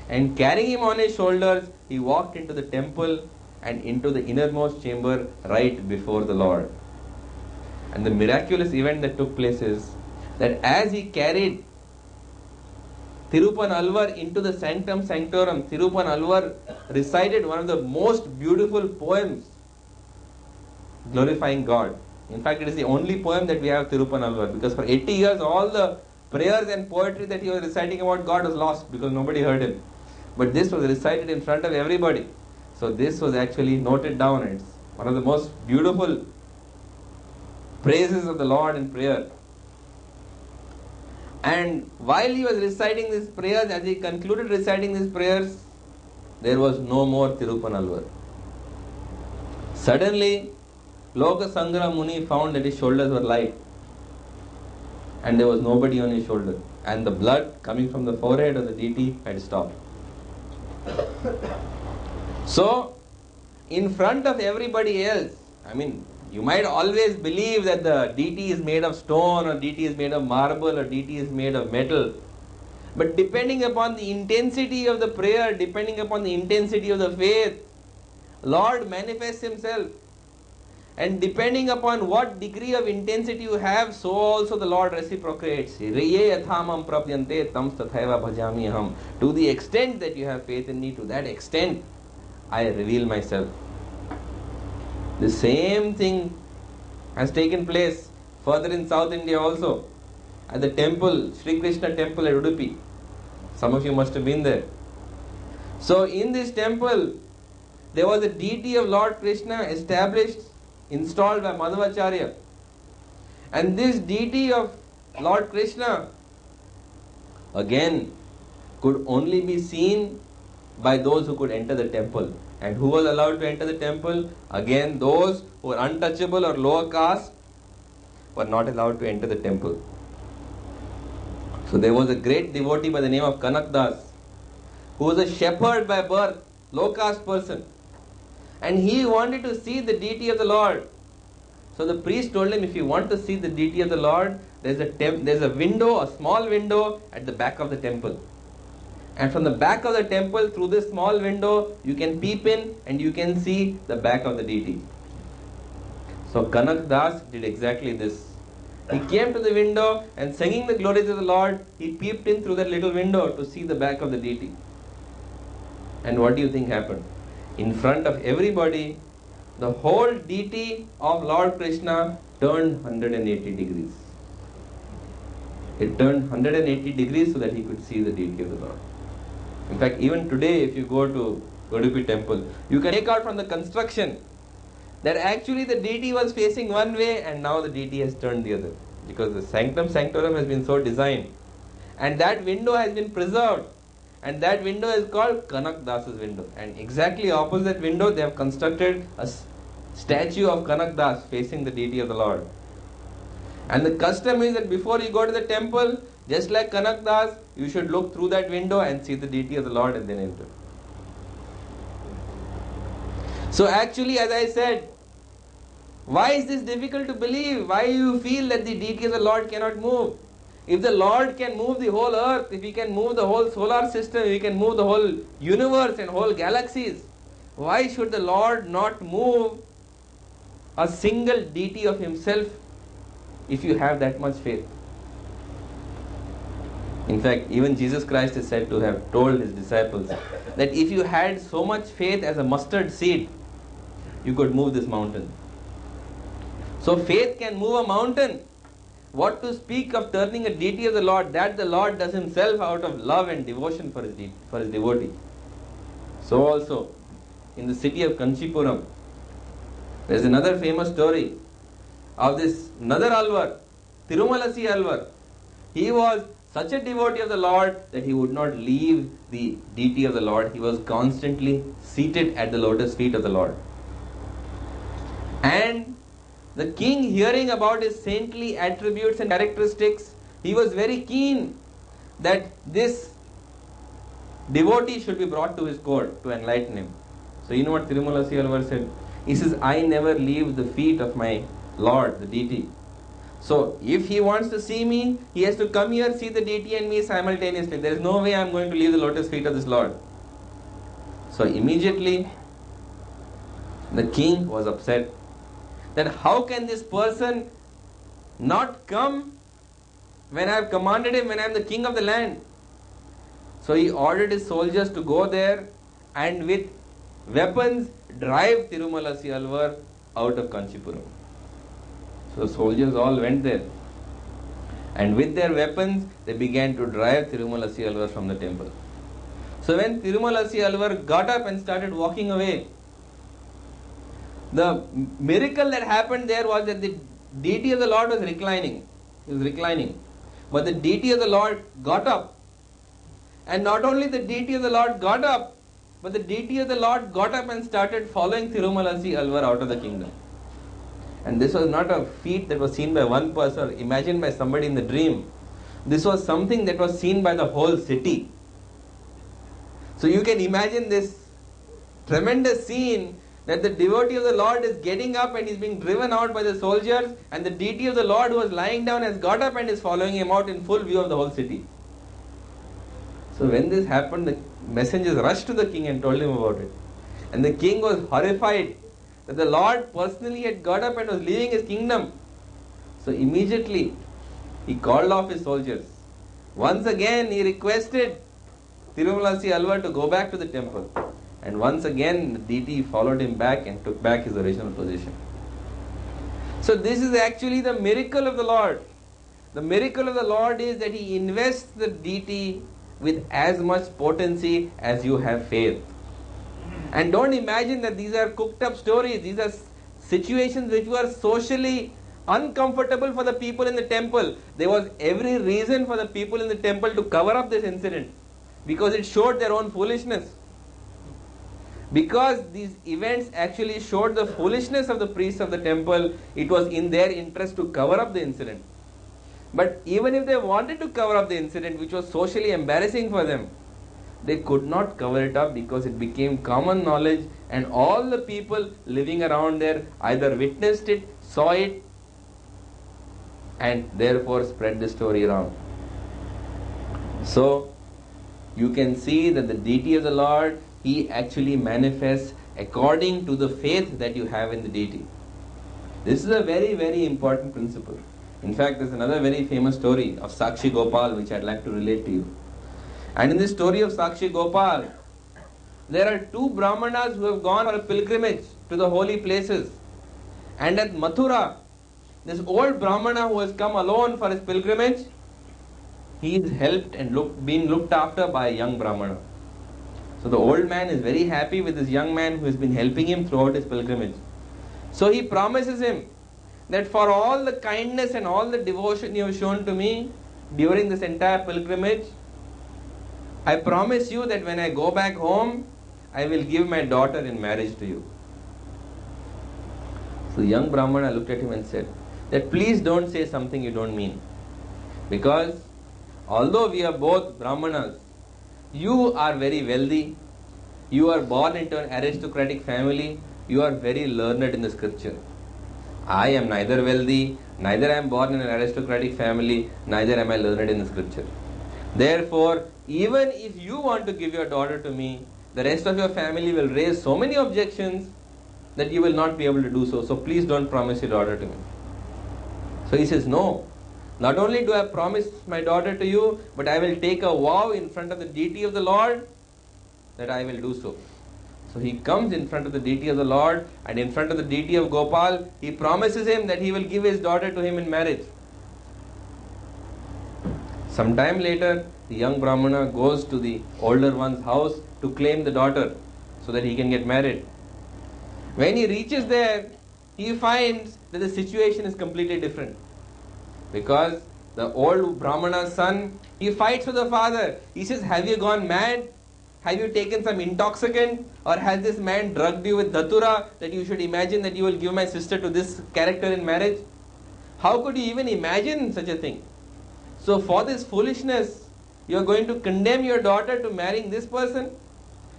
And carrying him on his shoulders, he walked into the temple and into the innermost chamber right before the Lord. And the miraculous event that took place is that as he carried Thirupan Alvar into the sanctum sanctorum. Thirupan Alvar recited one of the most beautiful poems glorifying God. In fact, it is the only poem that we have Thirupan Alvar, because for 80 years all the prayers and poetry that he was reciting about God was lost because nobody heard him. But this was recited in front of everybody. So this was actually noted down. It's one of the most beautiful praises of the Lord in prayer. And while he was reciting these prayers, as he concluded reciting these prayers, there was no more Thirupan Alvar. Suddenly, Loka Sangra Muni found that his shoulders were light and there was nobody on his shoulder, and the blood coming from the forehead of the deity had stopped. So, in front of everybody else, you might always believe that the deity is made of stone, or deity is made of marble, or deity is made of metal. But depending upon the intensity of the prayer, depending upon the intensity of the faith, Lord manifests himself. And depending upon what degree of intensity you have, so also the Lord reciprocates. To the extent that you have faith in me, to that extent I reveal myself. The same thing has taken place further in South India also, at the temple, Sri Krishna temple at Udupi. Some of you must have been there. So in this temple, there was a deity of Lord Krishna established, installed by Madhvacharya. And this deity of Lord Krishna, again, could only be seen by those who could enter the temple. And who was allowed to enter the temple? Again, those who were untouchable or lower caste were not allowed to enter the temple. So there was a great devotee by the name of Kanak Das, who was a shepherd by birth, low caste person. And he wanted to see the deity of the Lord. So the priest told him, if you want to see the deity of the Lord, there's a window, a small window at the back of the temple. And from the back of the temple, through this small window, you can peep in and you can see the back of the deity. So Kanak Das did exactly this. He came to the window and, singing the glories of the Lord, he peeped in through that little window to see the back of the deity. And what do you think happened? In front of everybody, the whole deity of Lord Krishna turned 180 degrees. It turned 180 degrees so that he could see the deity of the Lord. In fact, even today, if you go to Udupi temple, you can make out from the construction that actually the deity was facing one way and now the deity has turned the other, because the sanctum sanctorum has been so designed, and that window has been preserved, and that window is called Kanak Das's window. And exactly opposite window they have constructed a statue of Kanak Das facing the deity of the Lord. And the custom is that before you go to the temple, just like Kanak Das, you should look through that window and see the deity of the Lord and then enter. So actually, as I said, why is this difficult to believe? Why you feel that the deity of the Lord cannot move? If the Lord can move the whole earth, if he can move the whole solar system, if he can move the whole universe and whole galaxies, why should the Lord not move a single deity of himself if you have that much faith? In fact, even Jesus Christ is said to have told his disciples that if you had so much faith as a mustard seed, you could move this mountain. So faith can move a mountain. What to speak of turning a deity of the Lord, that the Lord does himself out of love and devotion for his devotee. So also, in the city of Kanchipuram, there is another famous story of this another Alvar, Tirumalasi Alvar. He was such a devotee of the Lord that he would not leave the deity of the Lord. He was constantly seated at the lotus feet of the Lord. And the king, hearing about his saintly attributes and characteristics, he was very keen that this devotee should be brought to his court to enlighten him. So you know what Tirumalasi Alvar said? He says, I never leave the feet of my Lord, the deity. So if he wants to see me, he has to come here, see the deity and me simultaneously. There is no way I am going to leave the lotus feet of this Lord. So immediately the king was upset that how can this person not come when I have commanded him, when I am the king of the land? So he ordered his soldiers to go there and with weapons drive Tirumalasi Alvar out of Kanchipuram. So soldiers all went there. And with their weapons, they began to drive Tirumalasi Alvar from the temple. So when Tirumalasi Alvar got up and started walking away, the miracle that happened there was that the deity of the Lord was reclining. He was reclining. But the deity of the Lord got up. And not only the deity of the Lord got up, but the deity of the Lord got up and started following Tirumalasi Alvar out of the kingdom. And this was not a feat that was seen by one person or imagined by somebody in the dream. This was something that was seen by the whole city. So you can imagine this tremendous scene that the devotee of the Lord is getting up and is being driven out by the soldiers, and the deity of the Lord who was lying down has got up and is following him out in full view of the whole city. So when this happened, the messengers rushed to the king and told him about it. And the king was horrified that the Lord personally had got up and was leaving his kingdom. So immediately he called off his soldiers. Once again he requested Tirumalasi Alvar to go back to the temple. And once again the deity followed him back and took back his original position. So this is actually the miracle of the Lord. The miracle of the Lord is that he invests the deity with as much potency as you have faith. And don't imagine that these are cooked up stories. These are situations which were socially uncomfortable for the people in the temple. There was every reason for the people in the temple to cover up this incident, because it showed their own foolishness. Because these events actually showed the foolishness of the priests of the temple, it was in their interest to cover up the incident. But even if they wanted to cover up the incident, which was socially embarrassing for them, they could not cover it up because it became common knowledge, and all the people living around there either witnessed it, saw it, and therefore spread the story around. So you can see that the deity of the Lord, he actually manifests according to the faith that you have in the deity. This is a very, very important principle. In fact, there's another very famous story of Sakshi Gopal which I'd like to relate to you. And in this story of Sakshi Gopal, there are two Brahmanas who have gone on a pilgrimage to the holy places. And at Mathura, this old Brahmana who has come alone for his pilgrimage, he is helped and being looked after by a young Brahmana. So the old man is very happy with this young man who has been helping him throughout his pilgrimage. So he promises him that for all the kindness and all the devotion you have shown to me during this entire pilgrimage, I promise you that when I go back home, I will give my daughter in marriage to you. So the young Brahmana looked at him and said that please don't say something you don't mean. Because although we are both Brahmanas, you are very wealthy, you are born into an aristocratic family, you are very learned in the scripture. I am neither wealthy, neither I am born in an aristocratic family, neither am I learned in the scripture. Therefore, even if you want to give your daughter to me, the rest of your family will raise so many objections that you will not be able to do so. So please don't promise your daughter to me. So he says, no. Not only do I promise my daughter to you, but I will take a vow in front of the deity of the Lord that I will do so. So he comes in front of the deity of the Lord, and in front of the deity of Gopal, he promises him that he will give his daughter to him in marriage. Some time later, the young Brahmana goes to the older one's house to claim the daughter so that he can get married. When he reaches there, he finds that the situation is completely different. Because the old Brahmana's son, he fights with the father. He says, have you gone mad? Have you taken some intoxicant? Or has this man drugged you with datura that you should imagine that you will give my sister to this character in marriage? How could you even imagine such a thing? So for this foolishness, you are going to condemn your daughter to marrying this person?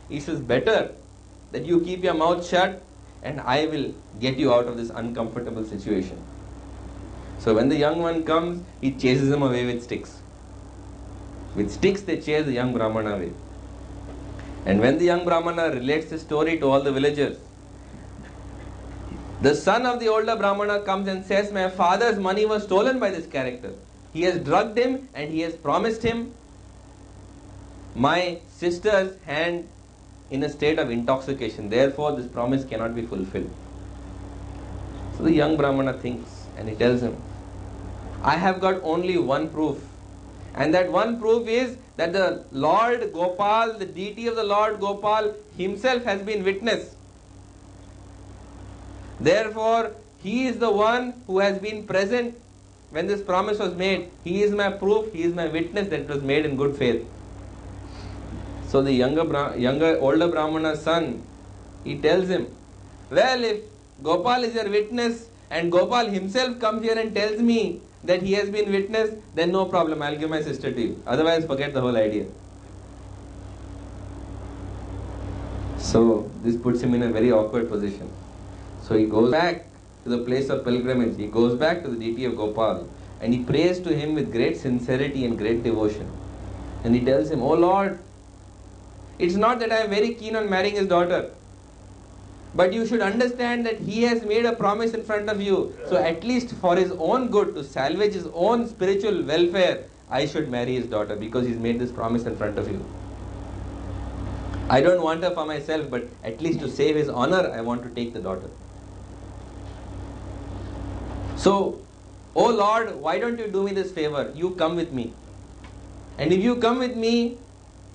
He says, better that you keep your mouth shut and I will get you out of this uncomfortable situation. So when the young one comes, he chases him away with sticks. With sticks they chase the young Brahmana away. And when the young Brahmana relates the story to all the villagers, the son of the older Brahmana comes and says, my father's money was stolen by this character. He has drugged him and he has promised him my sister's hand in a state of intoxication. Therefore, this promise cannot be fulfilled. So the young Brahmana thinks and he tells him, I have got only one proof. And that one proof is that the Lord Gopal, the deity of the Lord Gopal himself has been witness. Therefore, he is the one who has been present when this promise was made. He is my proof, he is my witness that it was made in good faith. So the older Brahmana's son, he tells him, well, if Gopal is your witness and Gopal himself comes here and tells me that he has been witness, then no problem, I'll give my sister to you. Otherwise, forget the whole idea. So this puts him in a very awkward position. So he goes back to the place of pilgrimage. He goes back to the deity of Gopal and he prays to him with great sincerity and great devotion. And he tells him, oh Lord, it's not that I am very keen on marrying his daughter, but you should understand that he has made a promise in front of you. So at least for his own good, to salvage his own spiritual welfare, I should marry his daughter because he's made this promise in front of you. I don't want her for myself, but at least to save his honor, I want to take the daughter. So, oh Lord, why don't you do me this favor? You come with me. And if you come with me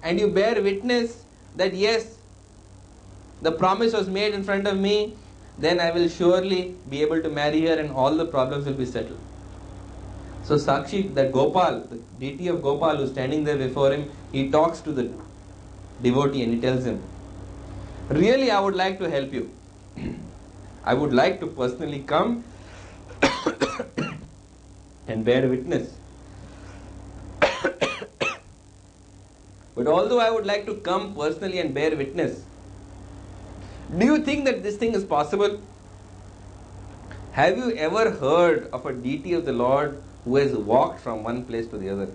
and you bear witness that yes, the promise was made in front of me, then I will surely be able to marry her and all the problems will be settled. So Sakshi, that Gopal, the deity of Gopal who is standing there before him, he talks to the devotee and he tells him, really I would like to help you. I would like to personally come and bear witness. But although I would like to come personally and bear witness, do you think that this thing is possible? Have you ever heard of a deity of the Lord who has walked from one place to the other?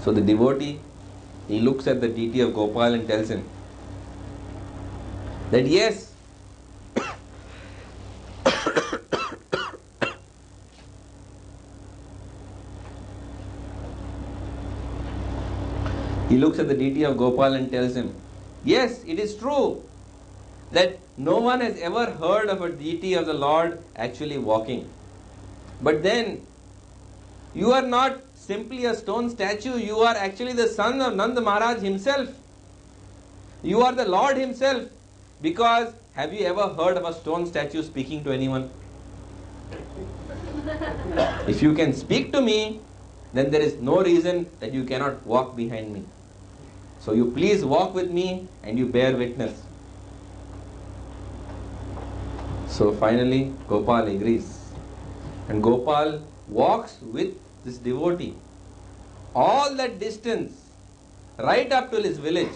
So the devotee, he looks at the deity of Gopal and tells him that yes, he looks at the deity of Gopal and tells him, yes, it is true that no one has ever heard of a deity of the Lord actually walking. But then, you are not simply a stone statue, you are actually the son of Nanda Maharaj himself. You are the Lord himself. Because, have you ever heard of a stone statue speaking to anyone? If you can speak to me, then there is no reason that you cannot walk behind me. So you please walk with me and you bear witness. So finally Gopal agrees. And Gopal walks with this devotee all that distance right up to his village,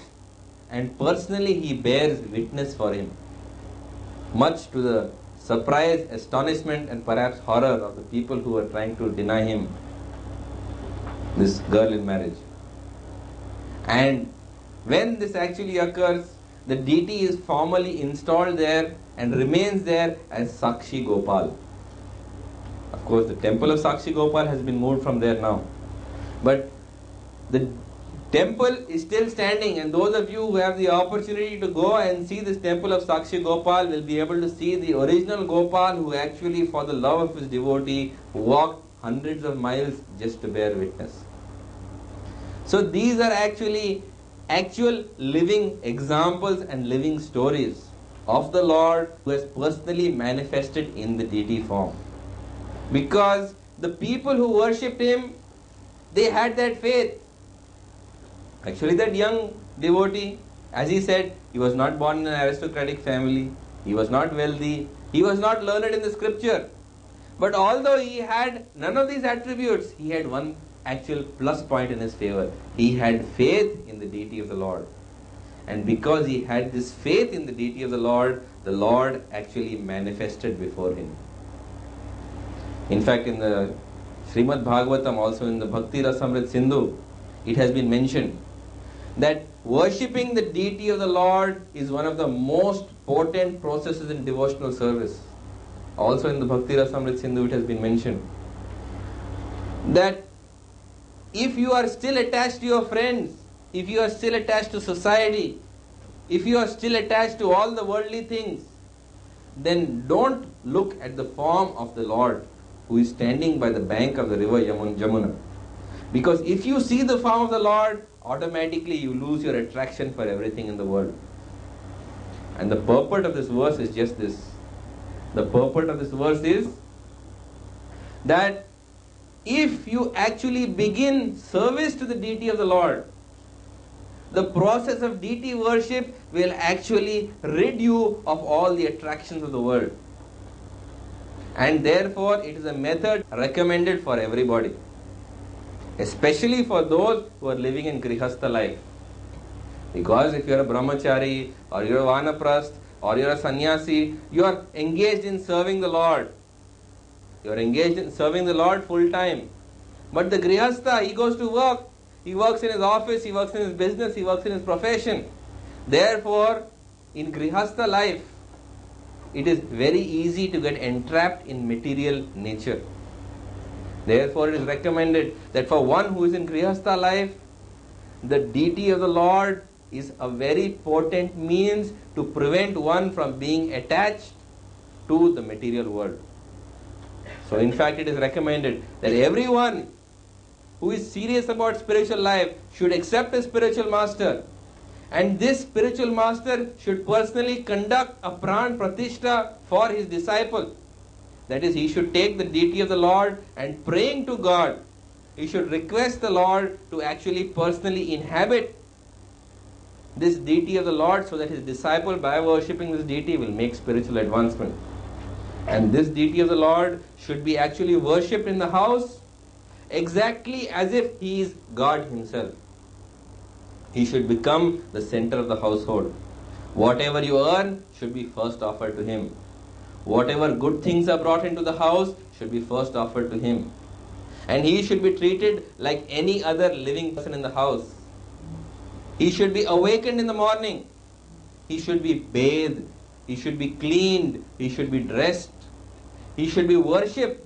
and personally he bears witness for him, much to the surprise, astonishment and perhaps horror of the people who are trying to deny him this girl in marriage. And when this actually occurs, the deity is formally installed there and remains there as Sakshi Gopal. Of course, the temple of Sakshi Gopal has been moved from there now. But the temple is still standing, and those of you who have the opportunity to go and see this temple of Sakshi Gopal will be able to see the original Gopal who actually, for the love of his devotee, walked hundreds of miles just to bear witness. So these are actually actual living examples and living stories of the Lord who has personally manifested in the deity form. Because the people who worshipped him, they had that faith. Actually, that young devotee, as he said, he was not born in an aristocratic family, he was not wealthy, he was not learned in the scripture. But although he had none of these attributes, he had one actual plus point in his favor. He had faith in the deity of the Lord. And because he had this faith in the deity of the Lord actually manifested before him. In fact, in the Srimad Bhagavatam, also in the Bhakti Rasamrit Sindhu, it has been mentioned that worshipping the deity of the Lord is one of the most potent processes in devotional service. Also in the Bhakti Rasamrit Sindhu, it has been mentioned that if you are still attached to your friends, if you are still attached to society, if you are still attached to all the worldly things, then don't look at the form of the Lord who is standing by the bank of the river Jamuna. Because if you see the form of the Lord, automatically you lose your attraction for everything in the world. And the purport of this verse is just this. The purport of this verse is that if you actually begin service to the deity of the Lord, the process of deity worship will actually rid you of all the attractions of the world. And therefore, it is a method recommended for everybody, especially for those who are living in Grihastha life. Because if you are a brahmachari, or you are a vanaprasth, or you are a sannyasi, you are engaged in serving the Lord. You are engaged in serving the Lord full time. But the Grihastha, he goes to work. He works in his office, he works in his business, he works in his profession. Therefore, in Grihastha life, it is very easy to get entrapped in material nature. Therefore, it is recommended that for one who is in Grihastha life, the deity of the Lord is a very potent means to prevent one from being attached to the material world. So in fact, it is recommended that everyone who is serious about spiritual life should accept a spiritual master. And this spiritual master should personally conduct a pran pratishtha for his disciple. That is, he should take the deity of the Lord and praying to God, he should request the Lord to actually personally inhabit this deity of the Lord, so that his disciple, by worshipping this deity, will make spiritual advancement. And this deity of the Lord should be actually worshipped in the house exactly as if he is God himself. He should become the center of the household. Whatever you earn should be first offered to him. Whatever good things are brought into the house should be first offered to him. And he should be treated like any other living person in the house. He should be awakened in the morning. He should be bathed. He should be cleaned. He should be dressed. He should be worshipped.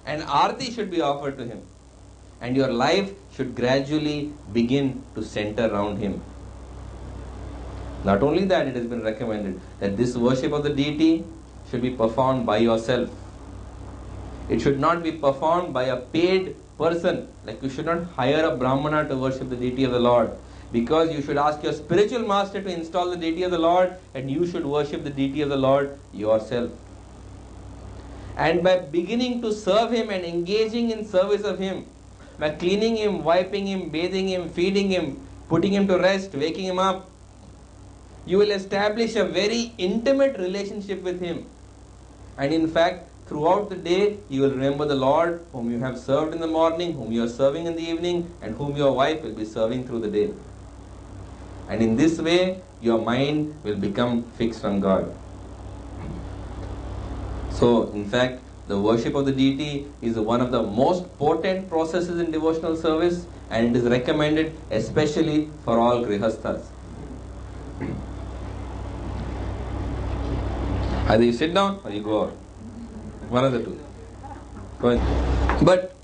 And arti should be offered to him. And your life should gradually begin to center around him. Not only that, it has been recommended that this worship of the deity should be performed by yourself. It should not be performed by a paid person. Like you should not hire a brahmana to worship the deity of the Lord. Because you should ask your spiritual master to install the deity of the Lord, and you should worship the deity of the Lord yourself. And by beginning to serve him and engaging in service of him, by cleaning him, wiping him, bathing him, feeding him, putting him to rest, waking him up, you will establish a very intimate relationship with him. And in fact, throughout the day, you will remember the Lord whom you have served in the morning, whom you are serving in the evening, and whom your wife will be serving through the day. And in this way, your mind will become fixed on God. So, in fact, the worship of the deity is one of the most potent processes in devotional service, and it is recommended especially for all grihasthas. Either you sit down or you go out. One of the two. Go ahead. But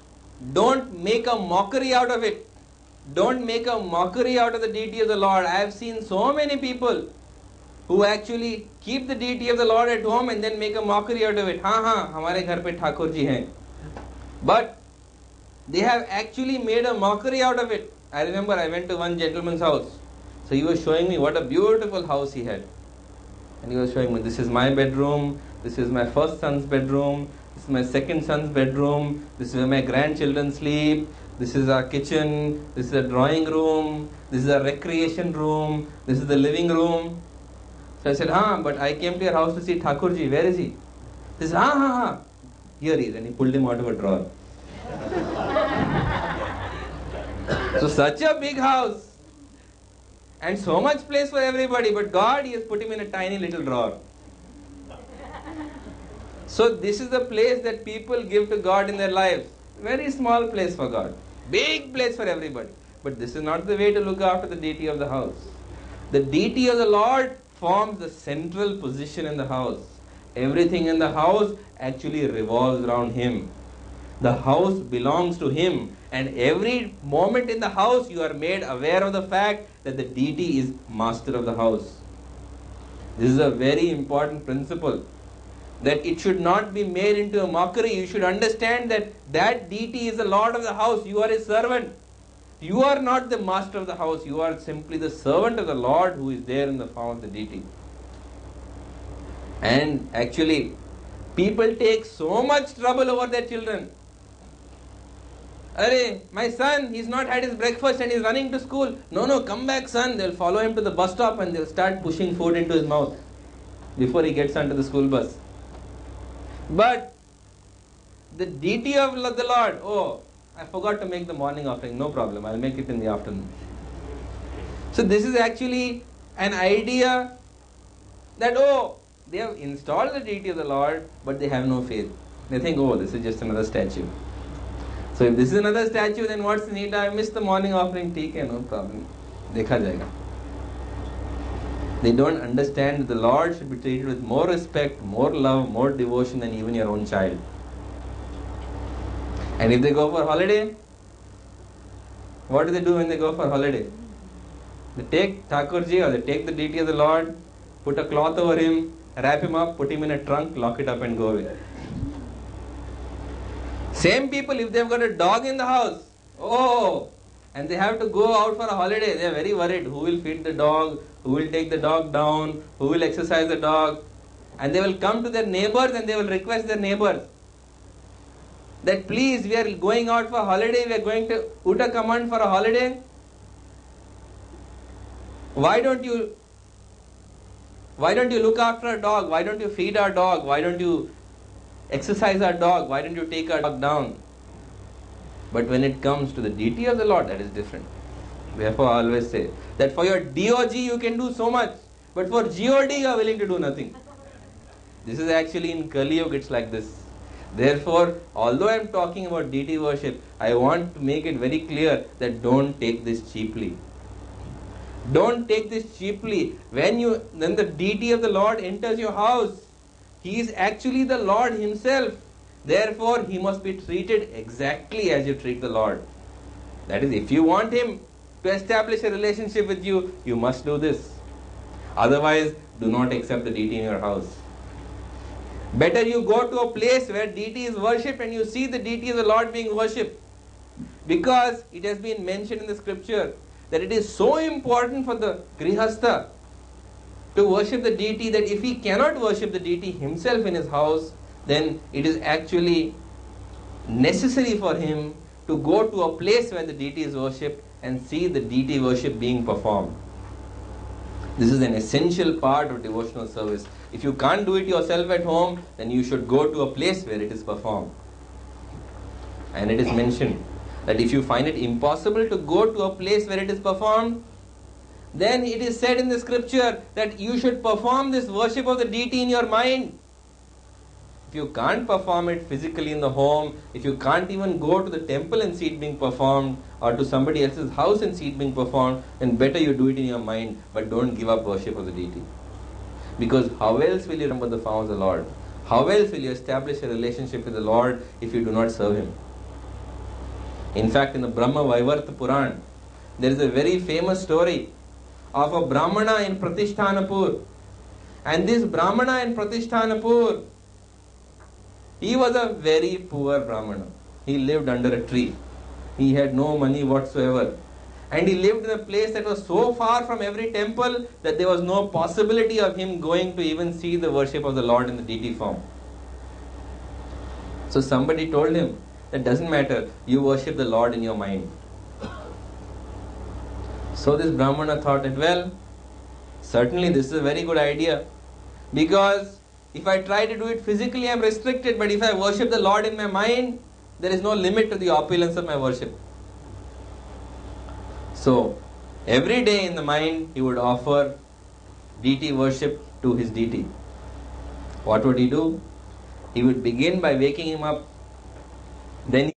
don't make a mockery out of it. Don't make a mockery out of the deity of the Lord. I have seen so many people who actually keep the deity of the Lord at home and then make a mockery out of it. हाँ, हमारे घर पे ठाकुर जी हैं. But they have actually made a mockery out of it. I remember I went to one gentleman's house. So he was showing me what a beautiful house he had. And he was showing me, this is my bedroom, this is my first son's bedroom, this is my second son's bedroom, this is where my grandchildren sleep, this is our kitchen, this is a drawing room, this is a recreation room, this is the living room. So I said, but I came to your house to see Thakurji, where is he? He said, here he is, and he pulled him out of a drawer. So such a big house, and so much place for everybody, but God, he has put him in a tiny little drawer. So this is the place that people give to God in their lives. Very small place for God. Big place for everybody. But this is not the way to look after the deity of the house. The deity of the Lord forms the central position in the house. Everything in the house actually revolves around him. The house belongs to him, and every moment in the house you are made aware of the fact that the deity is master of the house. This is a very important principle, that it should not be made into a mockery. You should understand that that deity is the lord of the house. You are his servant. You are not the master of the house. You are simply the servant of the Lord who is there in the form of the deity. And actually, people take so much trouble over their children. Arey, my son, he's not had his breakfast and he's running to school. No, come back, son. They'll follow him to the bus stop and they'll start pushing food into his mouth before he gets onto the school bus. But the deity of the Lord, oh, I forgot to make the morning offering. No problem, I'll make it in the afternoon. So this is actually an idea that, oh, they have installed the deity of the Lord, but they have no faith. They think, oh, this is just another statue. So if this is another statue, then what's the need? I missed the morning offering. Theek hai, no problem. Dekha jayega. They don't understand that the Lord should be treated with more respect, more love, more devotion than even your own child. And if they go for holiday, what do they do when they go for holiday? They take Thakurji or they take the deity of the Lord, put a cloth over him, wrap him up, put him in a trunk, lock it up and go away. Same people, if they've got a dog in the house, oh, and they have to go out for a holiday, they are very worried. Who will feed the dog? Who will take the dog down? Who will exercise the dog? And they will come to their neighbors and they will request their neighbors that please, we are going out for a holiday, we are going to Uta command for a holiday. Why don't you look after our dog? Why don't you feed our dog? Why don't you exercise our dog? Why don't you take our dog down? But when it comes to the deity of the Lord, that is different. Therefore, I always say that for your DOG you can do so much, but for GOD you are willing to do nothing. This is actually in Kali Yuga, it's like this. Therefore, although I am talking about deity worship, I want to make it very clear that don't take this cheaply. Don't take this cheaply. When the deity of the Lord enters your house, he is actually the Lord himself. Therefore, he must be treated exactly as you treat the Lord. That is, if you want him to establish a relationship with you, you must do this. Otherwise, do not accept the deity in your house. Better you go to a place where deity is worshipped and you see the deity of the Lord being worshipped. Because it has been mentioned in the scripture that it is so important for the Grihastha to worship the deity that if he cannot worship the deity himself in his house, then it is actually necessary for him to go to a place where the deity is worshipped and see the deity worship being performed. This is an essential part of devotional service. If you can't do it yourself at home, then you should go to a place where it is performed. And it is mentioned that if you find it impossible to go to a place where it is performed, then it is said in the scripture that you should perform this worship of the deity in your mind. If you can't perform it physically in the home, if you can't even go to the temple and see it being performed, or to somebody else's house and see it being performed, then better you do it in your mind, but don't give up worship of the deity. Because how else will you remember the form of the Lord? How else will you establish a relationship with the Lord if you do not serve him? In fact, in the Bhagavata Purana, there is a very famous story of a Brahmana in Pratishthanapur. And this Brahmana in Pratishthanapur, he was a very poor Brahmana. He lived under a tree. He had no money whatsoever. And he lived in a place that was so far from every temple that there was no possibility of him going to even see the worship of the Lord in the deity form. So somebody told him, that doesn't matter, you worship the Lord in your mind. So this Brahmana thought that, well, certainly this is a very good idea, because if I try to do it physically, I am restricted, but if I worship the Lord in my mind, there is no limit to the opulence of my worship. So, every day in the mind, he would offer deity worship to his deity. What would he do? He would begin by waking him up. Then